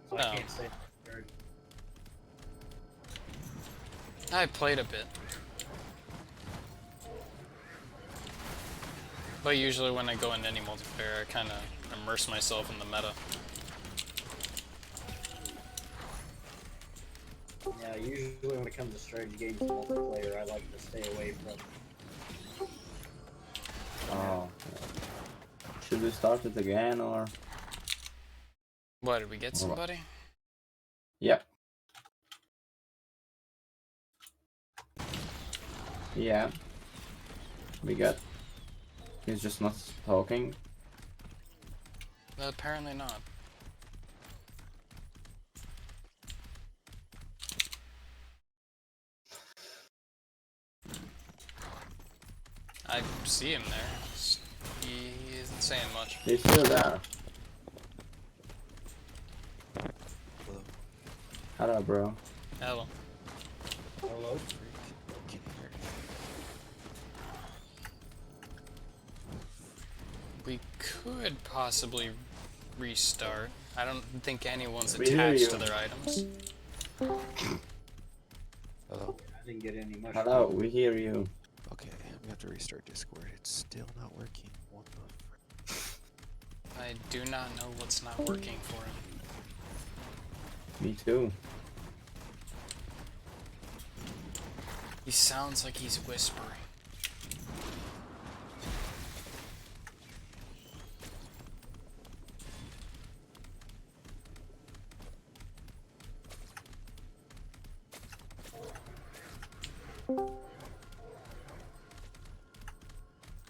so Oh. I can't say. I played a bit. But usually when I go into any multiplayer, I kind of immerse myself in the meta. Yeah, usually when it comes to strategy games and multiplayer, I like to stay away from. Oh. Should we start it again or? What, did we get somebody? Yep. Yeah. We got. He's just not talking. Apparently not. I see him there. He isn't saying much. He's still there. Hello, bro. Hello. Hello? We could possibly restart. I don't think anyone's We hear attached to you. their items. Hello. I didn't get any much. Hello, we hear you. Okay, we have to restart Discord. It's still not working. What the frick? I do not know what's not working for him. Me too. He sounds like he's whispering.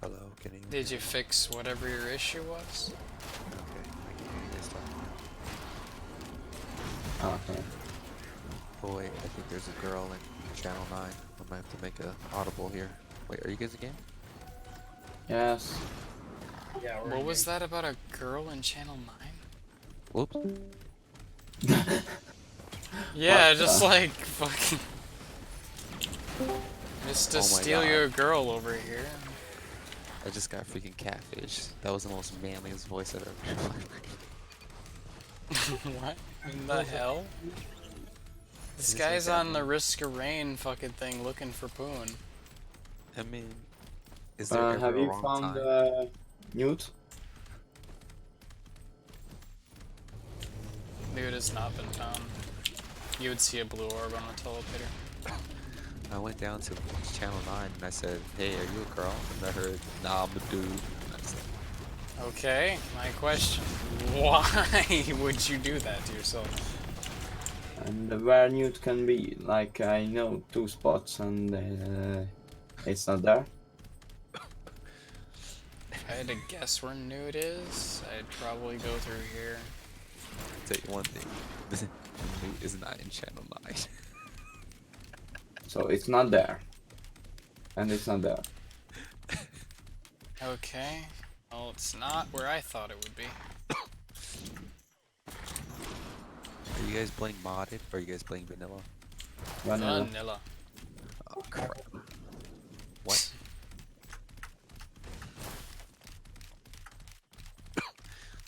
Hello, can you? Did you fix whatever your issue was? Okay, I can hear you guys talking. Okay. Oh wait, I think there's a girl in channel 9. I might have to make a audible here. Wait, are you guys a game? Yes. Yeah, we're What was that about a girl in Channel 9? Whoops. Yeah, What just the- like fucking. Just to Oh my steal God. your girl over here. I just got freaking catfish. That was the most manliest voice I've ever heard. What in the hell? This Is this guy's like that on the one? Risk of Rain fucking thing looking for Poon. I mean, is there ever Have a you wrong found time? Newt? Dude has not been found. You would see a blue orb on the teleporter. I went down to channel 9 and I said, hey, are you a girl? And I heard, nah, I'm a dude. And I said, Okay, my question. Why would you do that to yourself? And where Newt can be? Like, I know 2 spots and it's not there. If I had to guess where Newt is, I'd probably go through here. I'll tell you one thing. Newt is not in channel 9. So it's not there. And it's not there. Okay. Well, it's not where I thought it would be. Are you guys playing modded or are you guys playing vanilla? Vanilla. Vanilla. Oh crap. What?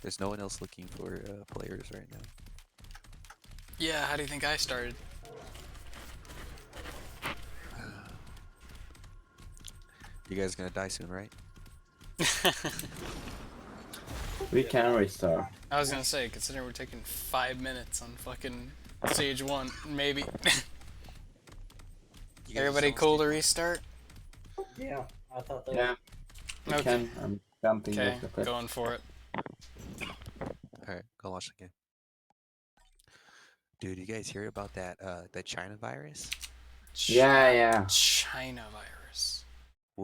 There's no one else looking for players right now. Yeah, how do you think I started? You guys gonna die soon, right? We can restart. I was gonna say, considering we're taking 5 minutes on fucking stage 1, maybe. You guys Everybody just cool to almost restart? Yeah, I thought that. Yeah. We Okay. can. I'm jumping Okay, with the clip. going for it. Alright, go watch the game. Dude, you guys hear about that the China virus? Yeah. China virus.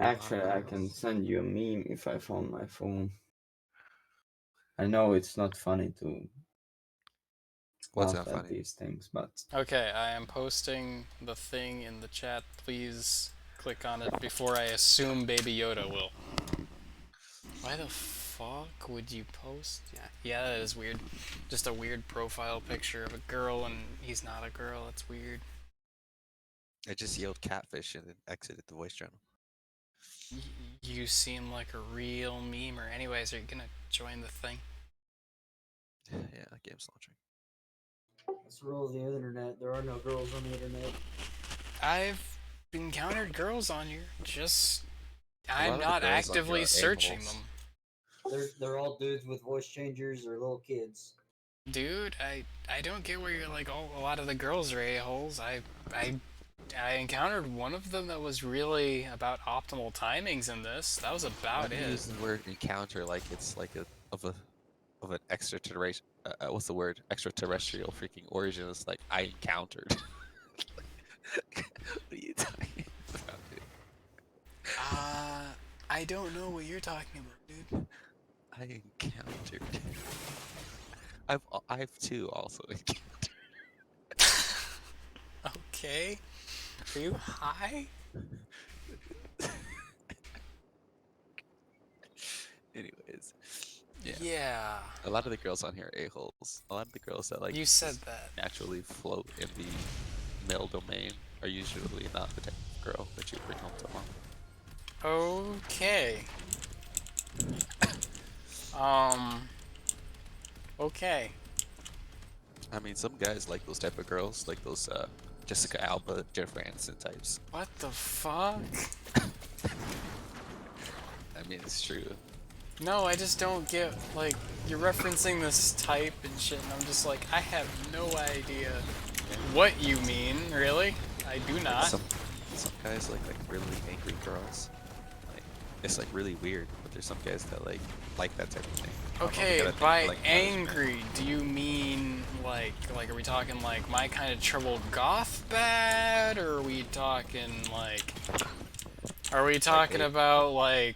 Actually, I can send you a meme if I found my phone. I know it's not funny to What's laugh not at funny? these things, but Okay, I am posting the thing in the chat. Please click on it before I assume Baby Yoda will. Why the fuck would you post? Yeah, that is weird. Just a weird profile picture of a girl and he's not a girl. That's weird. I just yelled catfish and then exited the voice channel. You seem like a real memer. Anyways, are you gonna join the thing? Yeah, game's launching. That's the rule of the internet. There are no girls on the internet. I've encountered girls on here. Just lot I'm of the not girls on here actively are searching a-holes. They're all dudes with voice changers or little kids. them. Dude, I don't get where you're like, oh, a lot of the girls are a-holes. I encountered one of them that was really about optimal timings in this. That was about I'm it. using the word encounter like it's like of an extraterrestrial what's the word? Extraterrestrial freaking origin. It's like I encountered. What are you talking about, dude? I don't know what you're talking about, dude. I encountered. I've too also encountered. Okay. Are you high? Anyways, Yeah. a lot of the girls on here are a-holes. A lot of the girls that like You said just that. naturally float in the male domain are usually not the type of girl that you bring home to mom. Okay. Okay. I mean, some guys like those type of girls, like those Jessica Alba, Jennifer Aniston types. What the fuck? I mean, it's true. No, I just don't get, like, you're referencing this type and shit, and I'm just like, I have no idea what you mean, really? I do not. Some guys like really angry girls. Like, it's like really weird, but there's some guys that like that type of thing. I don't know, they Okay, got a thing for, by like, punishment. angry, do you mean, like, are we talking, like, my kind of trouble goth bad, or are we talking, like, are we talking about, like,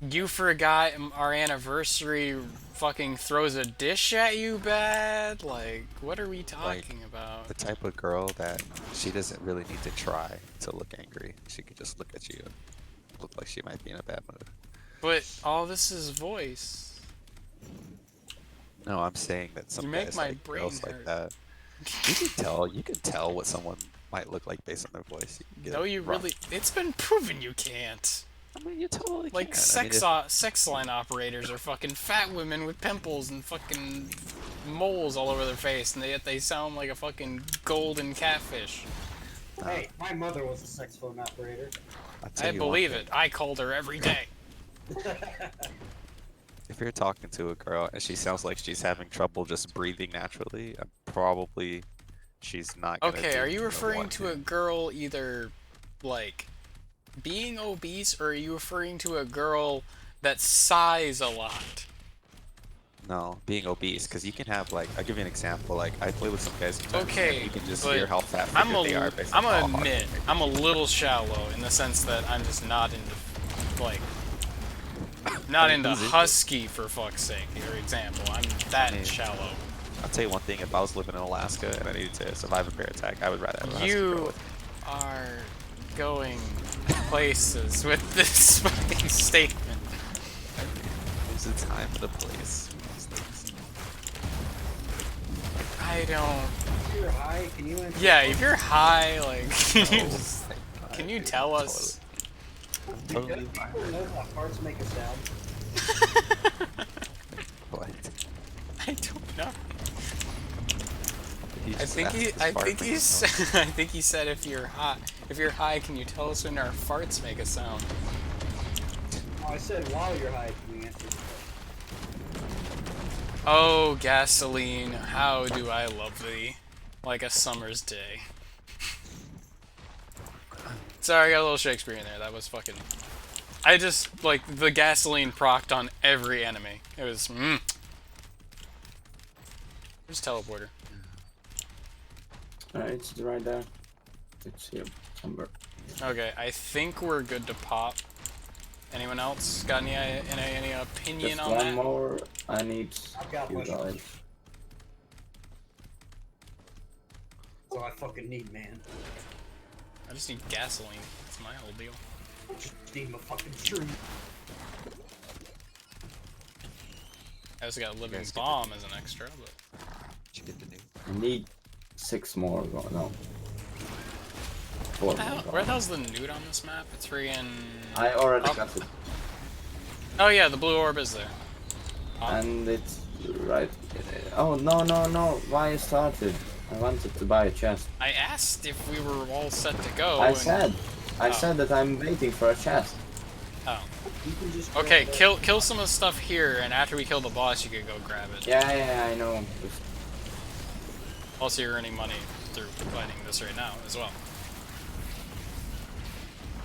you forgot our anniversary fucking throws a dish at you bad? Like, what are we talking about? The type of girl that she doesn't really need to try to look angry. She could just look at you and look like she might be in a bad mood. But all this is voice. No, I'm saying that some You make guys my like brain girls hurt. like that. You can tell what someone might look like based on their voice. You can get No, it you rough. really. It's been proven you can't. I mean, you totally Like can. I mean, sex line operators are fucking fat women with pimples and fucking moles all over their face, and yet they sound like a fucking golden catfish. Hey, my mother was a sex phone operator. I believe it. I called her every day. if you're talking to a girl and she sounds like she's having trouble just breathing naturally, probably she's not gonna Okay, do are you the referring one to a girl either, like, being obese, or are you referring to a girl that sighs a lot? No, being obese, because you can have, like, I'll give you an example. Like, I play with some guys sometimes, Okay, and you can just but hear how fat I'm they are based I'm on how gonna hard admit, they I'm a little shallow in the sense that I'm just not into, like, not into who's into it? husky, for fuck's sake, for example. I'm that I mean, shallow. I'll tell you one thing, if I was living in Alaska and I needed to survive a bear attack, I would rather have a husky girl You with me. are going places with this fucking statement. There's a time and a place for these things. I don't. If you're high, can you answer Yeah, the if you're high, like, can you No. just, can you Dude, tell I'm us? question? totally Do fine. people know how farts make a sound? What? I don't know. He I just think asked he, if his I fart think makes he's, a sound. I think he said if you're high, can you tell us when our farts make a sound? Oh, I said while you're high, can you answer the question? Oh, gasoline, how do I love thee, like a summer's day. Sorry, I got a little Shakespeare in there. That was fucking. I just like the gasoline procced on every enemy. It was. Where's teleporter? It's right there. It's here somewhere. Okay, I think we're good to pop. Anyone else got any opinion Just on one that? more. I need I've got you mushrooms. guys. That's all I fucking need, man. I just need gasoline. That's my whole deal. Just need my fucking shroom. I also got a living guys get bomb as an extra, but Did you get the new? I need 6 more. No. 4 what the more. hell? Where the hell's the newt on this map? It's freaking. I already Oh. got it. Oh yeah, the blue orb is there. And it's right. Oh no! Why I started? I wanted to buy a chest. I asked if we were all set to go. I and- said Oh. that I'm waiting for a chest. Oh. You can just Okay, grab that. kill some of the stuff here, and after we kill the boss, you can go grab it. Yeah, I know. Also, you're earning money through fighting this right now as well.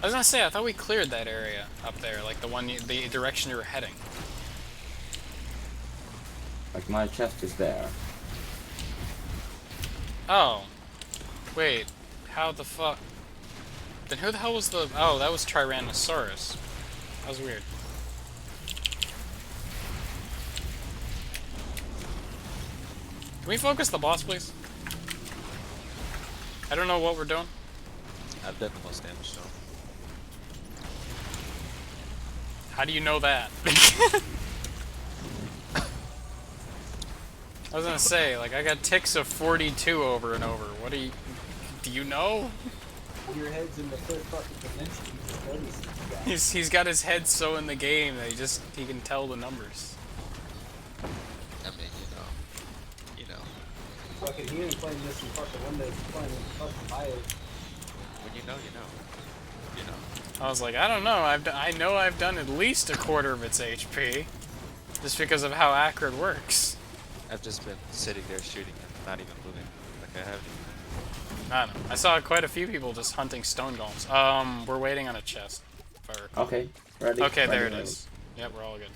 I was gonna say, I thought we cleared that area up there, like the direction you were heading. Like my chest is there. Oh. Wait. How the fuck? Then who the hell was the... Oh, that was Tyrannosaurus. That was weird. Can we focus the boss, please? I don't know what we're doing. I've done the most damage, so. How do you know that? I was gonna say, like, I got ticks of 42 over and over. What do you know? Your head's in the third fucking dimension. You just notice it, guys. He's got his head so in the game that he can tell the numbers. I mean, you know. Fucking, you ain't playing this in fucking Windows. You're playing in fucking BIOS. When you know, you know. You know. I was like, I don't know. I know I've done at least a quarter of its HP, just because of how Acrid works. I've just been sitting there shooting and not even moving. Like I haven't even. I don't know. I saw quite a few people just hunting stone golems. We're waiting on a chest. If I recall. Okay, ready. Okay, there it ready. is. Yep, we're all good.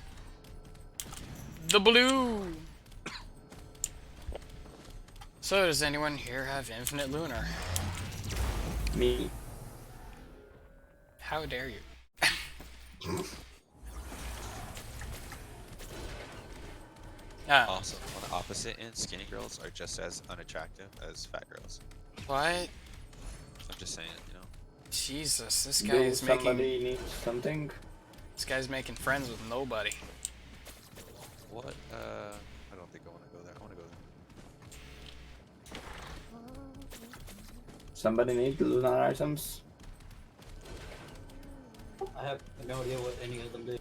The blue. So, does anyone here have infinite lunar? Me. How dare you? Ah, Also, on the opposite end, skinny girls are just as unattractive as fat girls. what? I'm just saying, you know. Jesus, this guy Do is making. somebody need something? This guy's making friends with nobody. What? I don't think I want to go there. I want to go there. Somebody need lunar items? I have no idea what any of them do.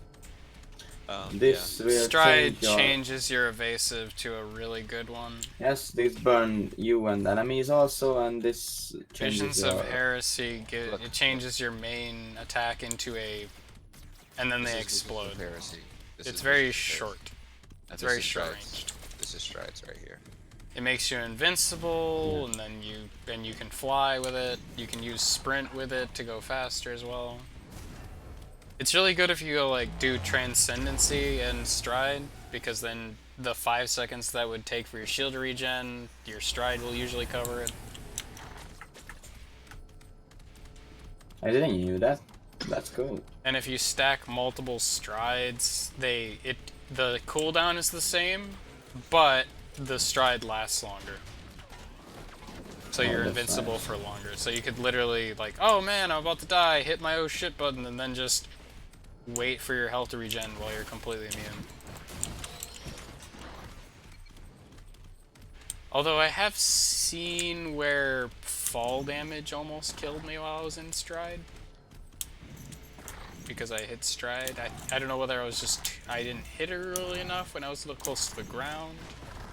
This will Stride change your... changes your evasive to a really good one. Yes, this burn you and enemies also, and this changes Visions your... of Heresy, Look. it changes your main attack into a... And then This they is Visions of explode. Heresy. This It's is very Visions of Heresy. short. And It's this very is short strides. ranged. This is strides right here. It makes you invincible, and then you can fly with it. You can use sprint with it to go faster as well. It's really good if you go like do transcendency and stride, because then the 5 seconds that would take for your shield to regen, your stride will usually cover it. I didn't knew that. That's cool. And if you stack multiple strides, the cooldown is the same, but the stride lasts longer. So you're that's invincible nice. for longer. So you could literally like, oh man, I'm about to die, hit my oh shit button, and then just wait for your health to regen while you're completely immune. Although I have seen where fall damage almost killed me while I was in stride. Because I hit stride. I don't know whether I was just... I didn't hit it early enough when I was a little close to the ground.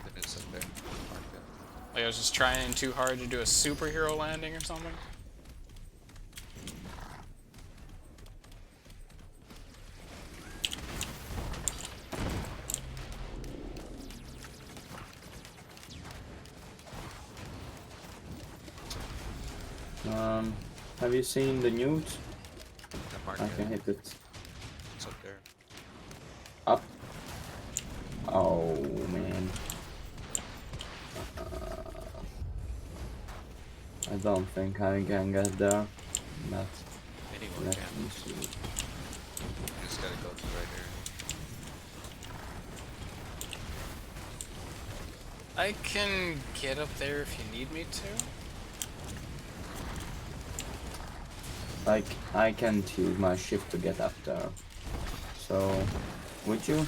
The noose up there. Mark it. Like I was just trying too hard to do a superhero landing or something. Have you seen the newt? I'm marking I can hit it. It's up there. Up. Oh man. I don't think I can get there. But Anyone let can. me see. You just gotta go through right here. I can get up there if you need me to. Like, I can't use my shift to get up there. So, would you?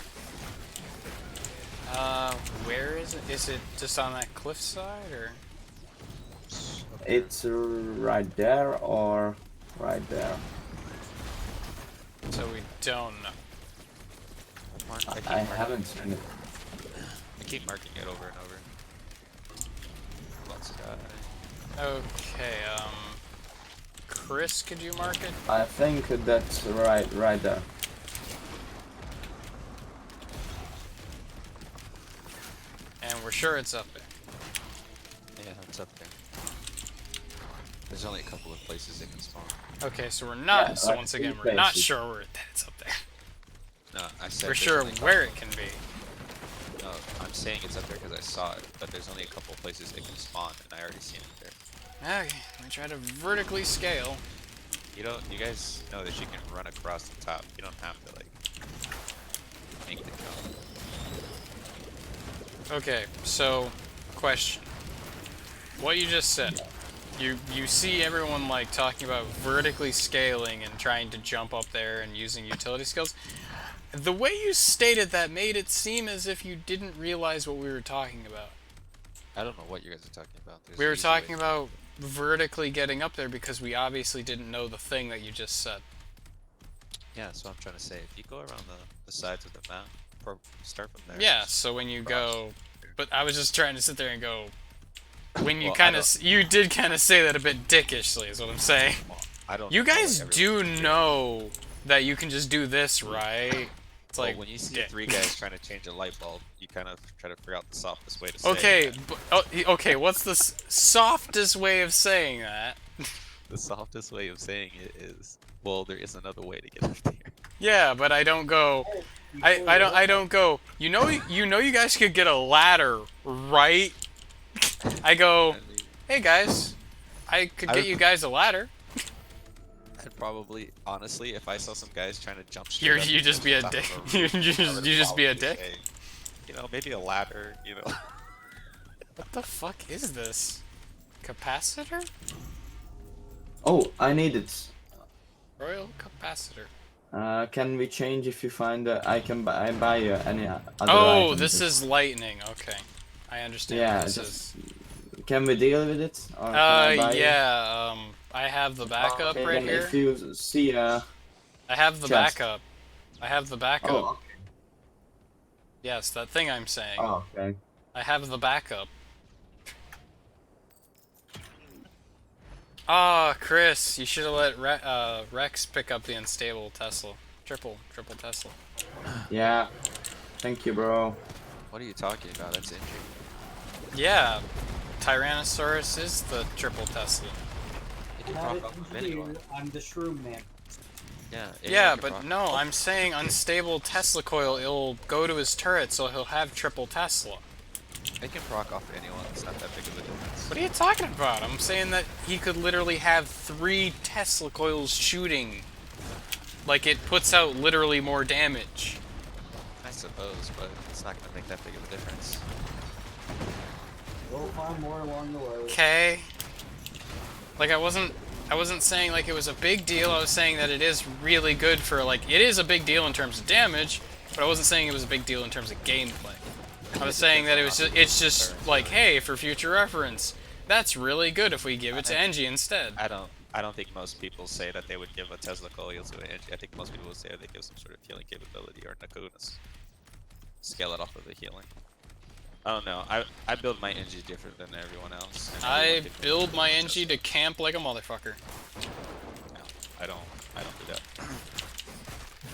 Where is it? Is it just on that cliffside, or? It's right there or right there. So we don't know. I haven't seen it. I keep marking it over and over. Lots of guy. Okay, Chris, could you mark it? I think that's right there. And we're sure it's up there. Yeah, it's up there. There's only a couple of places it can spawn. Okay, so we're not. Yeah, so like once 3 again, we're not places. sure that it's up there. No, I said We're there's sure only a where couple. it can be. No, I'm saying it's up there because I saw it, but there's only a couple of places it can spawn, and I already seen it there. Okay, we try to vertically scale. You guys know that you can run across the top. You don't have to, like, make the jump. Okay, so, question. What you just said. You see everyone, like, talking about vertically scaling and trying to jump up there and using utility skills. The way you stated that made it seem as if you didn't realize what we were talking about. I don't know what you guys are talking about. There's We were easy talking ways. about vertically getting up there because we obviously didn't know the thing that you just said. Yeah, that's what I'm trying to say. If you go around the sides of the map, start from there. Yeah, so when you go... But I was just trying to sit there and go... When you Well, kind of... You did kind of say that a bit dickishly, is what I'm saying. Well, I don't. You know guys what do everyone's doing. know that you can just do this, right? It's Well, like... when you see yeah. 3 guys trying to change a light bulb, you kind of try to figure out the softest way to say Okay, that. okay, what's the softest way of saying that? The softest way of saying it is, well, there is another way to get up there. Yeah, but I don't go... I don't go, you know you guys could get a ladder, right? I go, hey guys, I could get you guys a ladder. I'd probably, honestly, if I saw some guys trying to jump straight up You to just the be a top dick. of a roof, You I would just be a probably dick? say, you know, maybe a ladder, you know. What the fuck is this? Capacitor? Oh, I need it. Royal capacitor. Can we change if you find I buy any other Oh, items? this is lightning. Okay, I understand. Yeah, what this just is. can we deal with it? Or can I buy it? Yeah. I have the backup Okay, right then here. if you see I have the chest. backup. I have the backup. Oh, Yes, that thing I'm saying. oh, okay. I have the backup. Ah, Chris, you should have let Rex pick up the unstable Tesla. Triple Tesla. Yeah. Thank you, bro. What are you talking about? That's injury. Yeah, Tyrannosaurus is the triple Tesla. It can Not proc an off of engineer, anyone. I'm the shroom man. Yeah. Yeah, can but proc- no, I'm saying unstable Tesla coil, it'll go to his turret, so he'll have triple Tesla. It can proc off anyone. It's not that big of a difference. What are you talking about? I'm saying that he could literally have 3 Tesla coils shooting. Like, it puts out literally more damage. I suppose, but it's not gonna make that big of a difference. We'll find more along the way. Okay. Like, I wasn't saying, like, it was a big deal. I was saying that it is really good for, like, it is a big deal in terms of damage, but I wasn't saying it was a big deal in terms of gameplay. I was saying that it's just like, hey, for future reference, that's really good if we give it to Engie instead. I don't think most people say that they would give a Tesla coil to an Engie. I think most people would say they give some sort of healing capability or Nakunas. Scale it off of the healing. I don't know. I build my Engie different than everyone else. And I everyone can build my Tesla. Engie to camp like a motherfucker. No, I don't do that.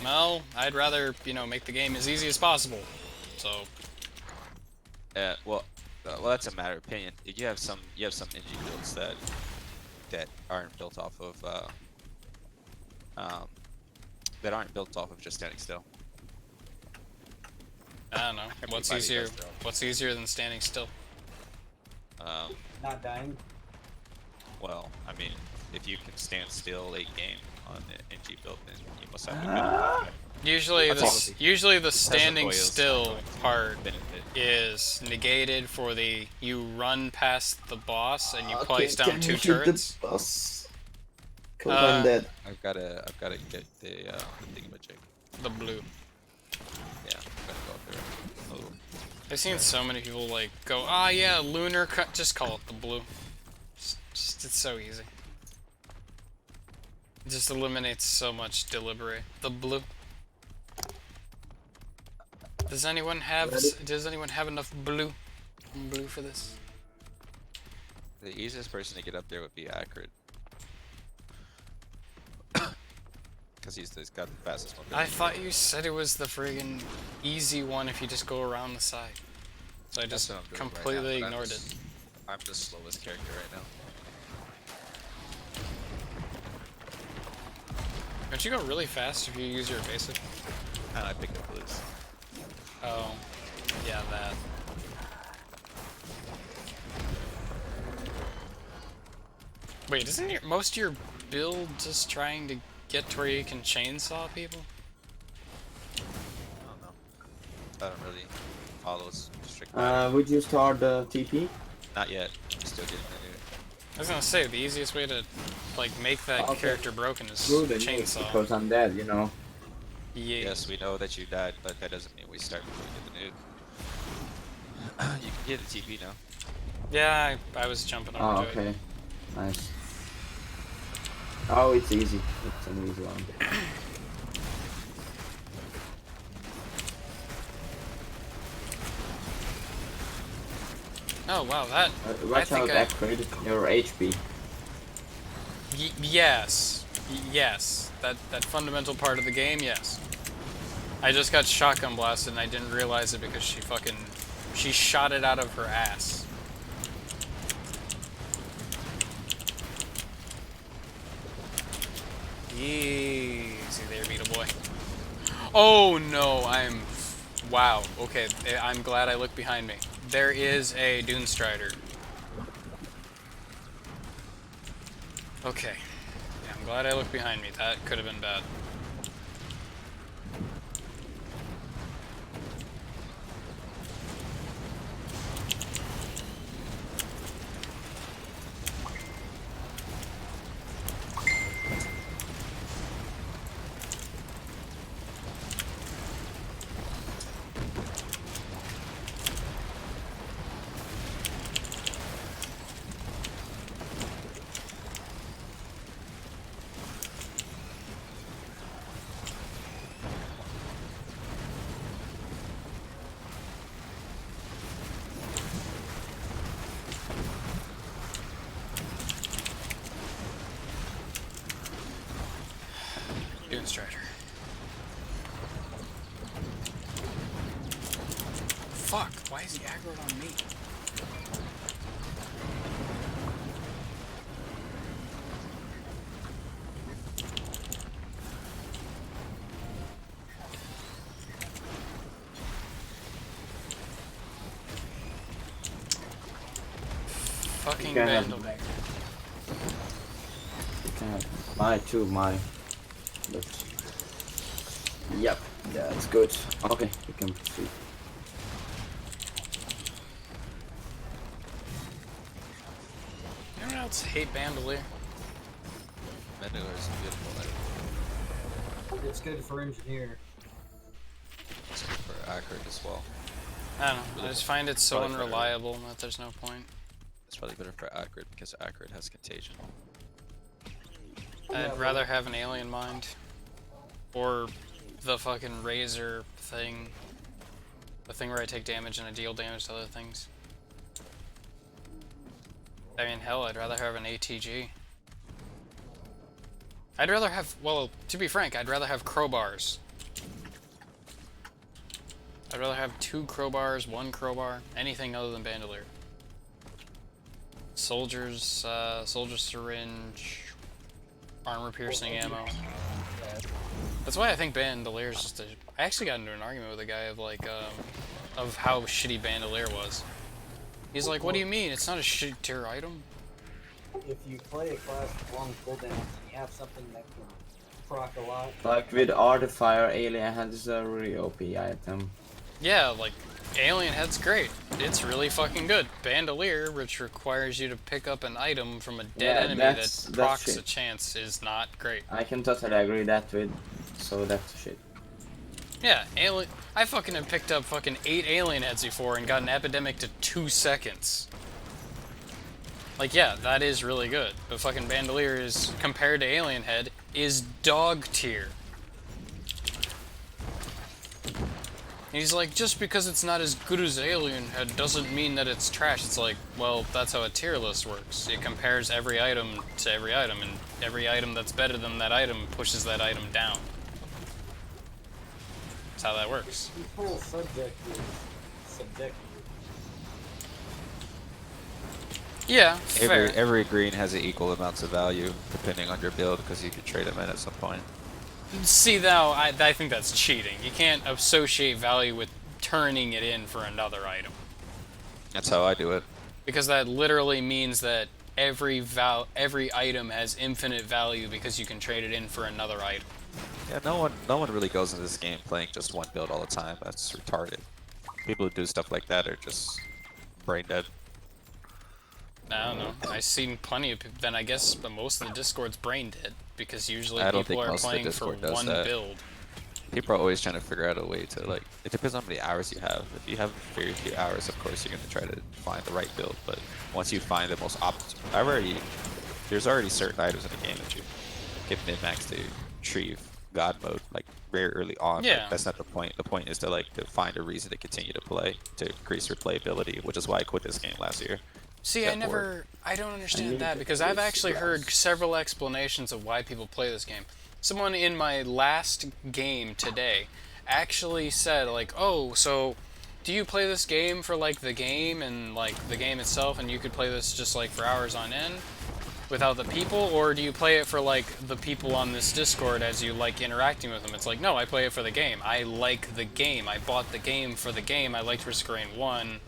Well, I'd rather, you know, make the game as easy as possible. So. Well, that's a matter of opinion. You have some Engie builds that aren't built off of just standing still. I don't know. What's Everybody easier? does their own. What's easier than standing still? Not dying. Well, I mean, if you can stand still late game on the NG build, then you must have a good. Usually the standing coils still part benefit. is negated for the you run past the boss and you place down 2 turrets. Cause I'm dead. I've gotta get the thingamajig. The blue. Yeah, I'm gonna go up there. Oh. I've seen so many people like go, ah yeah, lunar cut. Just call it the blue. It's so easy. It just eliminates so much deliberate. The blue. Does anyone have enough blue for this? The easiest person to get up there would be Acrid. Because he's got the fastest mobility. I thought you said it was the friggin' easy one if you just go around the side. So I just completely ignored it. I'm the slowest character right now. Don't you go really fast if you use your basic? And I picked up blues. Oh, yeah, that. Wait, isn't most of your build just trying to get to where you can chainsaw people? I don't know. I don't really follow strict. Would you start the TP? Not yet. I'm still getting into it. I was gonna say, the easiest way to, like, make that character broken is Good at me, chainsaw. because I'm dead, you know. Yeah. Yes, we know that you died, but that doesn't mean we start before we get the nuke. You can get the TP now. Yeah, I was jumping over to it. Okay. Nice. Oh, it's easy. It's an easy one. Oh wow, that. Watch out, Acrid. Your HP. Yes. Yes. That fundamental part of the game, yes. I just got shotgun blasted and I didn't realize it because she shot it out of her ass. Easy there, Beetle Boy. Oh no, wow, okay, I'm glad I looked behind me. There is a Dune Strider. Okay. Yeah, I'm glad I looked behind me. That could have been bad. Dune Strider. Fuck, why is he aggroed on me? Fucking vandal. My too, my. But yep, that's good. Okay, we can proceed. Anyone else hate Bandolier? Bandolier is a beautiful item. It's good for engineer. It's good for Acrid as well. I don't know. I just find it so Probably better. unreliable that there's no point. It's probably better for Acrid because Acrid has contagion. I'd rather have an alien mind. Or the fucking razor thing. The thing where I take damage and I deal damage to other things. I mean, hell, I'd rather have an ATG. I'd rather have, well, to be frank, I'd rather have crowbars. I'd rather have 2 crowbars, 1 crowbar, anything other than bandolier. Soldier syringe, armor-piercing ammo. That's why I think bandolier is just a... I actually got into an argument with a guy of like, of how shitty bandolier was. He's like, what do you mean? It's not a shit tier item. If you play a class with long cooldowns and you have something that can proc a lot. Like with Artifier, Alien Head is a really OP item. Yeah, like, Alien Head's great. It's really fucking good. Bandolier, which requires you to pick up an item from a dead enemy that procs a chance, is not great. I can totally agree that with, so that's shit. Yeah, I fucking have picked up fucking 8 Alien Heads before and got an epidemic to 2 seconds. Like, yeah, that is really good. But fucking Bandolier is, compared to Alien Head, is dog tier. And he's like, just because it's not as good as Alien Head doesn't mean that it's trash. It's like, well, that's how a tier list works. It compares every item to every item, and every item that's better than that item pushes that item down. That's how that works. The whole subject is subjective. Yeah, fair. Every green has an equal amounts of value depending on your build because you can trade them in at some point. See, now, I think that's cheating. You can't associate value with turning it in for another item. That's how I do it. Because that literally means that every item has infinite value because you can trade it in for another item. Yeah, no one really goes into this game playing just one build all the time. That's retarded. People who do stuff like that are just brain dead. I don't know. I've seen plenty of people. Then I guess, but most of the Discord's brain dead because usually I don't people think are most of the playing for Discord does one that. build. People are always trying to figure out a way to, like, it depends on how many hours you have. If you have very few hours, of course, you're going to try to find the right build, but once you find the most optimal, there's already certain items in the game that you get min-max to retrieve God mode, like, very early on. Yeah. But that's not the point. The point is to, like, to find a reason to continue to play, to increase your playability, which is why I quit this game last year. See, I don't understand that because I've actually heard several explanations of why people play this game. Someone in my last game today actually said, like, oh, so do you play this game for, like, the game and, like, the game itself and you could play this just, like, for hours on end without the people? Or do you play it for, like, the people on this Discord as you like interacting with them? It's like, no, I play it for the game. I like the game. I bought the game for the game. I liked Risk Rain 1.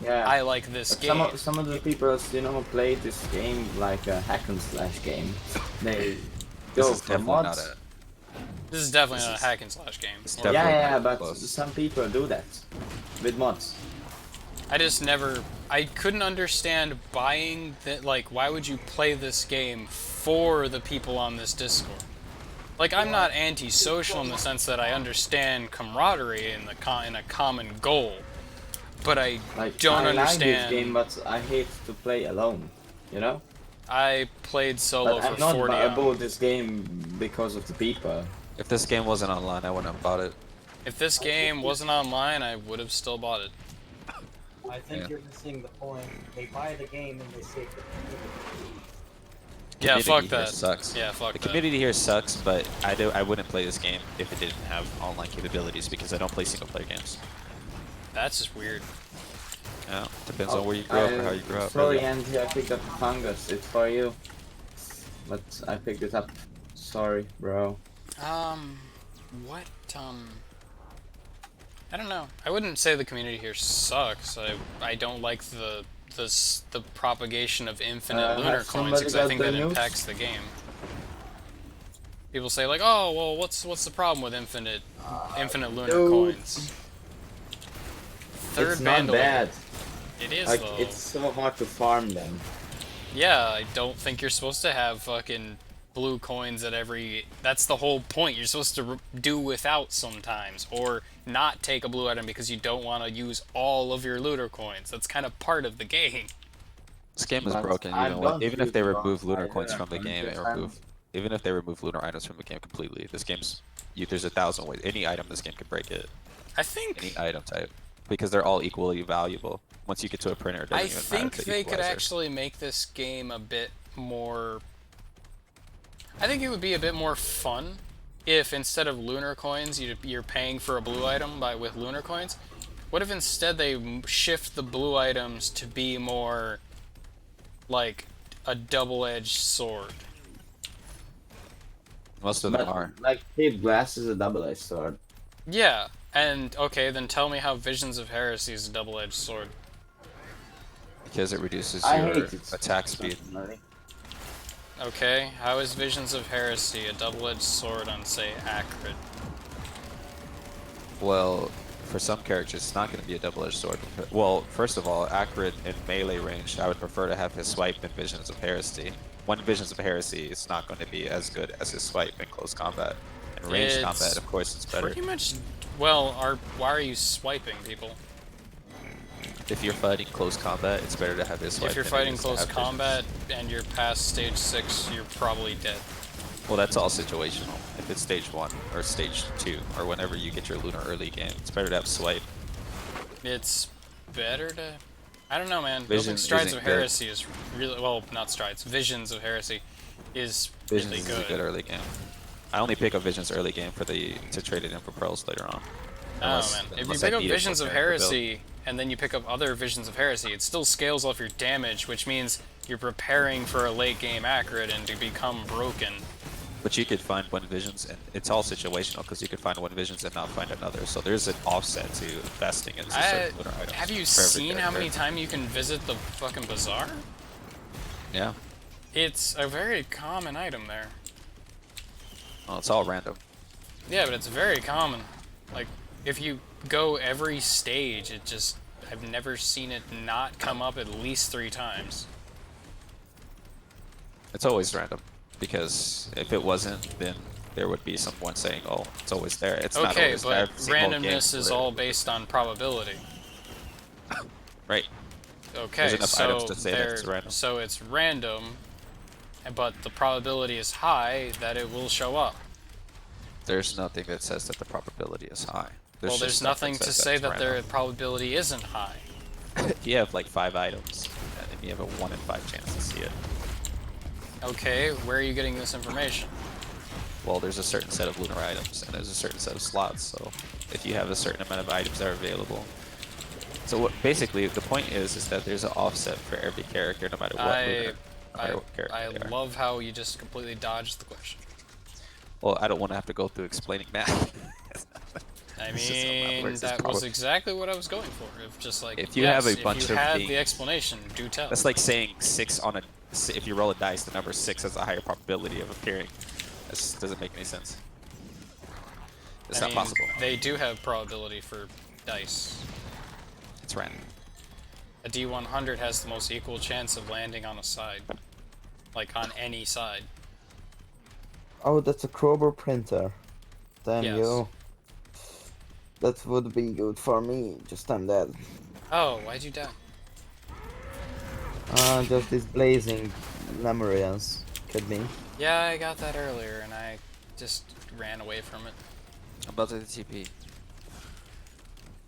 Yeah. I like this game. Some of the people, you know, who play this game like a hack and slash game, they go for mods. This is definitely not a hack and slash game. Yeah, but some people do that with mods. I just never, I couldn't understand buying that. Like, why would you play this game for the people on this Discord? Like, I'm not antisocial in the sense that I understand camaraderie in a common goal. But I don't understand. I like this game, but I hate to play alone. You know. I played solo for 40 hours. I bought this game because of the people. If this game wasn't online, I wouldn't have bought it. If this game wasn't online, I would have still bought it. I think you're missing the point. They buy the game and they say the community. Yeah, fuck here that. Sucks. Yeah, fuck that. The community here sucks, but I wouldn't play this game if it didn't have online capabilities because I don't play single player games. That's just weird. Yeah, depends on where you grew up or how you grew up. Sorry, really. Andy, I picked up the fungus. It's for you. But I picked it up. Sorry, bro. What, I don't know. I wouldn't say the community here sucks. I don't like the propagation of infinite lunar coins because I think that impacts the game. People say like, oh, well, what's the problem with infinite lunar coins? It's not bad. It is, like, though. It's so hard to farm them. Yeah, I don't think you're supposed to have fucking blue coins at every... That's the whole point. You're supposed to do without sometimes, or not take a blue item because you don't want to use all of your looter coins. That's kind of part of the game. This game is But broken I even don't even if use they bronze remove lunar either, coins from the I'm game just- and remove even if they remove lunar items from the game completely, this game's there's 1,000 ways. Any item in this game could break it. I think Any item type. Because they're all equally valuable. Once you get to a printer, it doesn't I even think matter to they could equalizer. actually make this game a bit more... I think it would be a bit more fun if instead of lunar coins, you're paying for a blue item with lunar coins. What if instead they shift the blue items to be more like a double-edged sword? Most of them But, are. like, Cape Glass is a double-edged sword. Yeah, and okay, then tell me how Visions of Heresy is a double-edged sword. Because it reduces I your hate it. attack speed. personally. Okay, how is Visions of Heresy a double-edged sword on, say, Acrid? Well, for some characters, it's not going to be a double-edged sword. Well, first of all, Acrid in melee range, I would prefer to have his swipe in Visions of Heresy. One Visions of Heresy is not going to be as good as his swipe in close combat. In range It's combat, of course, it's better. Pretty much, well, why are you swiping people? If you're fighting close combat, it's better to have his swipe. If you're than it fighting is to close have Visions. combat and you're past stage 6, you're probably dead. Well, that's all situational. If it's stage 1 or stage 2 or whenever you get your lunar early game, it's better to have swipe. It's better to... I don't know, man. Vision Building Strides isn't of good. Heresy is really... Well, not Strides. Visions of Heresy is Visions really is a good early game. I only pick up Visions early game for to trade it in for pearls later on. Oh, man. If you unless I pick up need it for Visions of character build. Heresy, and then you pick up other Visions of Heresy, it still scales off your damage, which means you're preparing for a late game Acrid and to become broken. But you could find one Visions, and it's all situational because you could find one Visions and not find another. So there's an offset to investing in certain lunar items. Have you for every seen how many character. times you can visit the fucking bazaar? Yeah. It's a very common item there. Well, it's all random. Yeah, but it's very common. Like, if you go every stage, it just... I've never seen it not come up at least 3 times. It's always random. Because if it wasn't, then there would be someone saying, oh, it's always there. It's not Okay, always there. but Every single game randomness is where- all based on probability. Right. Okay, There's enough so items to say that it's random. So it's random, but the probability is high that it will show up. There's nothing that says that the probability is high. Well, just there's stuff nothing to says say it's that random. their probability isn't high. If you have like 5 items, and then you have a 1 in 5 chance to see it. Okay, where are you getting this information? Well, there's a certain set of lunar items, and there's a certain set of slots, so if you have a certain amount of items that are available. So what, basically, the point is that there's an offset for every character, no matter what lunar character I they are. love how you just completely dodged the question. Well, I don't want to have to go through explaining math. I It's just how math mean, works. It's that was probably- exactch what I was going for. If just like, If you yes, have a bunch if you of had things- the explanation, do tell. That's like saying 6 on a... If you roll a dice, the number 6 has a higher probability of appearing. That just doesn't make any sense. It's I not mean, possible. They do have probability for dice. It's random. A D100 has the most equal chance of landing on a side. Like, on any side. Oh, that's a crowbar printer. Damn Yes. you. That would be good for me. Just I'm dead. Oh, why'd you die? Just this blazing Lemurians. Could be. Yeah, I got that earlier, and I just ran away from it. I'm about to the TP.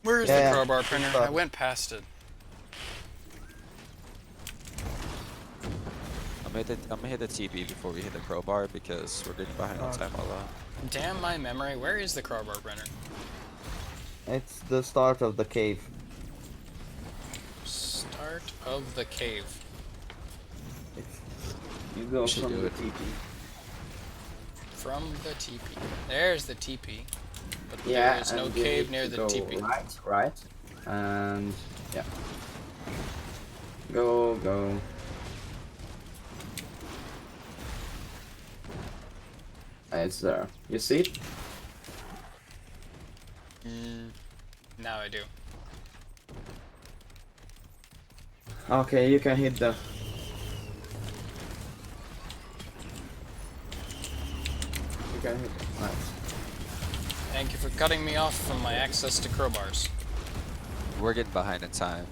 Where is Yeah, the crowbar printer? but- I went past it. I'm gonna hit the TP before we hit the crowbar because we're getting behind on time a lot. Damn my memory, where is the crowbar printer? It's the start of the cave. Start of the cave. You go We should from do the it. TP. From the TP. There's the TP. But Yeah, there is no and you cave need near to the go TP. Right, and yeah. Go. It's there. You see it? Now I do. Okay, you can hit the. You can hit it. Nice. Thank you for cutting me off from my access to crowbars. We're getting behind in time.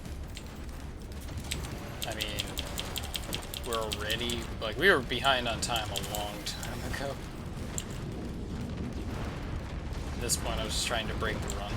I mean, we're already, like, we were behind on time a long time ago. At this point, I was just trying to break the run.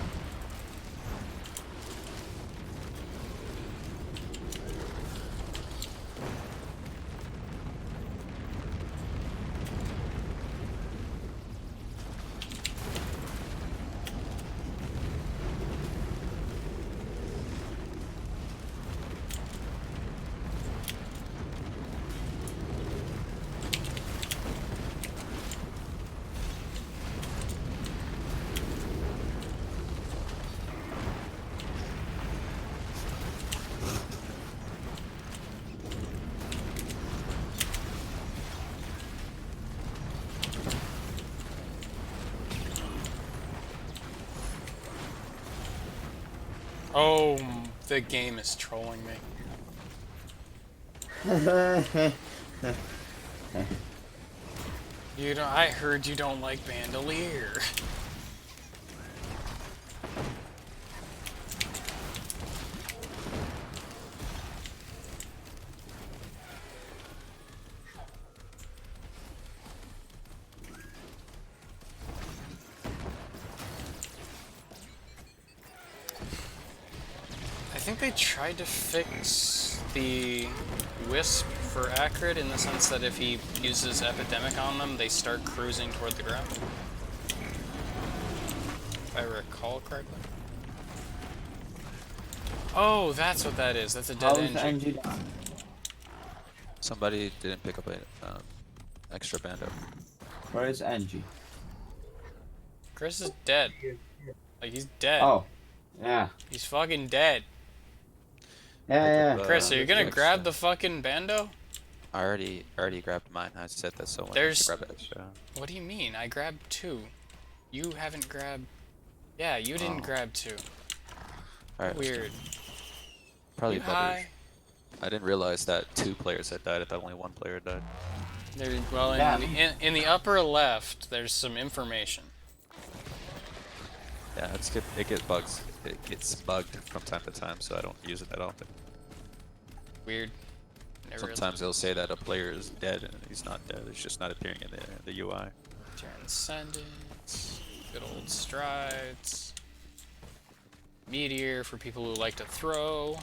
Oh, the game is trolling me. You don't. I heard you don't like Bandolier. I think they tried to fix the Wisp for Acrid in the sense that if he uses Epidemic on them, they start cruising toward the ground. If I recall correctly. Oh, that's what that is. That's a dead engine. Somebody didn't pick up an extra bando. Where is Angie? Chris is dead. Like, he's dead. Oh, yeah. He's fucking dead. Yeah. Chris, are you gonna grab the fucking bando? I already grabbed mine. I said that someone There's. to grab it extra. What do you mean? I grabbed 2. You haven't grabbed. Yeah, you didn't grab 2. Alright. Weird. Probably You buggers. high? I didn't realize that 2 players had died. I thought only 1 player died. There, well, in the upper left, there's some information. Yeah, it gets bugs. It gets bugged from time to time, so I don't use it that often. Weird. Sometimes they'll say that a player is dead and he's not dead. It's just not appearing in the UI. Transcendence. Good old strides. Meteor for people who like to throw.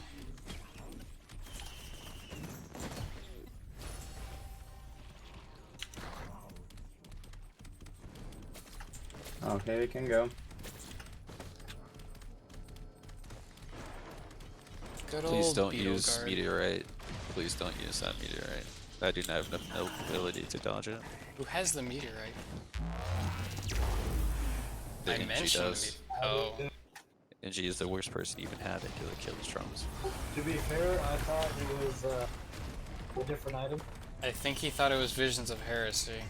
Okay, we can go. Good Please old don't Beetle use Guard. meteorite. Please don't use that meteorite. I do not have enough ability to dodge it. Who has the meteorite? The I NG mentioned does. Oh. NG is the worst person to even have it to kill his drums. To be fair, I thought it was a different item. I think he thought it was Visions of Heresy.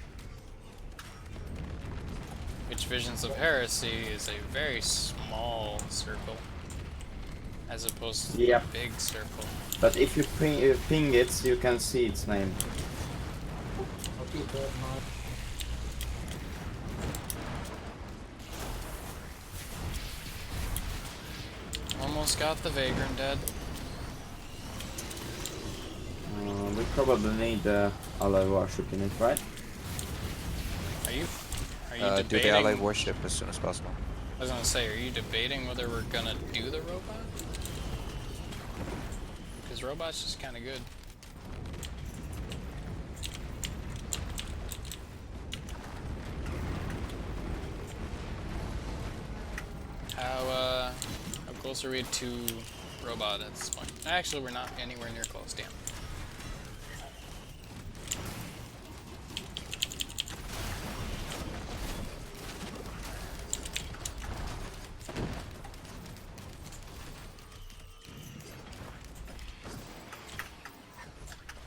Which Visions of Heresy is a very small circle. As opposed to a big circle. But if you ping it, you can see its name. I'll keep that in mind. Almost got the Vagrant dead. We probably need ally warship in it, right? Are you Do debating? the ally warship as soon as possible. I was gonna say, are you debating whether we're gonna do the robot? Because robot's just kind of good. How close are we to robot at this point? Actually, we're not anywhere near close. Damn.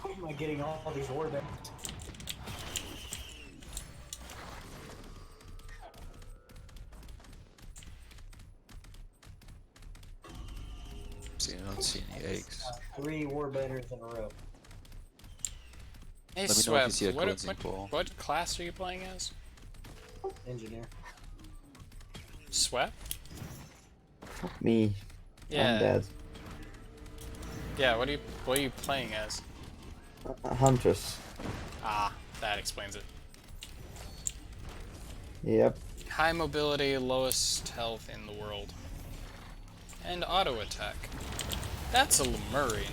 How am I getting all these warbands? See, I don't see any eggs. 3 warbanners in a row. Hey, Let me know if you see a Sweb, cleansing pool. what class are you playing as? Engineer. Swap? Me. Yeah. I'm dead. Yeah, what are you playing as? Huntress. Ah, that explains it. Yep. High mobility, lowest health in the world. And auto attack. That's a Lemurian.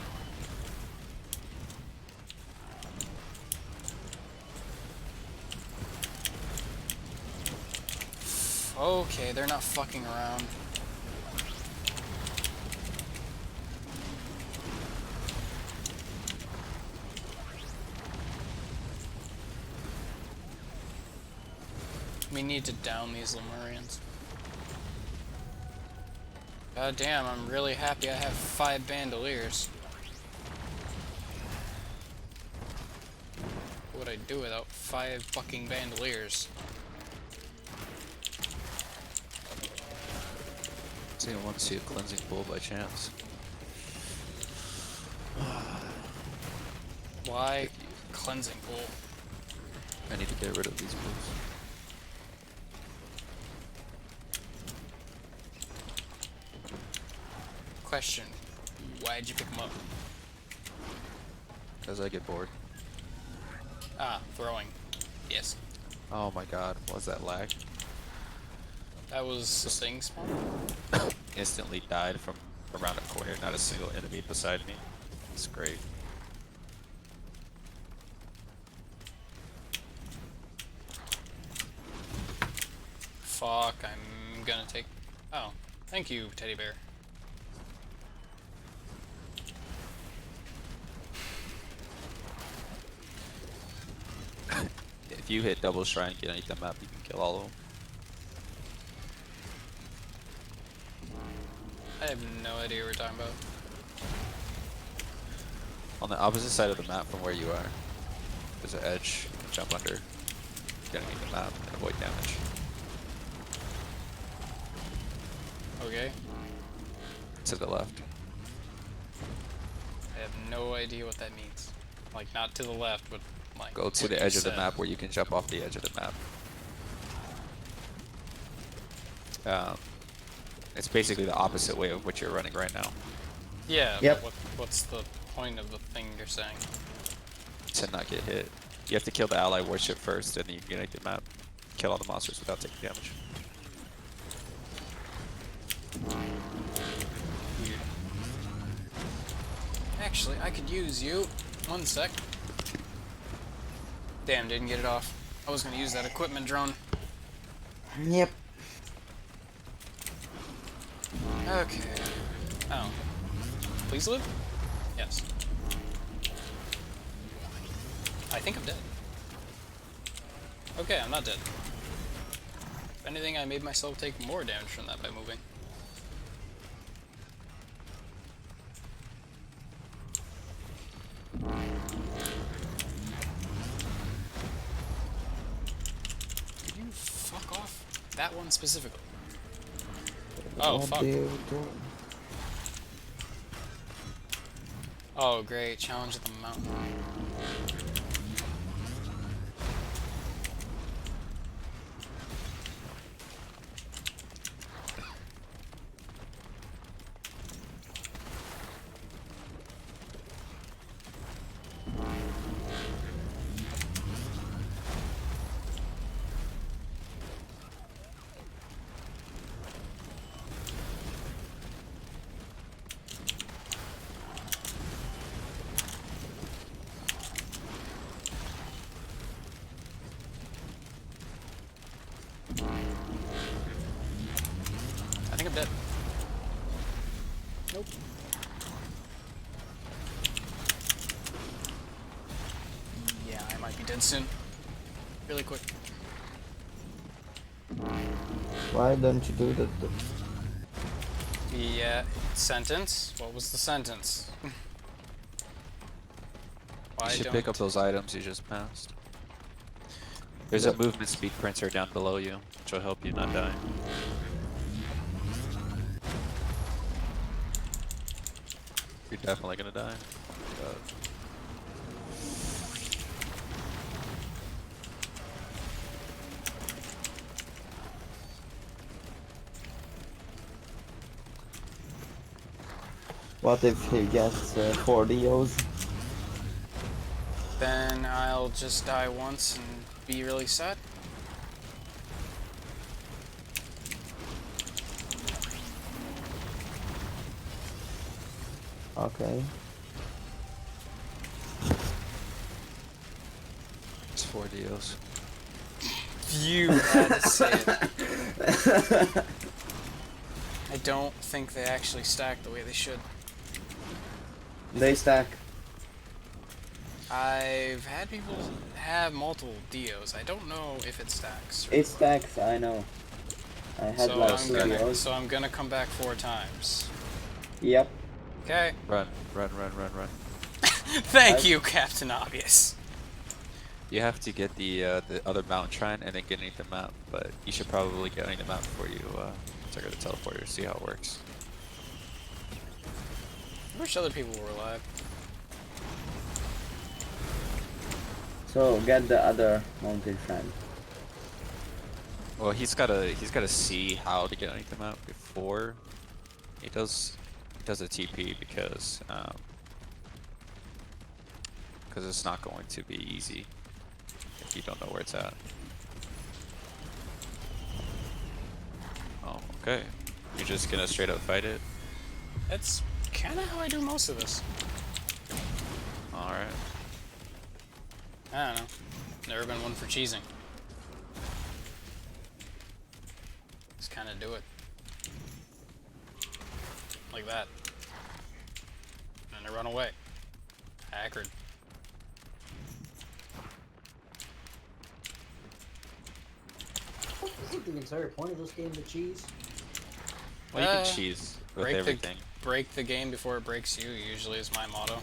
Okay, they're not fucking around. We need to down these Lemurians. God damn, I'm really happy I have 5 bandoliers. What would I do without 5 fucking bandoliers? Does anyone want to see a cleansing pool by chance? Why cleansing pool? I need to get rid of these pools. Question. Why'd you pick them up? Because I get bored. Ah, throwing. Yes. Oh my god, what was that lag? That was a thing spawn? Instantly died from around a corner, not a single enemy beside me. It's great. Fuck, I'm gonna take... Oh, thank you, teddy bear. If you hit double shrine, get underneath the map, you can kill all of them. I have no idea what we're talking about. On the opposite side of the map from where you are, there's an edge. Jump under, get underneath the map, and avoid damage. Okay. To the left. I have no idea what that means. Like, not to the left, but like... Go to what the you edge of the said. map where you can jump off the edge of the map. It's basically the opposite way of what you're running right now. Yeah, Yep. but what's the point of the thing you're saying? To not get hit. You have to kill the ally warship first, and then you can get underneath the map. Kill all the monsters without taking damage. Weird. Actually, I could use you. 1 sec. Damn, didn't get it off. I was gonna use that equipment drone. Yep. Okay. Oh. Please live? Yes. I think I'm dead. Okay, I'm not dead. If anything, I made myself take more damage from that by moving. Could you fuck off? That one specifically. Oh, What fuck. do you do? Oh, great. Challenge at the mountain. I think I'm dead. Nope. Yeah, I might be dead soon. Really quick. Why don't you do that? Yeah, sentence? What was the sentence? Why You should don't... pick up those items you just passed. There's a movement speed printer down below you, which will help you not die. You're definitely gonna die. But What if he gets 4 DOs? Then I'll just die once and be really sad. Okay. It's 4 deals. You had to say it. I don't think they actually stack the way they should. They stack. I've had people have multiple Dios. I don't know if it stacks. It stacks, I know. I had So like I'm 2 gonna, DOs. so I'm gonna come back 4 times. Yep. Okay. Run, run, run, run, run. Thank you, Captain Obvious. You have to get the other mount shrine and then get underneath the mount, but you should probably get underneath the mount before you trigger the teleporter. See how it works. I wish other people were alive. So get the other mountain shrine. Well, he's gotta see how to get underneath the mount before he does a TP because it's not going to be easy if you don't know where it's at. Oh, okay. You're just gonna straight up fight it? That's kind of how I do most of this. Alright. I don't know. Never been one for cheesing. Just kind of do it. Like that. And I run away. Acrid. Isn't the entire point of this game to cheese? Well, you can cheese with everything. Break the game before it breaks you, usually is my motto.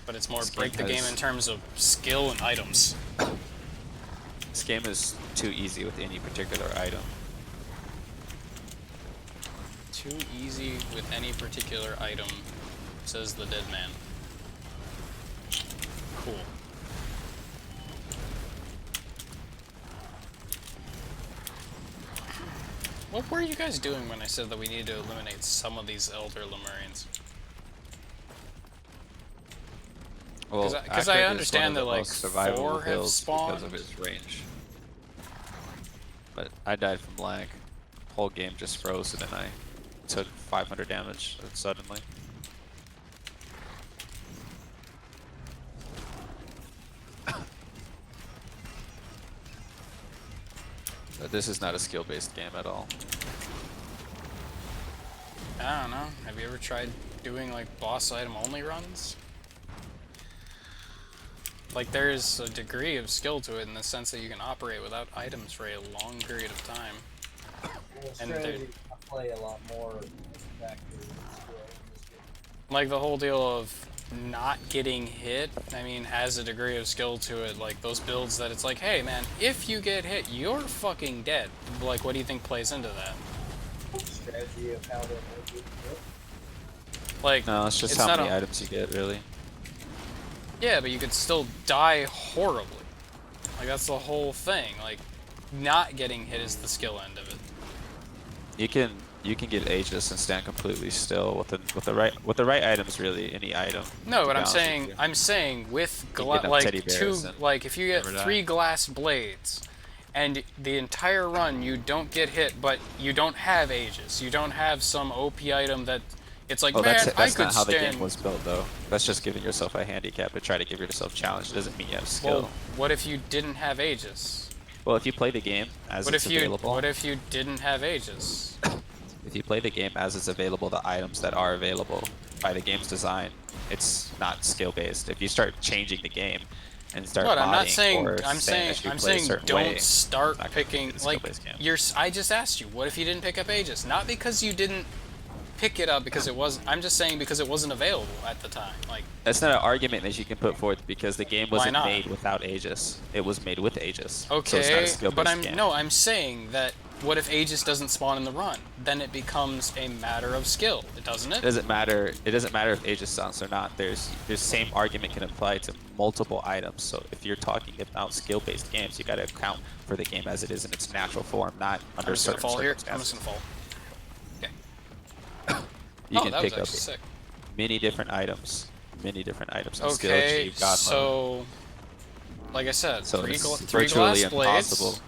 But it's more break the game in terms of skill and items. This game is too easy with any particular item. Too easy with any particular item, says the dead man. Cool. What were you guys doing when I said that we needed to eliminate some of these elder Lemurians? Well, because I understand that like survivable 4 have builds spawned because of his range. But I died from lag. Whole game just froze and then I took 500 damage suddenly. But this is not a skill-based game at all. I don't know. Have you ever tried doing like boss item only runs? Like there's a degree of skill to it in the sense that you can operate without items for a long period of time. And I play a lot more factor skill in this game. Like the whole deal of not getting hit, I mean, has a degree of skill to it. Like those builds that it's like, hey man, if you get hit, you're fucking dead. Like, what do you think plays into that? Strategy of how to get hit. Like, no, it's just how many items you get, really. Yeah, but you could still die horribly. Like that's the whole thing. Like, not getting hit is the skill end of it. You can get Aegis and stand completely still with the right items, really, any item. No, but I'm saying with like if you get 3 glass blades and the entire run you don't get hit, but you don't have Aegis, you don't have some OP item that it's like, man, that's not how the game was built, though. That's just giving yourself a handicap to try to give yourself a challenge. It doesn't mean you have skill. Well, what if you didn't have Aegis? Well, if you play the game as it's available. What if you didn't have Aegis? If you play the game as it's available, the items that are available by the game's design, it's not skill-based. If you start changing the game and start I'm not modding saying. or I'm saying don't start picking like I just asked you. What if you didn't pick up Aegis? Not because you didn't pick it up because it wasn't. I'm just saying because it wasn't available at the time. Like that's not an argument that you can put forth because the game wasn't made without Aegis. It was made with Aegis. Okay, so it's not a skill-based game. I'm saying that. What if Aegis doesn't spawn in the run? Then it becomes a matter of skill, doesn't it? It doesn't matter. It doesn't matter if Aegis spawns or not. There's same argument can apply to multiple items. So if you're talking about skill-based games, you got to account for the game as it is in its natural form, not under certain circumstances. I'm just gonna fall here. I'm just gonna fall. Okay. You Oh, can that was pick up actually sick. many different items, and still Okay, achieve God mode. so like I said, So three it's glass virtually blades. impossible.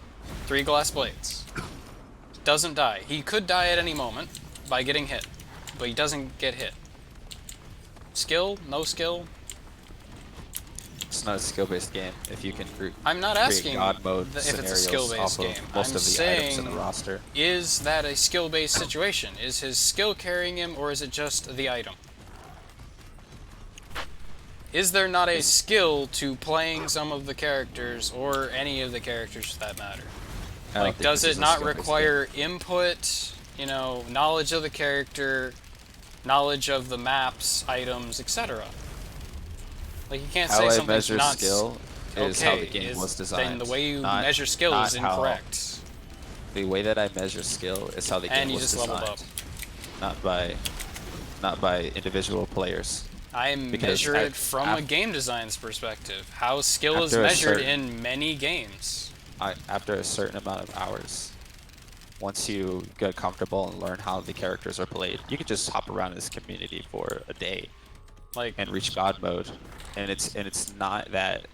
3 glass blades. Doesn't die. He could die at any moment by getting hit, but he doesn't get hit. Skill? No skill? It's not a skill-based game. If you can I'm not create asking God mode if it's a scenarios skill-based off game. of most I'm of the items in the saying, roster. is that a skill-based situation? Is his skill carrying him, or is it just the item? Is there not a skill to playing some of the characters, or any of the characters for that matter? Like, does it not require input, you know, knowledge of the character, knowledge of the maps, items, etc.? Like, you can't say something's not... How I measure skill is how the Okay, game was designed. then the way you not- measure skill not is how- incorrect. The way that I measure skill is how the And game you was just designed. leveled up. Not by individual players. I Because measure it from a game design's perspective. How skill is after a measured certain- in many games. After a certain amount of hours, once you get comfortable and learn how the characters are played, you can just hop around this community for a day, like, and reach God mode. And it's not that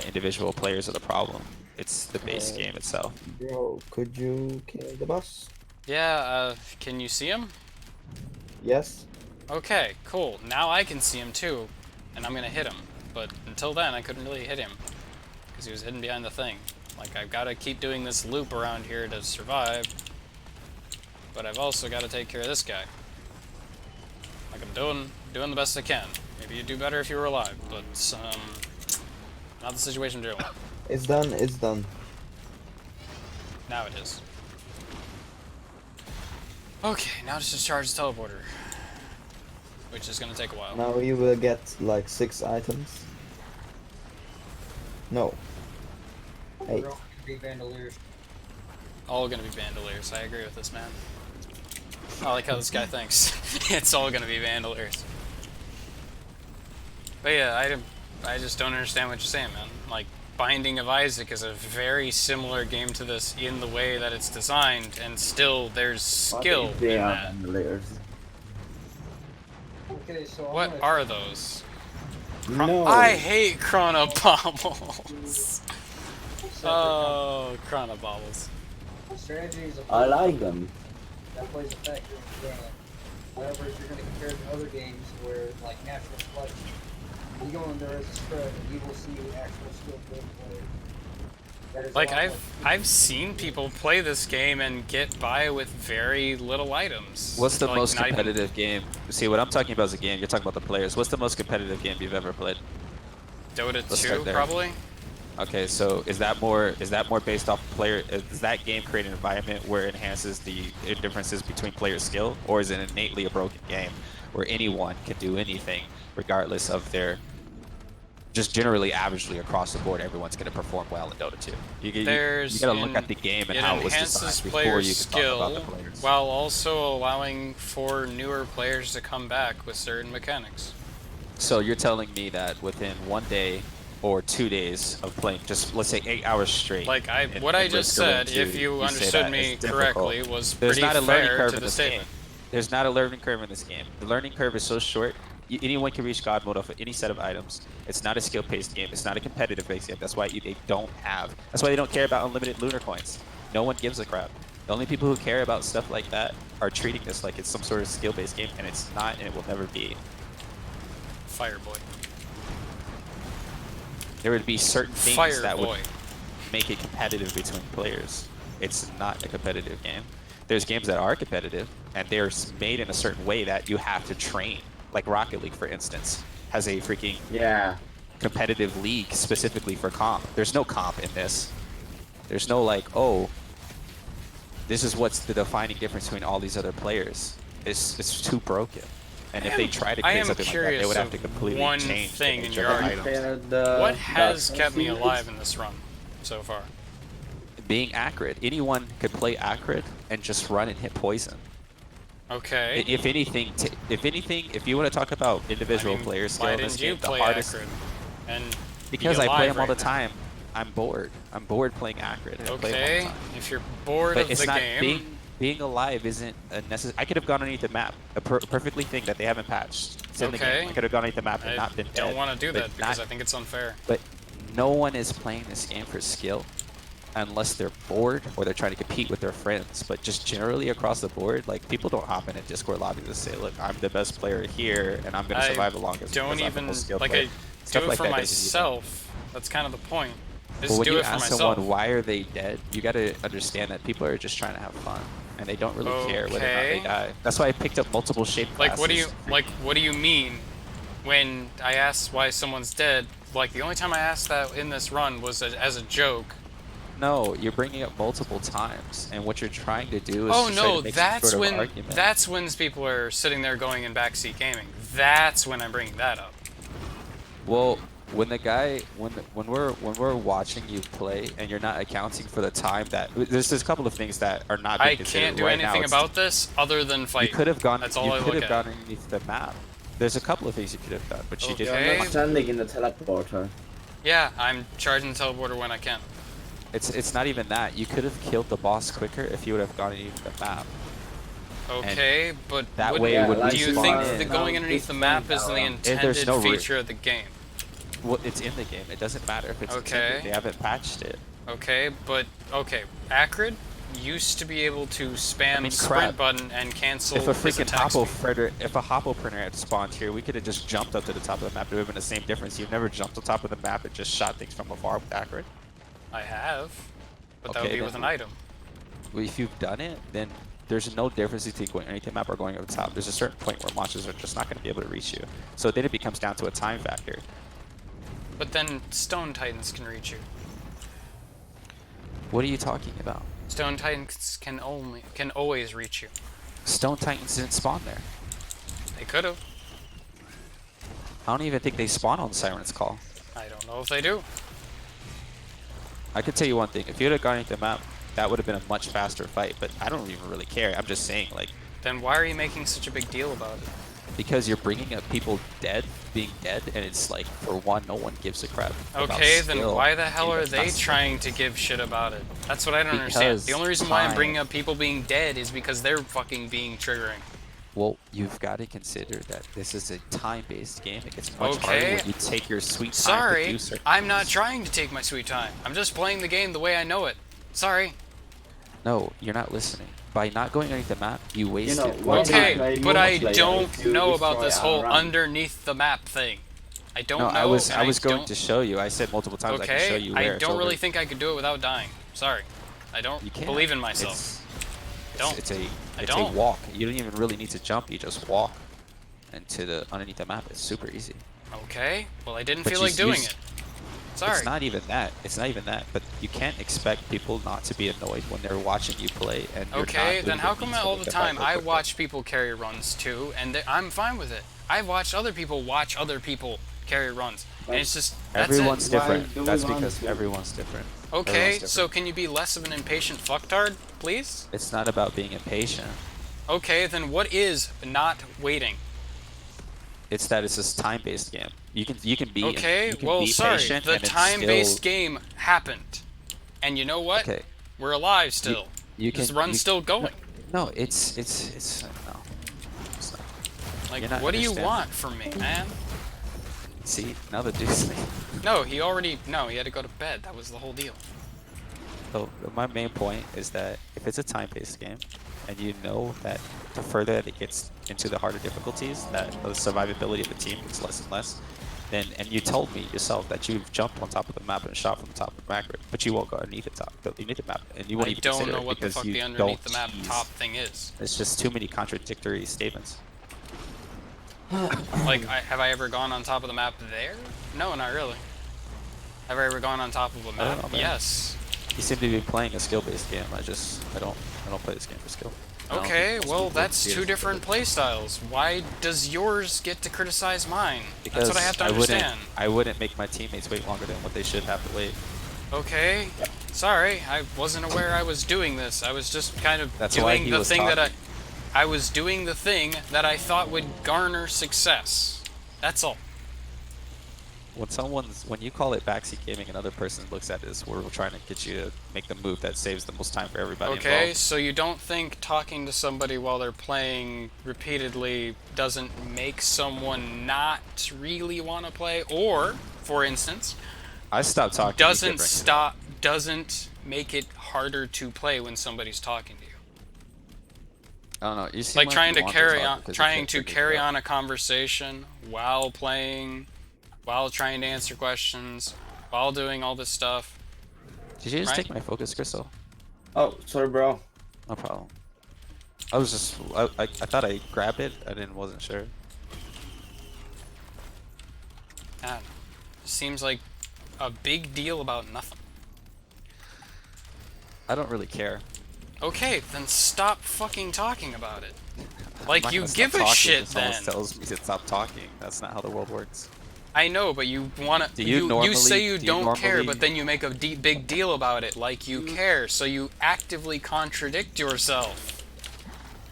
individual players are the problem. It's the base game itself. Bro, could you kill the boss? Yeah, can you see him? Yes. Okay, cool. Now I can see him too, and I'm gonna hit him. But until then, I couldn't really hit him, because he was hidden behind the thing. Like, I've got to keep doing this loop around here to survive, but I've also got to take care of this guy. Like, I'm doing the best I can. Maybe you'd do better if you were alive, but, not the situation I'm dealing with. It's done, it's done. Now it is. Okay, now just discharge the teleporter. Which is gonna take a while. Now you will get like 6 items. No. 8. We're all gonna be Vandaliers. All gonna be Vandaliers. I agree with this man. I like how this guy thinks. It's all gonna be Vandaliers. But yeah, I just don't understand what you're saying, man. Like, Binding of Isaac is a very similar game to this in the way that it's designed, and still there's skill in that. Okay, so What are those? No. I hate Chronobobbles. Oh, Chronobobbles. strategy is a I like them. that plays a factor in the game. However, if you're going to compare it to other games where, like Natural Selection, you go in there as a scrub and you will see actual skill gameplay. That is a Like, lot I've seen people play this game and get by with very little items. What's the Like, most not even- competitive game? See, what I'm talking about is a game. You're talking about the players. What's the most competitive game you've ever played? Dota Let's 2, start there. probably? Okay, so is that more based off player? Does that game create an environment where it enhances the differences between player skill, or is it innately a broken game where anyone can do anything regardless of their? Just generally, averagely across the board, everyone's going to perform well in Dota 2. You got to look at the game and how it was enhances designed before player you can talk about the skill players. while also allowing for newer players to come back with certain mechanics. So you're telling me that within 1 day or 2 days of playing, just let's say 8 hours straight. Like, in- what I in just Red Dead said, 2, if you say understood that me is difficult. correctly, was There's pretty not a learning fair curve to in the this statement. game. There's not a learning curve in this game. The learning curve is so short. Anyone can reach God mode off of any set of items. It's not a skill-based game. It's not a competitive-based game. That's why they don't have. That's why they don't care about unlimited lunar coins. No one gives a crap. The only people who care about stuff like that are treating this like it's some sort of skill-based game, and it's not, and it will never be. Fireboy. There would be certain things that would Fireboy. make it competitive between players. It's not a competitive game. There's games that are competitive, and they're made in a certain way that you have to train. Like Rocket League, for instance, has a freaking competitive league specifically for comp. There's no comp in this. There's no like, oh, this is what's the defining difference between all these other players. It's too broken. And if they try to I create am something like that, they curious would have of to completely one change thing the in nature your of the argument. items. What has kept me alive in this run so far? Being Acrid. Anyone could play Acrid and just run and hit poison. Okay. If anything, if you want to talk about individual player skill Why in this didn't you game, the play hardest. Acrid? And Because be I play alive them all the right now? time. I'm bored. I'm bored playing Acrid. And I play them all the Okay, time. if you're bored But of it's the not game, being being alive isn't a necessary. I could have gone underneath the map, a perfectly thing that they haven't patched. It's in the game. I could have gone underneath the map and I not been dead. don't want to do but that because not- I think it's unfair. But no one is playing this game for skill unless they're bored or they're trying to compete with their friends. But just generally across the board, like, people don't hop in a Discord lobby to say, look, I'm the best player here and I'm going to survive the longest. Don't because I'm the even, most skilled like, player. I Stuff do it like for that doesn't even- myself. That's kind of the point. But Just when do you it for ask myself. someone why are they dead, you got to understand that people are just trying to have fun and they don't really care whether or not they Okay. die. That's why I picked up multiple shape classes. What do you mean when I asked why someone's dead? Like, the only time I asked that in this run was as a joke. No, you're bringing up multiple times, and what you're trying to do is Oh to try no, to make some that's sort of when argument. people are sitting there going in backseat gaming. That's when I'm bringing that up. Well, when we're watching you play and you're not accounting for the time that there's a couple of things that are not being I considered. can't do Right now, anything it's- about this other than fight. You could have gone. That's all you I could look have at. gone underneath the map. There's a couple of things you could have done, but you Okay. didn't. I'm standing in the teleporter. Yeah, I'm charging the teleporter when I can. It's not even that. You could have killed the boss quicker if you would have gone underneath the map. Okay, but that wouldn't- way it would do you respawn think in. that going underneath the map is the intended there's no feature of the game? Well, it's in the game. It doesn't matter if it's Okay. intended. They haven't patched it. Okay, but okay, Acrid used to be able to spam sprint crap. button and cancel If a his freaking attack speed. if a hopple printer had spawned here, we could have just jumped up to the top of the map. It would have been the same difference. You've never jumped on top of the map and just shot things from afar with Acrid. I have, but that would Okay, be with then- an item. Well, if you've done it, then there's no difference between going underneath the map or going over the top. There's a certain point where monsters are just not going to be able to reach you. So then it becomes down to a time factor. But then Stone Titans can reach you. What are you talking about? Stone Titans can always reach you. Stone Titans didn't spawn there. They could have. I don't even think they spawn on Siren's Call. I don't know if they do. I could tell you one thing. If you would have gone underneath the map, that would have been a much faster fight. But I don't even really care. I'm just saying, like, Then why are you making such a big deal about it? because you're bringing up people being dead, and it's like, for one, no one gives a crap. about Okay, then skill. why the hell are That's they not- trying to give shit about it? That's what I don't understand. Because The only reason why I'm time. bringing up people being dead is because they're fucking being triggering. Well, you've got to consider that this is a time-based game. It gets much harder Okay. when you take your sweet time to Sorry, do certain I'm not things. trying to take my sweet time. I'm just playing the game the way I know it. Sorry. No, you're not listening. By not going underneath the map, you wasted why one do you time. play Okay, but I multiplayer don't if you know about destroy this our whole run? underneath the map thing. I don't No, know. I was and going don't- to show you. I said multiple times I can show Okay, you I where. don't so really there- think I could do it without dying. Sorry. I don't You can't. believe in myself. Don't. It's a I it's a don't. walk. You don't even really need to jump. You just walk into the underneath the map. It's super easy. Okay, well I didn't But feel you like doing use- it. Sorry. It's not even that. It's not even that. But you can't expect people not to be annoyed when they're watching you play. And you're Okay, not then doing how the come things to all make the fight time go I quicker. watch people carry runs too, and I'm fine with it. I've watched other people watch other people carry runs, and it's just that's Everyone's it. different. do we That's want because to? everyone's different. Okay, Everyone's so different. can you be less of an impatient fucktard, please? It's not about being impatient. Okay, then what is not waiting? It's that it's this time-based game. You can be Okay, you can well, be sorry. patient The and then time-based still, game happened, and you know what? Okay. We're alive still. You This can- run's you- still going. No, it's no. It's not. Like, you're not what do you understanding. want from me, man? See, now the dude's like, No, he had to go to bed. That was the whole deal. so my main point is that if it's a time-based game, and you know that the further that it gets into the harder difficulties, that the survivability of the team gets less and less. Then, and you told me yourself that you've jumped on top of the map and shot from the top of the map, but you won't go underneath the map, and you won't I even don't consider know it what the because fuck you the underneath the don't map use- top thing is. It's just too many contradictory statements. Like, have I ever gone on top of the map there? No, not really. Have I ever gone on top of a I don't map? know, man. Yes. You seem to be playing a skill-based game. I don't play this game for skill. I don't Okay, think most well, people that's see it two as different play styles. Why does yours get to criticize mine? Because That's what I have to understand. I wouldn't make my teammates wait longer than what they should have to wait. Okay, sorry, I wasn't aware I was doing this. I was just kind of That's why doing he the was thing that talking. I was doing the thing that I thought would garner success. That's all. when you call it backseat gaming, another person looks at it as we're trying to get you to make the move that saves the most time for everybody Okay, involved. so you don't think talking to somebody while they're playing repeatedly doesn't make someone not really want to play, or, for instance, I stopped talking. doesn't make it harder to play when somebody's talking to you. I don't know. You seem Like like trying you to want carry talk on, because you trying can't to figure carry it out. on a conversation while playing, while trying to answer questions, while doing all this stuff. Did you just right? take my focus crystal? Oh, sorry, bro. No problem. I was just I thought I grabbed it. I wasn't sure. I don't know. Seems like a big deal about nothing. I don't really care. Okay, then stop fucking talking about it. I'm Like, not you gonna stop give a talking shit if someone then. tells me to stop talking. That's not how the world works. I know, but you wanna. Do you You normally- say you do you don't care, normally- but then you make a big deal about it, like you care. So you actively contradict yourself.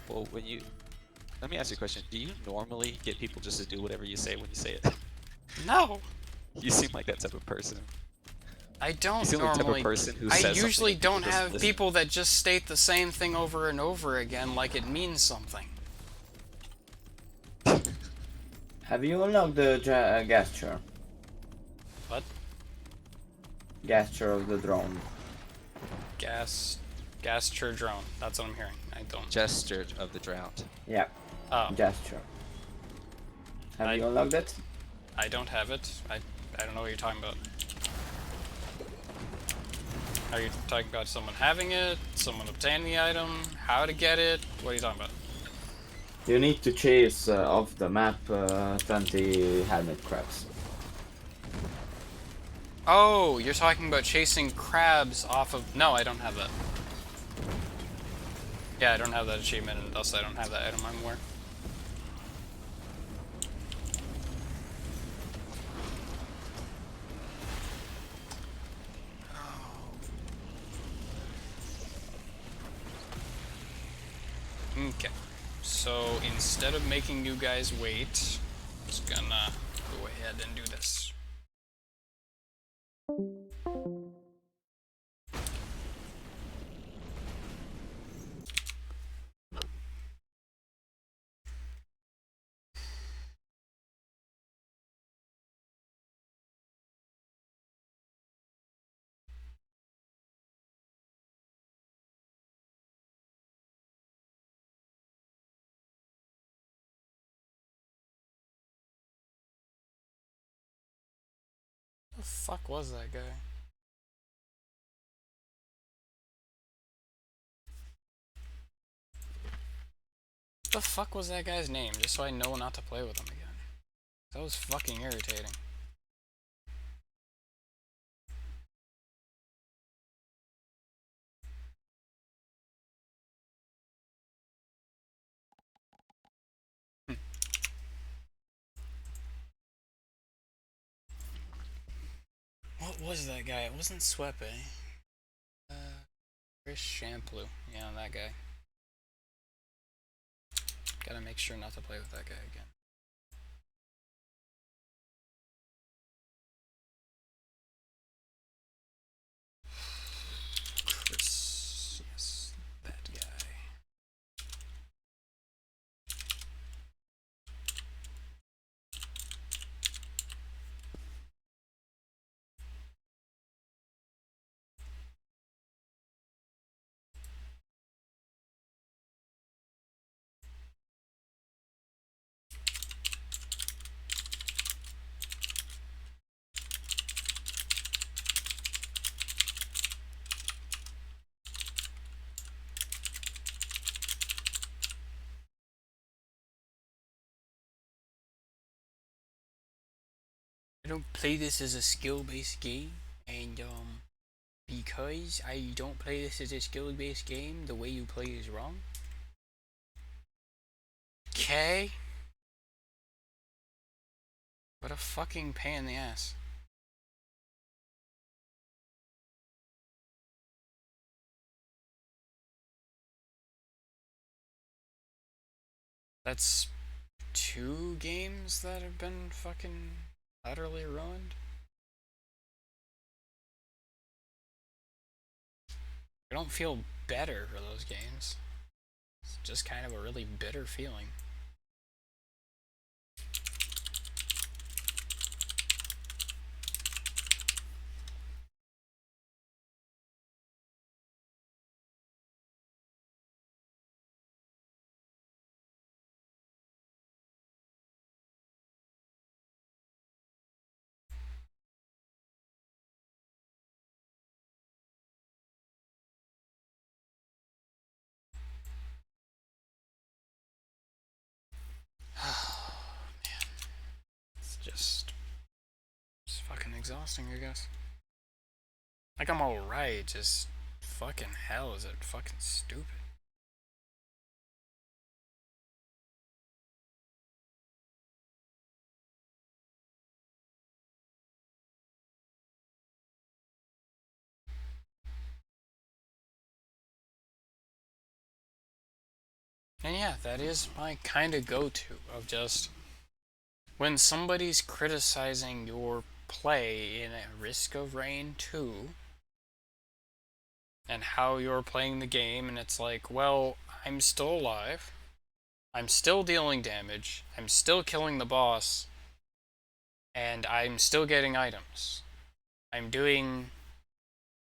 Well, let me ask you a question. Do you normally get people just to do whatever you say when you say it? No, You seem like that type of person. I don't You seem like the type of normally. person who I says something usually and people don't just have listen. people that just state the same thing over and over again, like it means something. Have you unlocked the gesture? What? Gesture of the drone. Gesture drone. That's what I'm hearing. I don't. Gesture of the drowned. Yeah. Oh. Gesture. Have you unlocked it? I don't have it. I don't know what you're talking about. Are you talking about someone having it, someone obtaining the item, how to get it? What are you talking about? You need to chase off the map 20 helmet crabs. Oh, you're talking about chasing crabs off of... No, I don't have that. Yeah, I don't have that achievement, and thus I don't have that item, I'm aware. Okay, so instead of making you guys wait, I'm just gonna go ahead and do this. What the fuck was that guy? What the fuck was that guy's name? Just so I know not to play with him again. That was fucking irritating. What was that guy? It wasn't Swepe. Chris Shampoo. Yeah, that guy. Gotta make sure not to play with that guy again. Chris. Yes, that guy. I don't play this as a skill-based game, and because I don't play this as a skill-based game, the way you play is wrong. Okay. What a fucking pain in the ass. That's 2 games that have been fucking Utterly ruined? I don't feel better for those games. It's just kind of a really bitter feeling. Man. It's fucking exhausting, I guess. Like, I'm alright, just fucking hell, is it fucking stupid? And yeah, that is my kind of go-to of just when somebody's criticizing your play in a Risk of Rain 2 and how you're playing the game, and it's like, well, I'm still alive, I'm still dealing damage, I'm still killing the boss, and I'm still getting items. I'm doing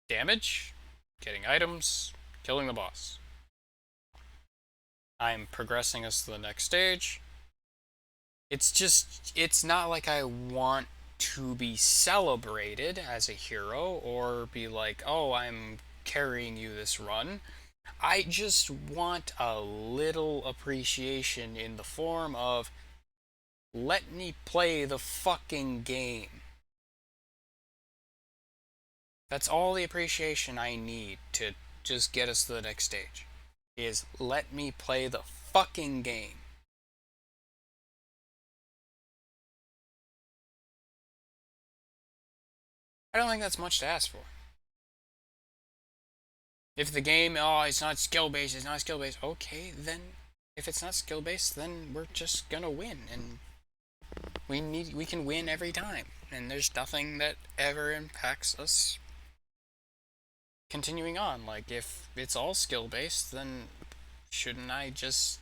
damage, getting items, killing the boss. I'm progressing us to the next stage. It's not like I want to be celebrated as a hero or be like, oh, I'm carrying you this run. I just want a little appreciation in the form of, let me play the fucking game. That's all the appreciation I need to just get us to the next stage. Is let me play the fucking game. I don't think that's much to ask for. If the game, oh, it's not skill-based, it's not skill-based, okay, then if it's not skill-based, then we're just gonna win, and we can win every time, and there's nothing that ever impacts us continuing on. Like, if it's all skill-based, then shouldn't I just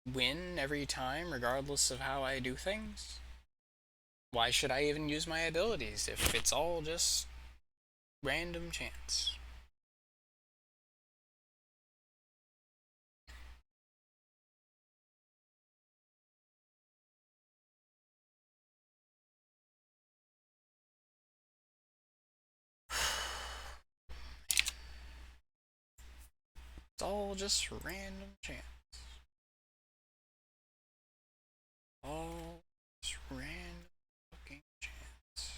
win every time, regardless of how I do things? Why should I even use my abilities if it's all just random chance? It's all just random chance. All just random fucking chance.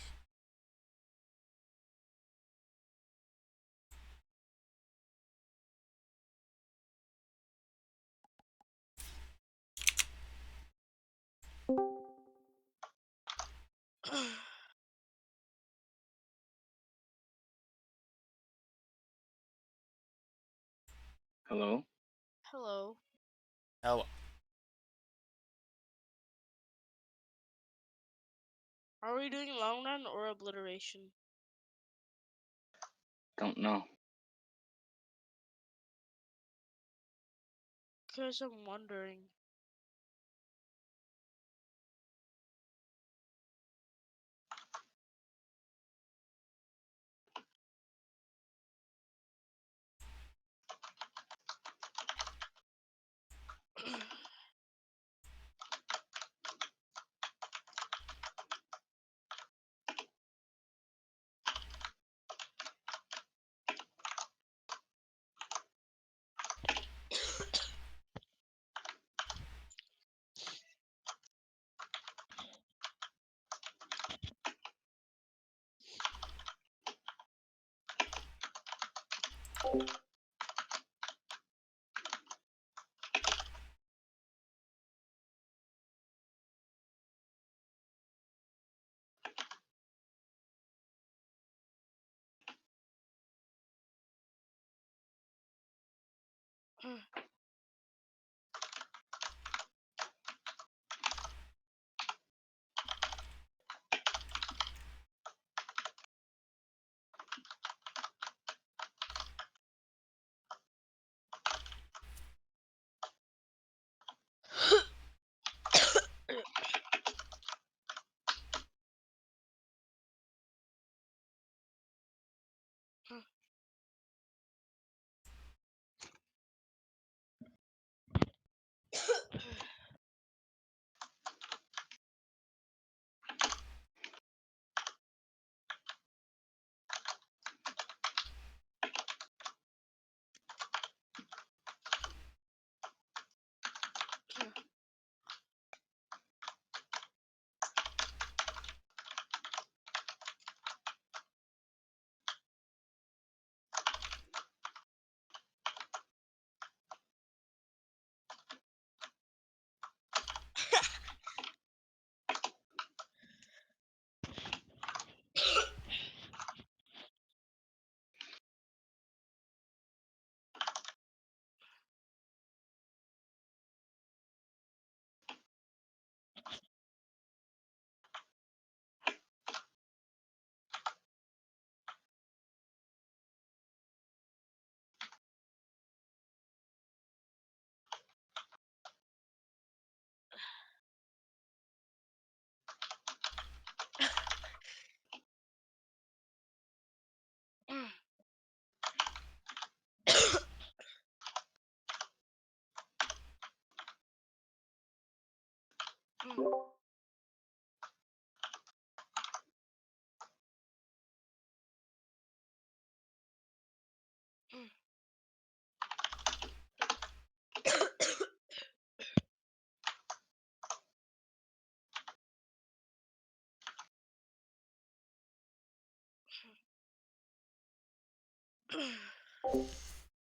Hello? Hello. Hello. Are we doing long run or obliteration? Don't know. Because I'm wondering.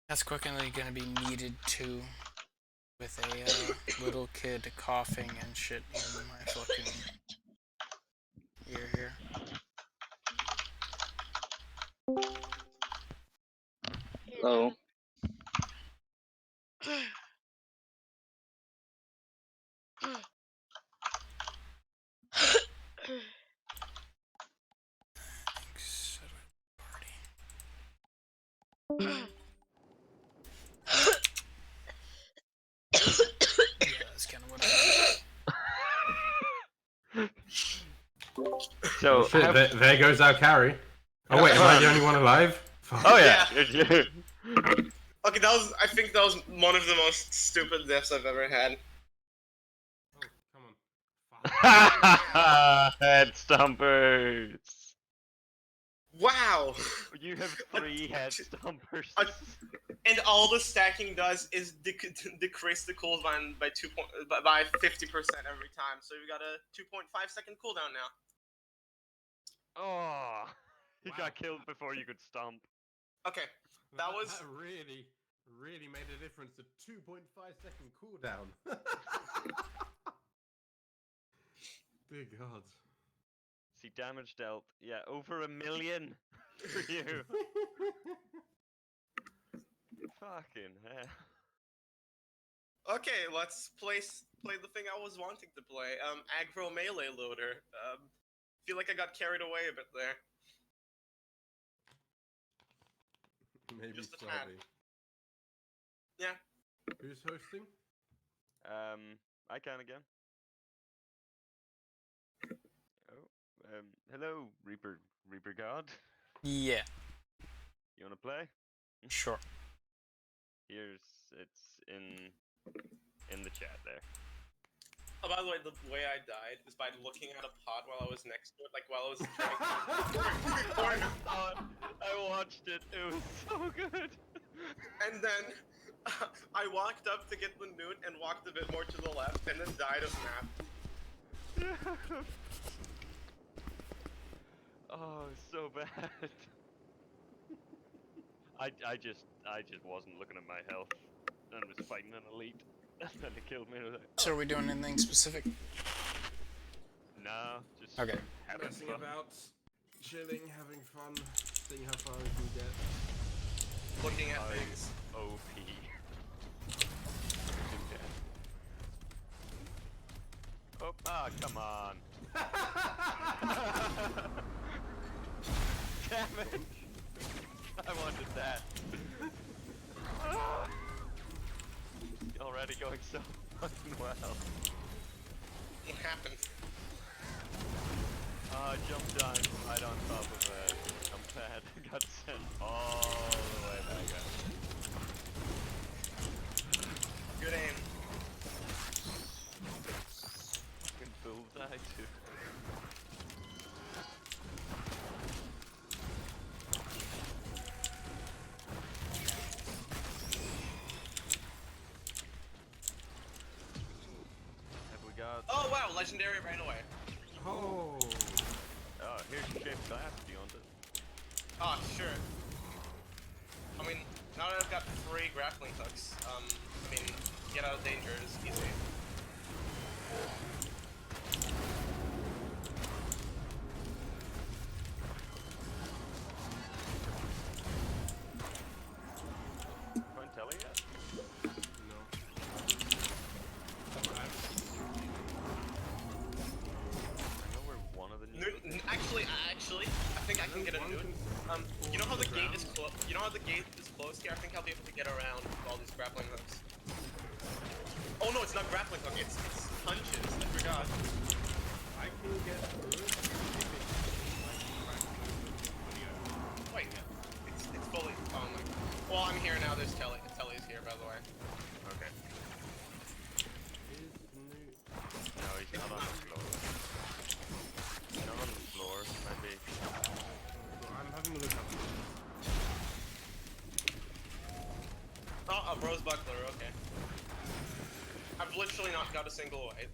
That's quickly gonna be needed too, with a little kid coughing and shit in my fucking ear here. Hello. Thanks. Party. Yeah, that's kind of what I So shit, there goes our carry. Oh wait, am I the only one alive? Oh yeah. Okay, I think that was one of the most stupid deaths I've ever had. Oh, come on. Head stompers. Wow! You have 3 head stompers. And all the stacking does is decrease the cooldown by 50% every time. So you've got a 2.5-second cooldown now. Oh, he got killed before you could stomp. Okay, that was really made a difference. A 2.5-second cooldown. Dear God. See, damage dealt. Yeah, over 1 million for you. Fucking hell. okay. Let's play the thing I was wanting to play. Aggro melee loader. Feel like I got carried away a bit there. Maybe Just a tad. slightly. Yeah. Who's hosting? I can again. Oh, hello, Reaper God. Yeah. You wanna play? Sure. It's in the chat there. Oh, by the way I died is by looking at a pod while I was next to it, like while I was trying I watched it. It was so good. And then I walked up to get the newt and walked a bit more to the left, and then died of map. Oh, so bad. I just wasn't looking at my health and was fighting an elite, and then it killed me. So are we doing anything specific? No, just okay. Having Messing fun. about, chilling, having fun, seeing how far we can get. Looking at things. OP. Oh, come on. Damn it. I wanted that. Already going so fucking well. What happened? Jumped on right on top of a pad. Got sent all the way back up. Good aim. Fucking bullseye too. Have we got... Oh wow, legendary ran away. Oh. Here's your shaped glass. Do you want it? Oh, sure. I mean, now that I've got 3 grappling hooks, I mean, get out of danger is easy. Find Telly yet? No. I know we're one of the new... Actually, I think I can get a newt. You know how the gate is closed? You know how the gate is closed here? I think I'll be able to get around with all these grappling hooks. Oh no, it's not grappling hook. It's punches. I forgot. I can get through. Wait, it's fully. Oh my. Well, I'm here now. There's Telly. Telly's here, by the way. Okay. No, he's not on Rose Buckler, okay. I've literally not got a single white.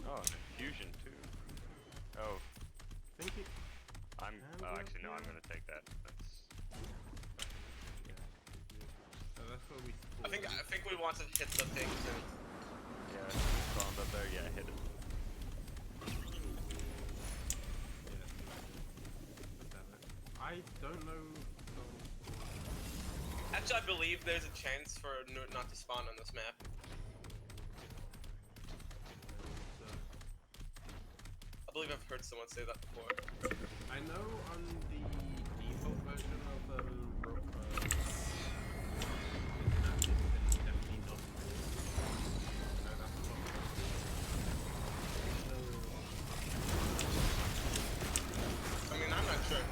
Oh, and fusion too. Oh, Think it. I'm. Oh, actually, no. I'm gonna take that. That's. So that's what we. I think we want to hit the thing soon. Yeah, spawned up there. Yeah, hit it. I don't know. Actually, I believe there's a chance for Newt not to spawn on this map. I believe I've heard someone say that before. I know on the default version of I mean, I'm not sure.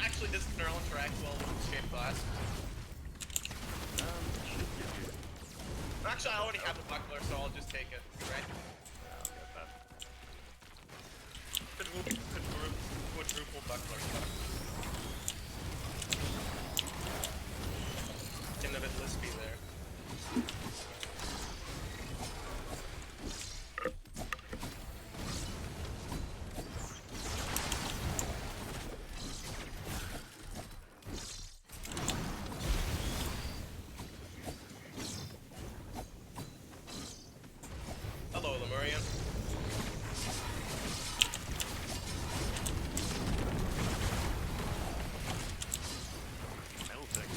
Actually, does Knurl interact well with shape class? Actually, I already have the buckler, so I'll just take it, right? Yeah, I'll get that. Quadruple buckler. Getting a bit lispy there. Hello, Lemurian. Melting.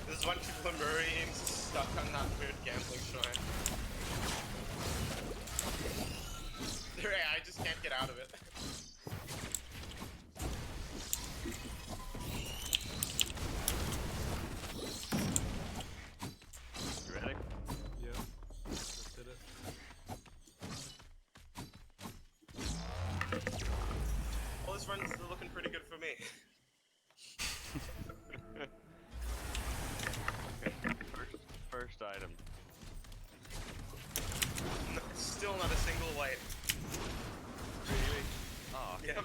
There's a bunch of Lemurians stuck on that weird gambling shrine. I just can't get out of it. You ready? Yeah. Let's hit it. Well, this run's looking pretty good for me. First item. Still not a single white. Really? Oh. Yeah.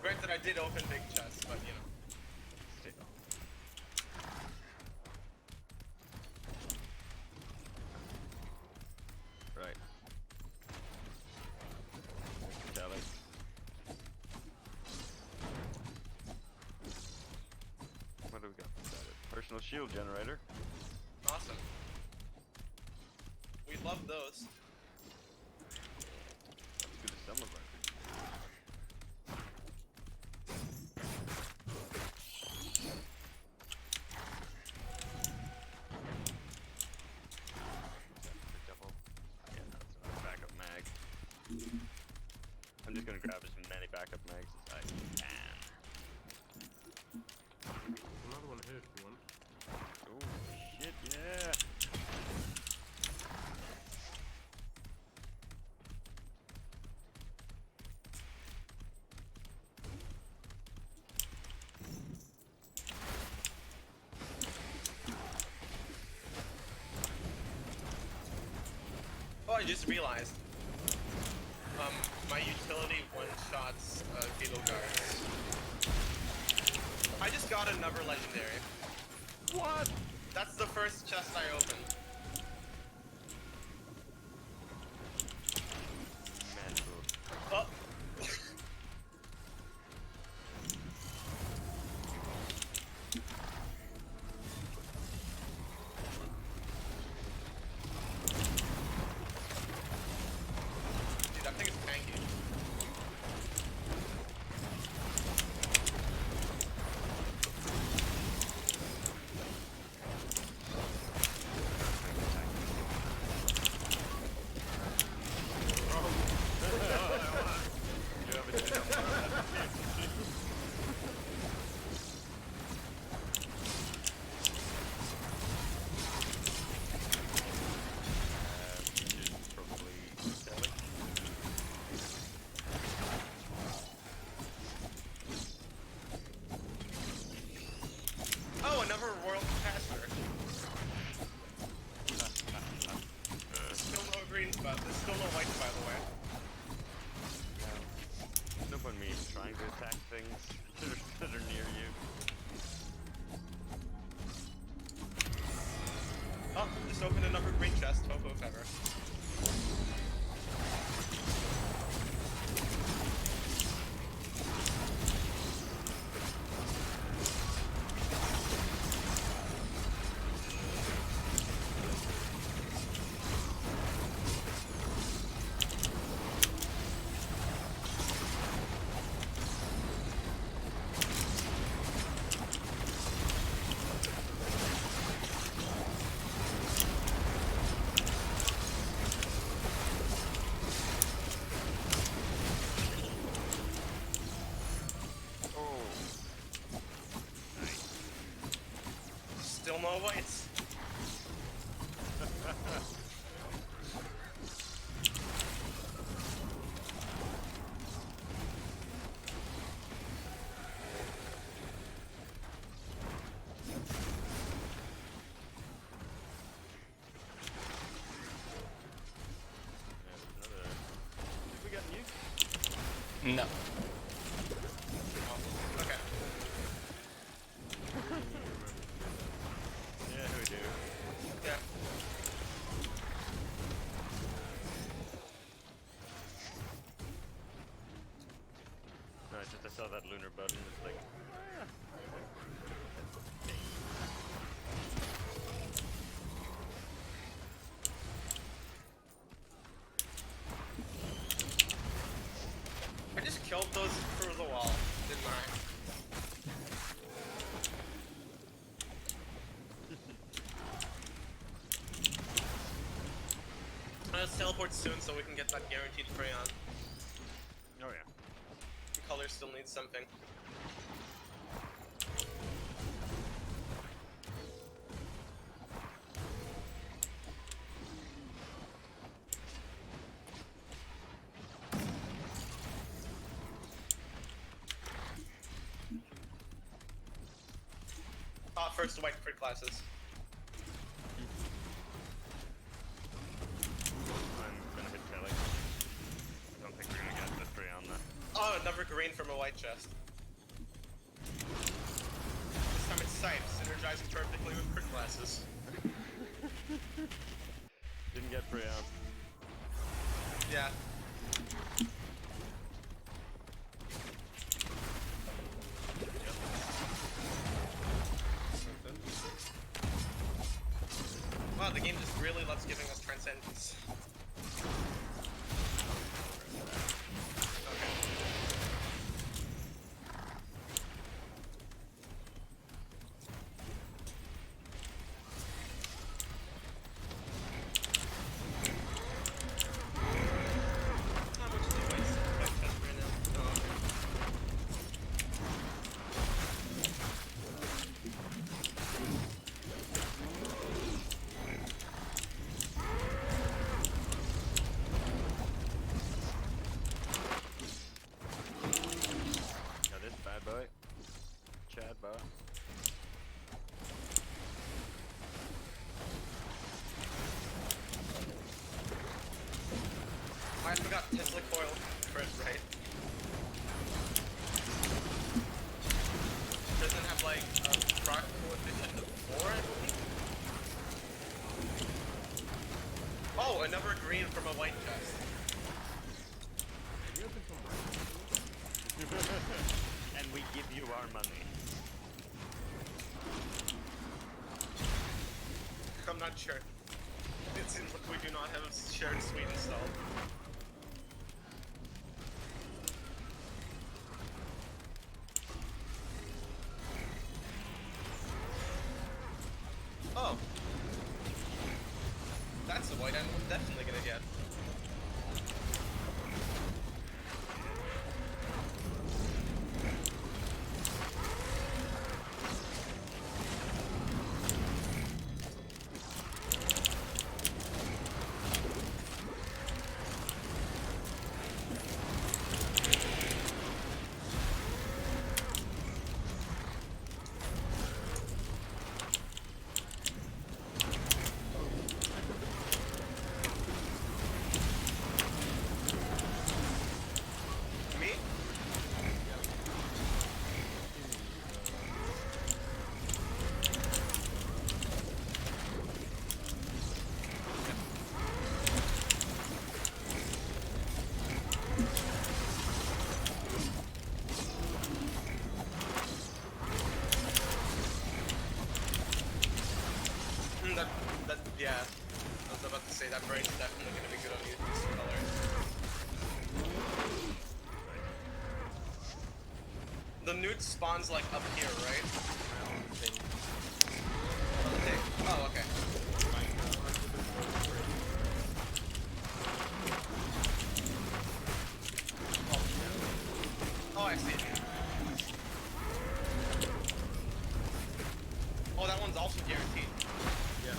Granted, I did open big chests, but you know. Still. Right. Kelly. What do we got? Personal shield generator. Awesome. We love those. That's good as some of our. Double. Yeah, that's a backup mag. I'm just gonna grab as many backup mags as I can. Another one here if you want. Oh shit, yeah! Oh, I just realized. My utility one-shots Beetle Guards. I just got another legendary. What? That's the first chest I opened. Mental. Oh. Dude, that thing is tanky. trying to attack things that are near you. Oh, just opened another green chest. Hope if ever. Still no whites. We got you? No. Okay. Yeah, we do. Yeah. No, it's just I saw that lunar button. It's like. I just killed those through the wall, didn't I? Let's teleport soon so we can get that guaranteed Freon. Oh yeah. The color still needs something. First white crit classes. I'm gonna hit Kelly. I don't think we're gonna get the free on that. Oh, another green from a white chest. This time it's sight, synergizing perfectly with crit classes. Didn't get free on. Yeah. Wow, the game just really loves giving us transcendence. I forgot Tesla coil crit, right? Doesn't have like a proc coefficient of 4, I believe? Oh, another green from a white chest. And we give you our money. I'm not sure. It seems like we do not have a shared suite installed. Oh. That's the white item I'm definitely gonna get. the newt spawns like up here, right? Oh, okay. Oh, I see. Oh, that one's also guaranteed. Yeah.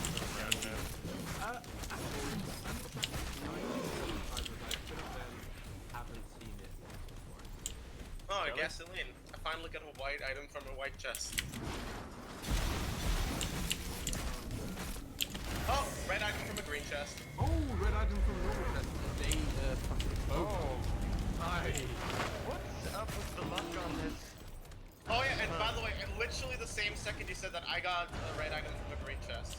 Haven't seen it before. Oh, gasoline. I finally got a white item from a white chest. Oh, red item from a green chest. Oh, red item from normal chest. They fucking Oh. Hi. What's up with the luck on this? Oh yeah, and by the way, literally the same second you said that, I got a red item from a green chest.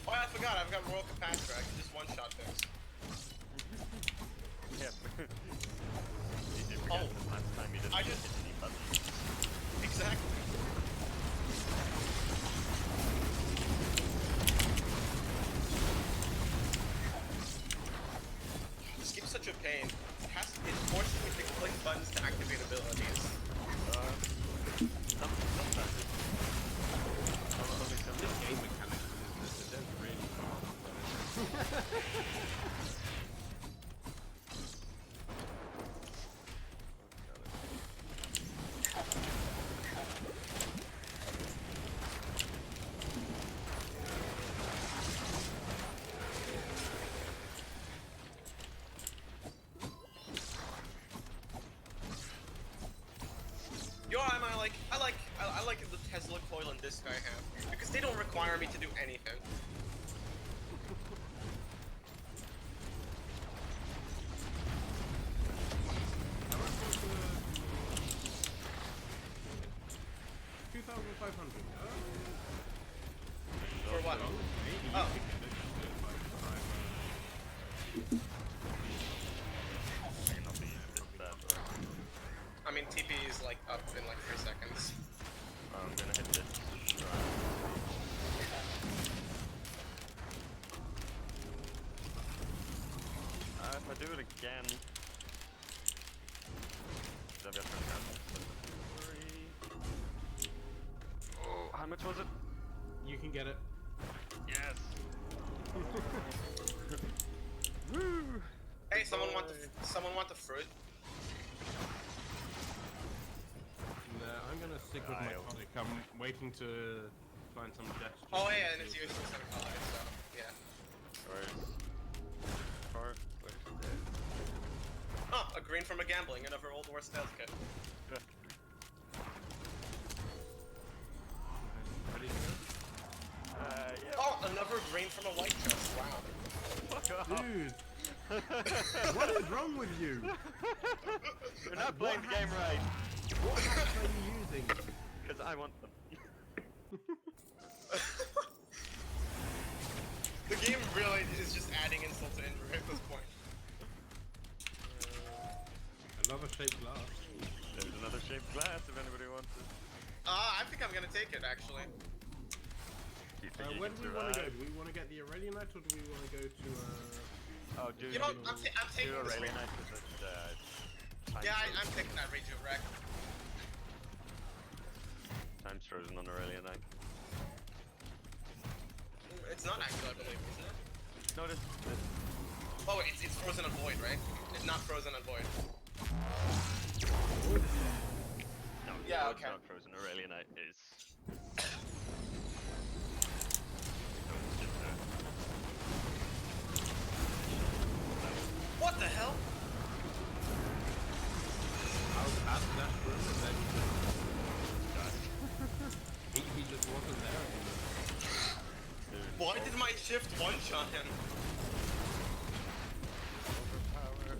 Oh, I forgot, I've got Royal Capacitor, I can just one-shot things. Yep. You forgot the last time you didn't I hit just- any buttons. Exactly. This game's such a pain. It forces me to click buttons to activate abilities. Sometimes it's only some Game mechanics is really fast. Yo, I like the Tesla coil and disc I have because they don't require me to do anything. For what? Oh. I mean, TP is like up in like 3 seconds. I'm gonna hit this. If I do it again, I've got oh, how much was it? You can get it. Yes. Woo! Hey, someone want the fruit? No, I'm gonna stick with my tonic. I'm waiting to find some death. Oh yeah, and it's useless in color, so yeah. Where's there? Oh, a green from a gambling, another old West health kit. Ready to go? Yeah. Oh, another green from a white chest. Wow. Fuck off. Dude! What is wrong with you? You're not playing the game right. What hacks are you using? Because I want them. The game really is just adding insult to injury at this point. Another shaped glass. There's another shaped glass if anybody wants it. I think I'm gonna take it actually. Do you think you Where can do we want to go? survive? Do we want to get the Aurelianite or do we want to go to Oh, dude. You know, I'm taking do this Aurelia one. Knight with time Yeah, frozen. I'm taking that Regio Wreck. Time's frozen on Aurelia Knight. It's not actually, I believe, isn't it? No, it is. Oh, it's frozen and void, right? It's not frozen and void. No, Yeah, no, okay. it's not frozen. Aurelia Knight is. What the hell? I was past that room and then he just wasn't there anymore. Dude, Why did my shift one-shot him? Overpowered.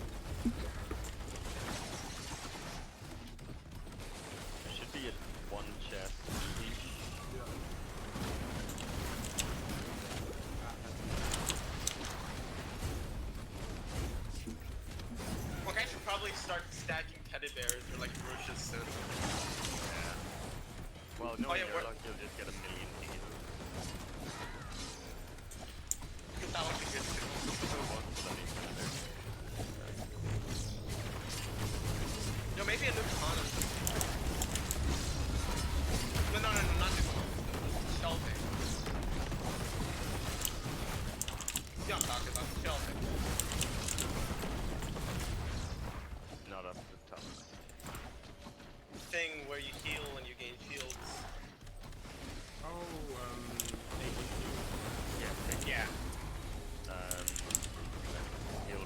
There should be one chest each. Okay, I should probably start stacking teddy bears or like roaches soon. Yeah. Well, no, yeah, you're lucky, you'll just get a million keys. That would be good too. Yo, maybe a new katana. No, not new katana. Shelving. See what I'm talking about, shelving. Not up to the top. Thing where you heal and you gain shields. Oh, Yeah.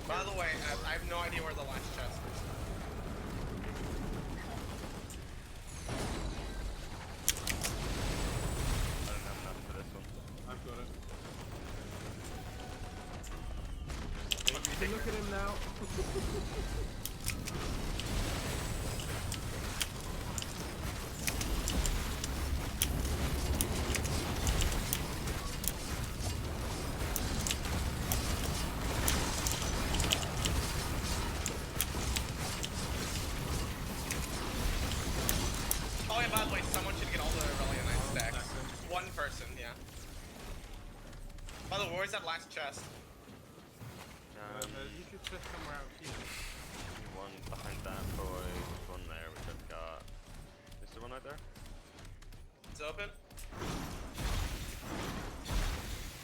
By the way, I have no idea where the last chest is. I don't have enough for this one. I've got it. You can look at him now. Oh yeah, by the way, someone should get all the Aurelianite stacks. Just one person, yeah. By the way, where's that last chest? You could set somewhere out here. One behind that boy, one there, which I've got. Is there one out there? It's open?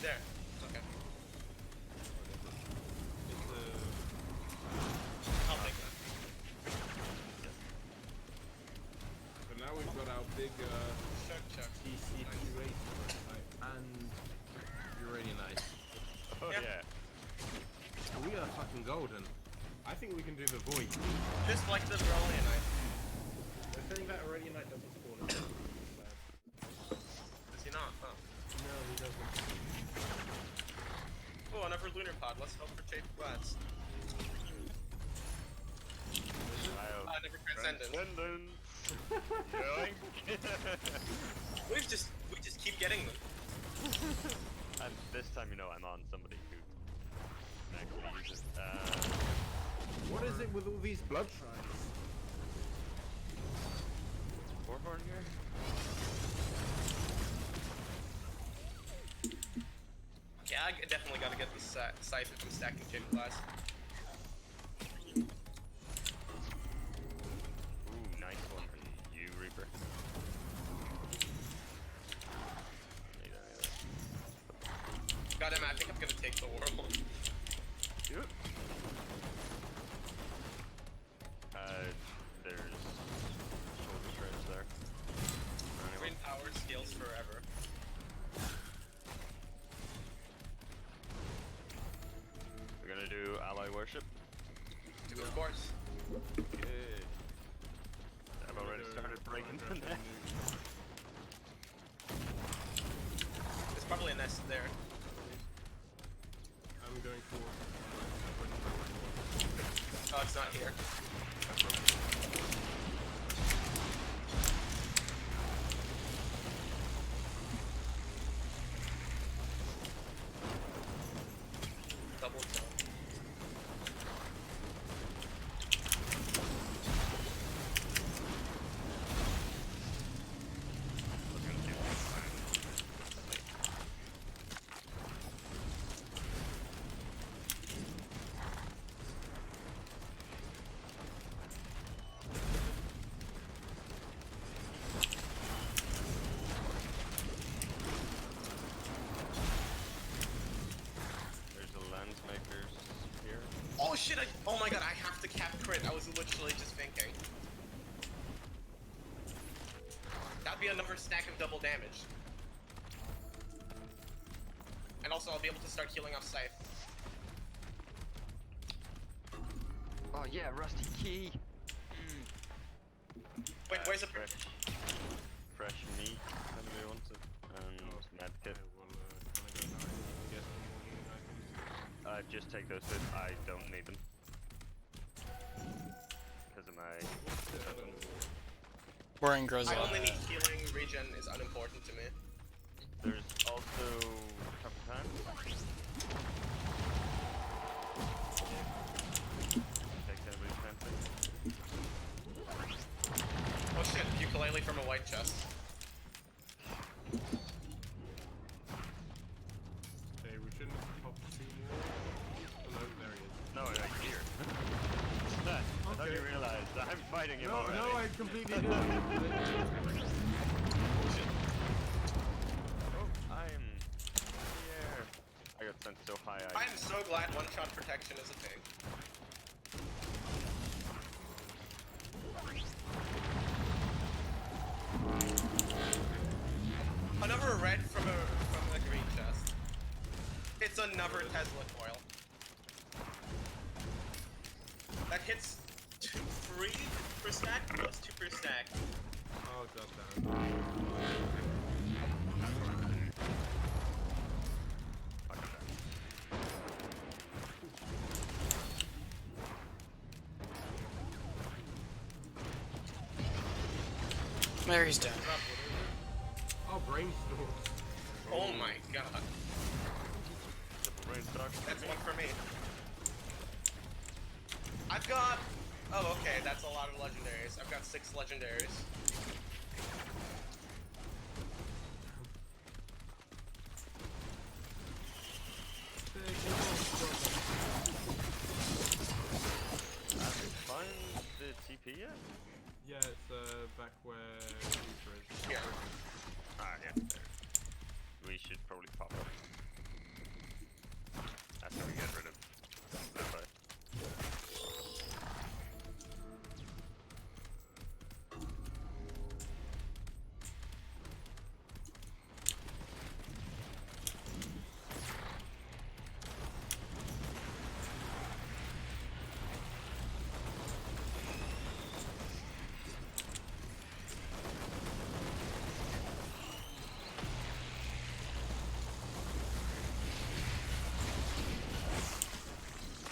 There. Okay. I'll take that. So now we've got our big Chuck. TC28 and Uraninite. Oh yeah. We are fucking golden. I think we can do the void. Just like the Aurelianite. The thing that Uraninite doesn't spawn in. Does he not? Oh. No, he doesn't. Oh, another lunar pod. Let's hope for Jade Flats. Never transcendent. we just keep getting them. And this time, you know, I'm on somebody who can actually use it. What is it with all these blood shrines? Warhorn here? Yeah, I definitely gotta get the scythe if I'm stacking Jade Flats. Ooh, nice one from you, Reaper. God damn it, I think I'm gonna take the world. Yep. There's shoulder shreds there. Anyway. Green power scales forever. We're gonna do ally worship. Of course. Good. I've already started breaking the net. There's probably a nest there. I'm going for. Oh, it's not here. Double kill. Oh shit, oh my god, I have to cap crit. I was literally just thinking. That'd be another stack of double damage. And also I'll be able to start healing off Scythe. Oh yeah, rusty key. Wait, where's the fresh meat? Anybody wants it? And medkit. Just take those two. I don't need them. Because of my... Boring grows I up. only need healing, regen is unimportant to me. There's also... Couple times. Takes everybody's time. Oh shit, ukulele from a white chest. Hey, we shouldn't have popped 2 more. Oh, no, there he is. No, right here. That, I thought you realized that I'm fighting him already. No, I completely didn't. Oh, I'm... here. I got sent so high. I am so glad one-shot protection is a thing. Another red from the green chest. It's another Tesla coil. That hits 3 per stack plus 2 per stack. Oh, goddamn. There he's dead. Oh, brainstorm. Oh my god. Brainstorm. That's one for me. I've got... Oh, okay, that's a lot of legendaries. I've got 6 legendaries. Find the TP yet? Yeah, it's back where Luther is. Here. Ah, yeah. There. We should probably pop up. That's how we get rid of that fight.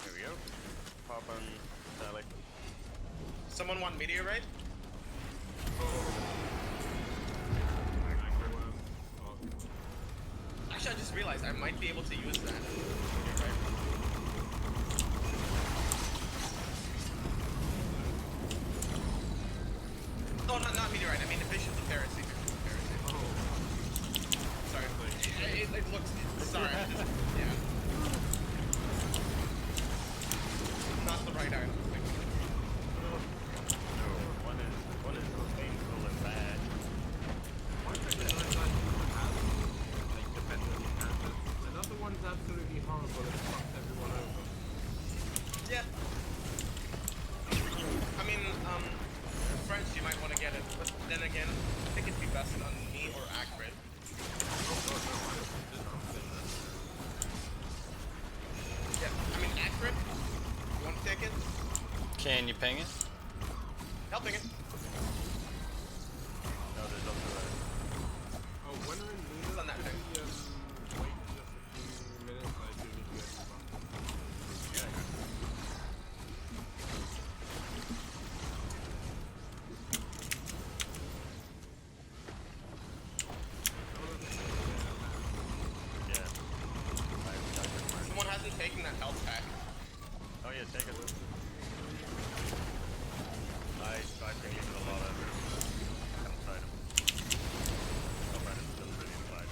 Here we go. Pop on Sally. Someone want meteorite? Actually, I just realized I might be able to use that. Meteorite. Oh, not meteorite. I mean, Visions of Heresy. Sorry. It looks... Sorry. Yeah. Not the right item. One is painful and bad. Another one's absolutely horrible and fucks everyone over. Yeah. I mean, French, you might want to get it, but then again, I think it'd be best on me or Acrid. Yeah, I mean, Acrid, you want to take it? Can you ping it? Helping it. No, there's also a... Oh, when we're in Luna, It's on that thing. wait just a few minutes, I do need to get some buff. Yeah, Someone hasn't taken that health pack. Oh yeah, take it. I've been using a lot of health items. Health items still really inside.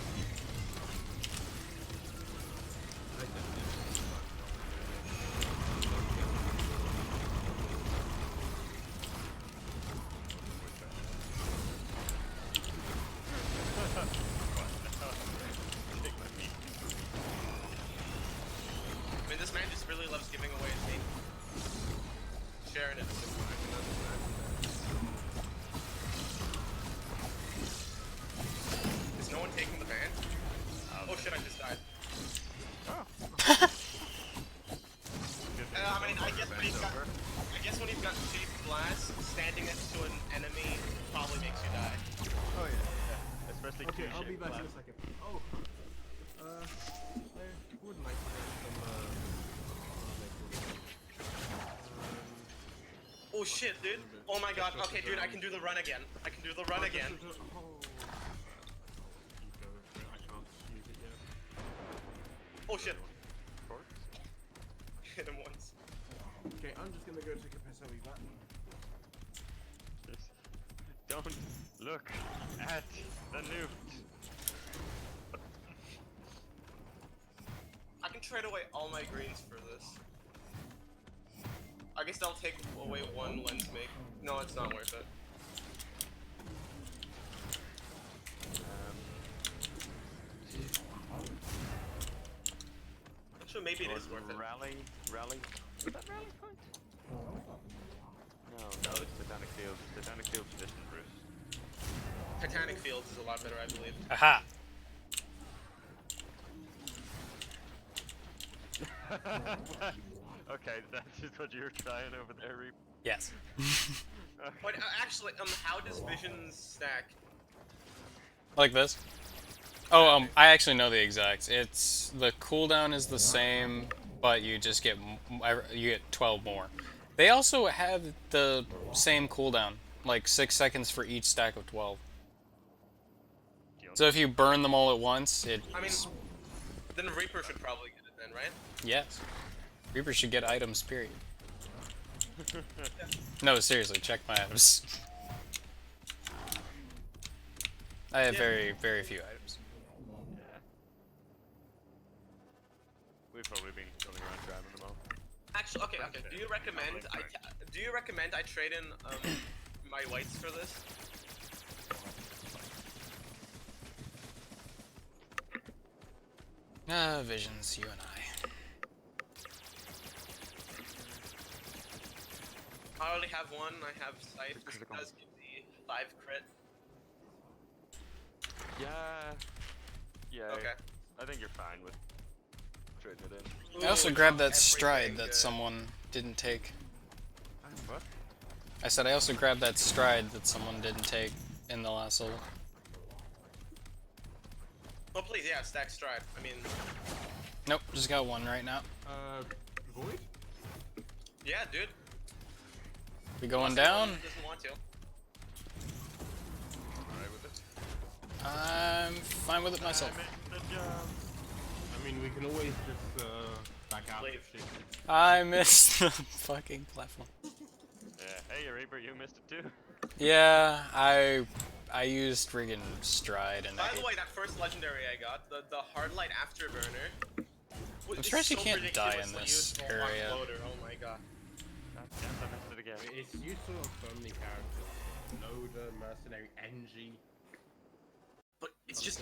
I mean, this man just really loves giving away his meat. Sharing it. Is no one taking the ban? Oh shit, I just died. I mean, I guess when he's got cheap glass, standing next to an enemy probably makes you die. Oh yeah. Especially Okay, I'll be Q-shaped back in glass. a second. Oh, I would like to get some shit, dude. Oh my god. Okay, dude, I can do the run again. I can do the run again. Oh shit. Hit him once. Okay, I'm just gonna go take a piss. I'll be back. Just don't look at the newt. I can trade away all my greens for this. I guess I'll take away one lens make. No, it's not worth it. Actually, maybe it is worth it. Rally. Is that rally point? No, it's Titanic Fields. Titanic Fields position, Bruce. Titanic Fields is a lot better, I believe. Aha! Okay, that's just what you're trying over there, Reap. Yes. But actually, how does vision stack? Like this. Oh, I actually know the exacts. It's the cooldown is the same, but you just get you get 12 more. They also have the same cooldown, like 6 seconds for each stack of 12. So if you burn them all at once, it. I mean, then Reaper should probably get it then, right? Yes. Reaper should get items. Period. No, seriously, check my items. I have very few items. Yeah. We've probably been going around grabbing them all. Actually, okay. Do you recommend I trade in my whites for this? Visions, you and I. I already have one. I have Scythe. This does give the 5 crit. Yeah. Okay. I think you're fine with trading it in. I also grabbed that stride that someone didn't take. What? I said I also grabbed that stride that someone didn't take in the last level. Oh please, yeah, stack stride. I mean. Nope, just got one right now. Void? Yeah, dude. We going down? Doesn't want to. Alright with it. I'm fine with it myself. I mean, we can always just back out. I missed the fucking platform. Yeah. Hey, Reaper, you missed it too. Yeah, I used friggin' stride and By the way, that first legendary I got, the hard light afterburner. I'm surprised you can't die in this area. Oh my god. Yes, I missed it again. It's useful on so many characters. Loader, Mercenary, NG. But it's just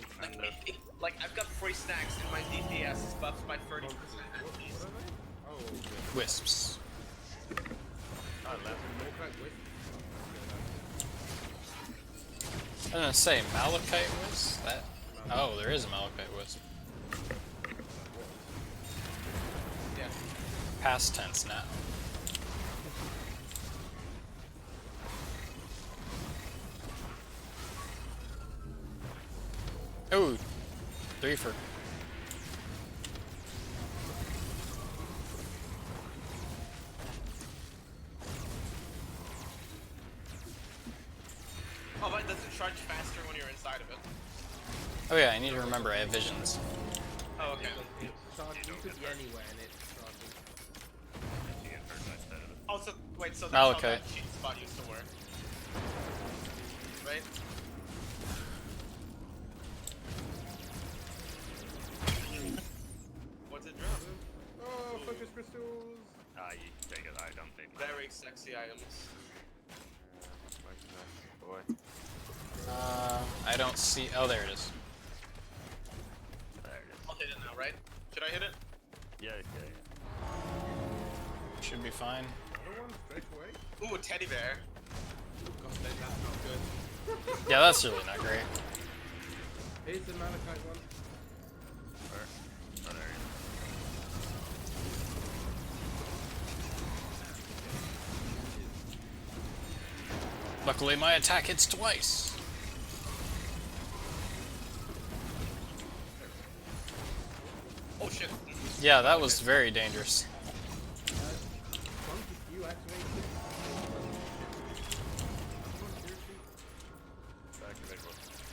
like I've got 3 stacks and my DPS is buffed by 30% at least. Oh, Wisps. I was gonna say Malachite Wisp? That. Oh, there is a Malachite Wisp. Yeah. Past tense now. Oh, 3 for. Oh, but does it charge faster when you're inside of it? Oh yeah, I need to remember I have visions. Oh, okay. You could be anywhere and it's charging. Oh, so wait, so that's Malachite. how that cheat spot used to work, right? What's it drop? Oh, focus crystals! Ah, you take it. I don't think. Very sexy items. Boy. I don't see. Oh, there it is. There it is. I'll hit it now, right? Should I hit it? Yeah. Should be fine. Another one straight away? Ooh, a teddy bear. God, that's not good. Yeah, that's really not great. Here's the Malachite one. Where? Oh, there it is. Luckily, my attack hits twice. Oh shit. Yeah, that was very dangerous.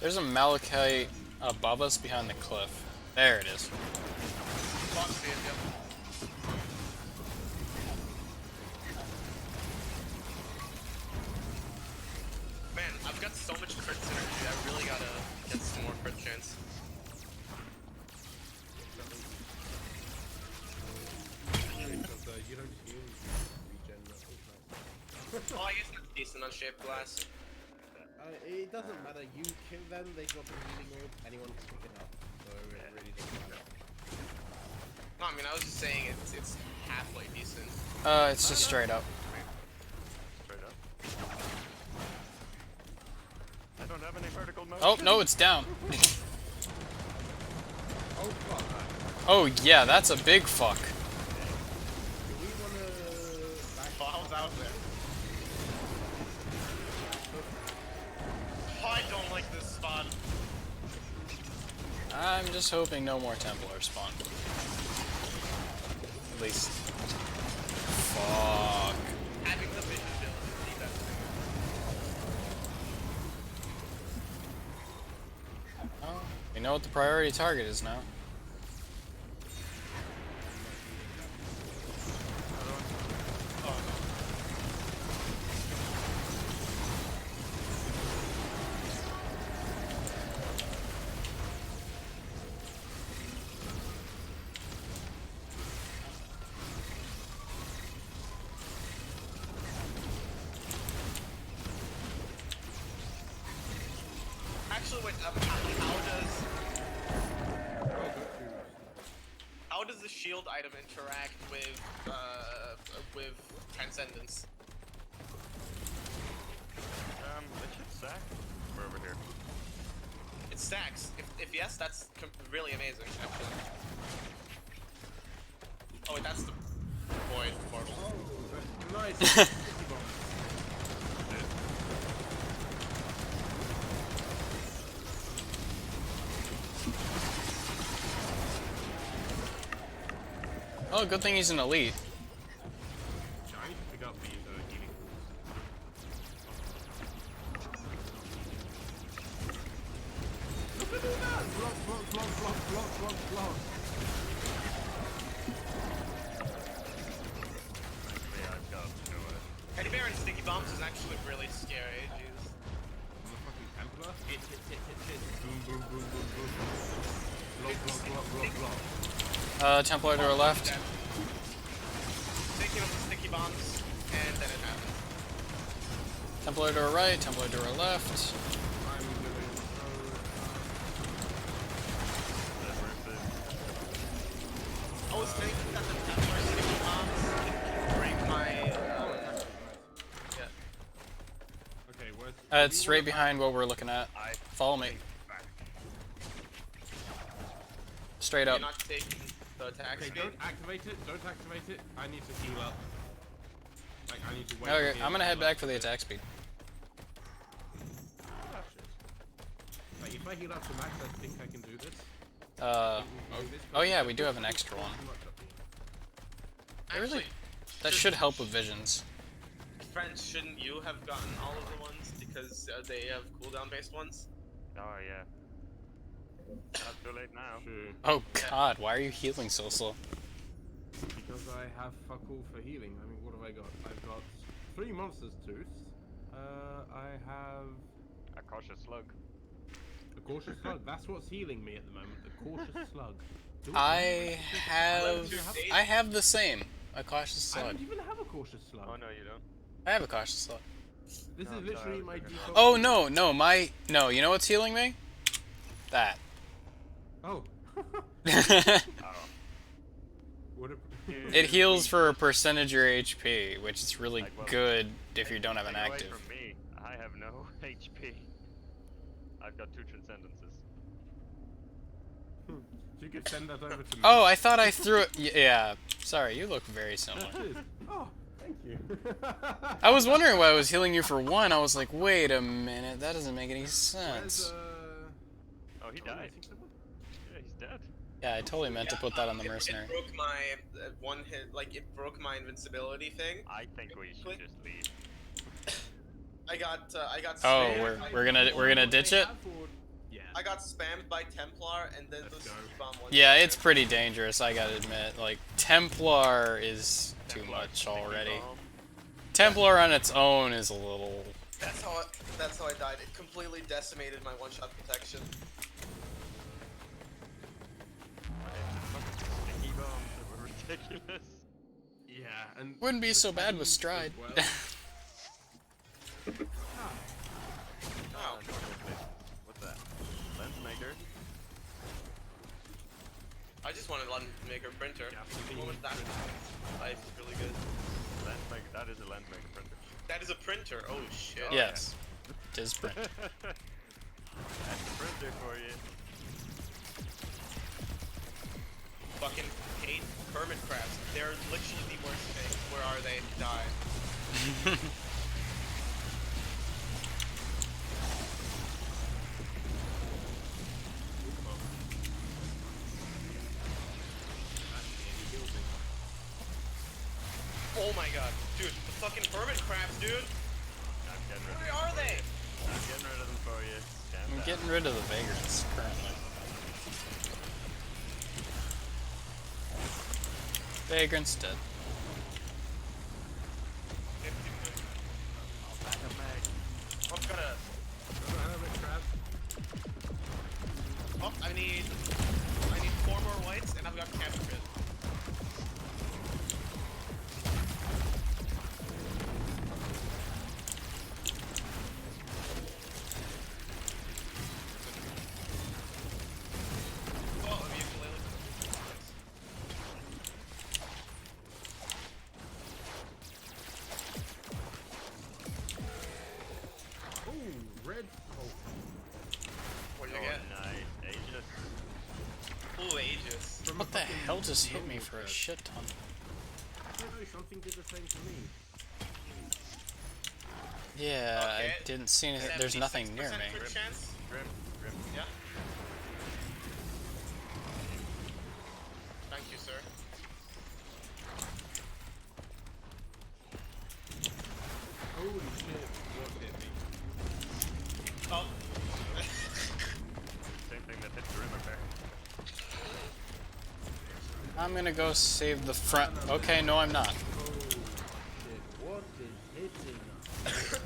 There's a Malachite above us behind the cliff. There it is. Box it, yep. Man, I've got so much crit synergy, I really gotta get some more crit chance. You don't heal regen. Oh, I guess that's decent on shaped glass. It doesn't matter. You kill them, they drop a healing orb. Anyone can pick it up. So it really doesn't matter. No, I mean, I was just saying it's halfway decent. It's just straight up. Straight up. I don't have any vertical motion. Oh, no, it's down. Oh, fuck. Oh, yeah, that's a big fuck. Do we wanna... Oh, I was out there. Oh, I don't like this spot. I'm just hoping no more Templars spawn. At least. Fuck. Having the vision build is the best thing. Oh, we know what the priority target is now. Actually, wait, how does the shield item interact with Transcendence? It should stack. We're over here. It stacks. If yes, that's really amazing, actually. Oh wait, that's the void portal. Oh, nice. Oh, good thing he's an elite. I need to pick up these healing pools. Look at that! Block. Yeah, I've got Teddy Bear and Sticky Bombs is actually really scary. Jeez. I'm a fucking Templar. Hit. Boom. Block. Templar to our left. Taking up the Sticky Bombs, and then it happens. Templar to our right, Templar to our left. I'm doing I was thinking that the Templar Sticky Bombs can break my... yeah. Okay, where's... It's right behind what we're looking at. Follow me. Straight up. You're not taking the attack Okay, speed? don't activate it. I need to heal up. Like, I need to wait. Okay, I'm gonna head back for the attack speed. Like, if I heal up to max, I think I can do this. Oh yeah, we do have an extra one. Actually, That should help with visions. friends, shouldn't you have gotten all of the ones because they have cooldown based ones? Oh yeah. Not too late now. True. Oh god, why are you healing so slow? Because I have fuck all for healing. I mean, what have I got? I've got 3 Monster's Tooth. I have... A cautious slug. A Cautious Slug. That's what's healing me at the moment. The Cautious Slug. I have the same. A cautious I slug. don't even have a Cautious Slug. Oh no, you don't. I have a cautious slug. This is literally my default. Oh no, no, you know what's healing me? That. Oh. It heals for a percentage of your HP, which is really good if you don't have an Take away active. from me. I have no HP. I've got 2 transcendences. So you could send that over to me. Oh, I thought I threw it. Yeah, sorry, you look very similar. Oh, thank you. I was wondering why I was healing you for 1. I was like, wait a minute, that doesn't make any sense. Oh, he died. Yeah, he's dead. Yeah, I totally meant to put that on the mercenary. It broke my one hit, like it broke my invincibility thing. I think we should just leave. I got. Oh, we're gonna ditch it. I got spammed by Templar and then the bomb one. Yeah, it's pretty dangerous, I gotta admit. Like, Templar is too much already. Templar on its own is a little... That's how I died. It completely decimated my one-shot protection. Sticky bombs that were ridiculous. Yeah, and Wouldn't be the so bad with teams as Stride. well. Oh, what's that? Lens maker. I just wanted to make a printer. What was that? Life is really good. Lens maker. That is a lens maker printer. That is a printer. Oh shit. Yes. It is print. That's a printer for you. Fucking hate hermit crabs. They're literally the worst thing. Where are they? Die. Oh my god, dude, the fucking hermit crabs, dude. I'm getting rid of Where are they? I'm getting rid of them for you. I'm getting rid of the vagrants currently. Vagrant's dead. I've got a... Oh, I need 4 more whites and I've got capture grid. Red. Oh. What did you get? Nice. Aegis. Ooh, Aegis. What the hell just hit me for a shit ton? I don't know, something did the same to me. Yeah, Okay. I didn't see anything. There's nothing near 76% me. crit chance? Grim. Yeah. Thank you, sir. Holy shit, what hit me? Oh. Same thing that hit Grim up there. I'm gonna go save the front. Okay, no, I'm not. Oh shit, what is hitting us?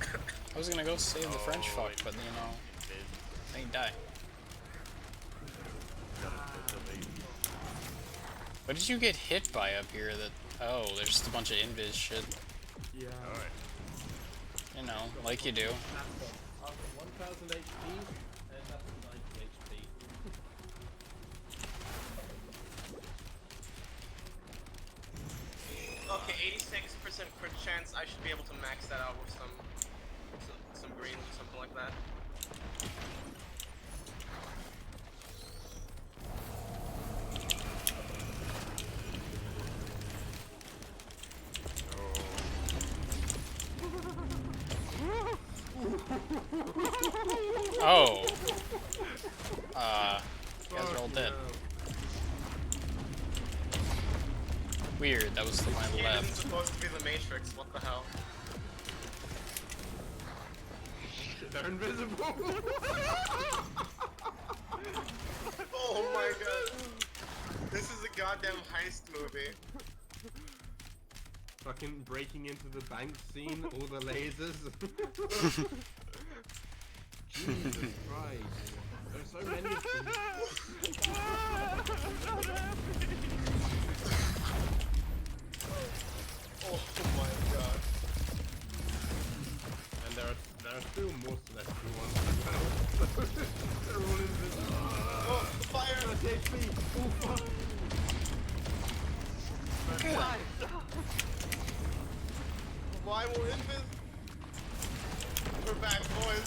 I was gonna go save the French fuck, but you know, they die. What did you get hit by up here? That oh, there's just a bunch of invis shit. Yeah. Alright. You know, like you do. 1000 HP, and that's 90 HP. Okay, 86% crit chance. I should be able to max that out with some greens or something like that. Oh. You guys are all dead. Weird, that was to my This game isn't left. supposed to be the Matrix, what the hell? They're invisible! Oh my god. This is a goddamn heist movie. Fucking breaking into the bank scene, all the lasers. Jesus Christ. There's so many of them. Oh my god. And there are still more celestial ones as well. They're all invisible. Oh, fire! 30 HP! Oh fuck! Why will invis? We're back, boys.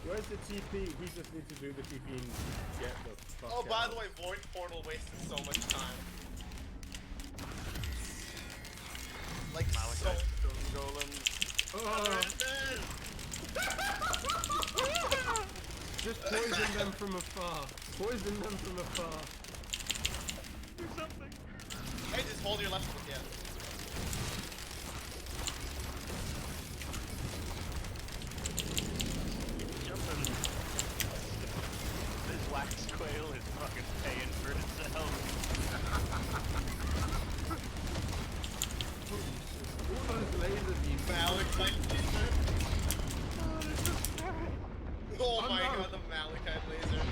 Where's the TP? We just need to do the TP and get the fuck Oh, by out. the way, Void Portal wasted so much time. Like, so... Golem. Just poison them from afar. Poison them from afar. Do something. Hey, just hold your left foot, yeah. Jumping. Squale is fucking paying for itself. All those laser beams. Malachite laser. Oh my no. god, the Malachite laser.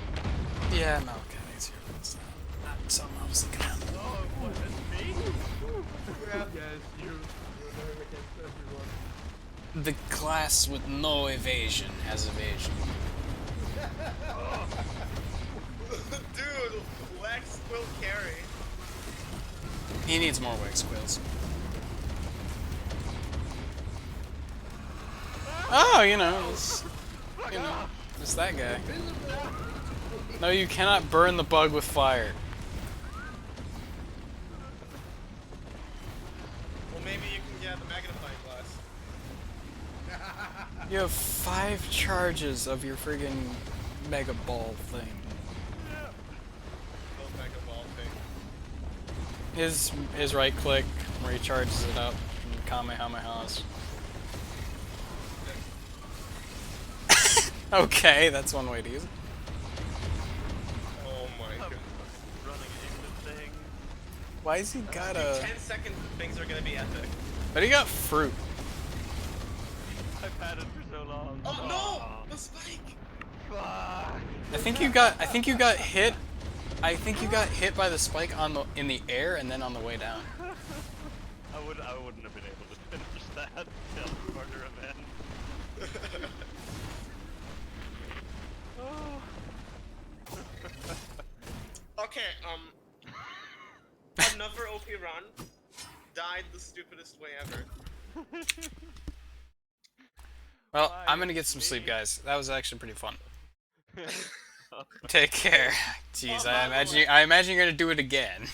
Yeah, Malachite is here. It's not something I was thinking of. Oh, what, that's me? Yes, you. You're going against everyone. The class with no evasion has evasion. Dude, Lex will carry. He needs more wax squills. Oh, it's that guy. No, you cannot burn the bug with fire. Well, maybe you can get the magnifying glass. You have 5 charges of your friggin' mega ball thing. The mega ball thing. His right click where he charges it up and Kamehamehas. Okay, that's one way to use it. Oh my god. Running into things. Why has he got a... 10-second things are gonna be epic. But he got fruit. I've had it for so long. Oh no! The spike! Fuck. I think you got hit. I think you got hit by the spike in the air and then on the way down. I wouldn't have been able to finish that teleporter event. Okay, another OP run died the stupidest way ever. Well, I'm gonna get some sleep, guys. That was actually pretty fun. Take care. Jeez, I imagine you're gonna do it again.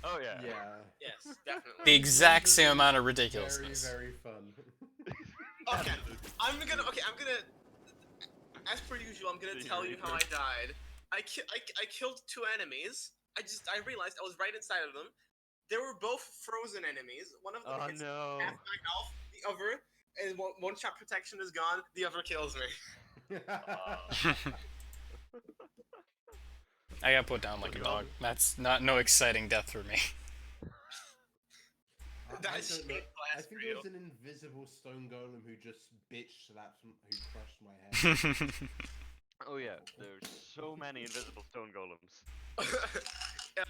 Oh yeah. Yeah. Yes, definitely. The exact same amount of ridiculousness. Very, very fun. Okay, I'm gonna, as per usual, I'm gonna tell you how I died. I killed 2 enemies. I realized I was right inside of them. They were both frozen enemies. One of them hits half my health. The other, and one shot protection is gone. The other kills me. I got put down like a dog. That's no exciting death for me. I don't know. I think it was an invisible stone golem who just bitch slapped who crushed my head. Oh yeah, there's so many invisible stone golems. Yeah.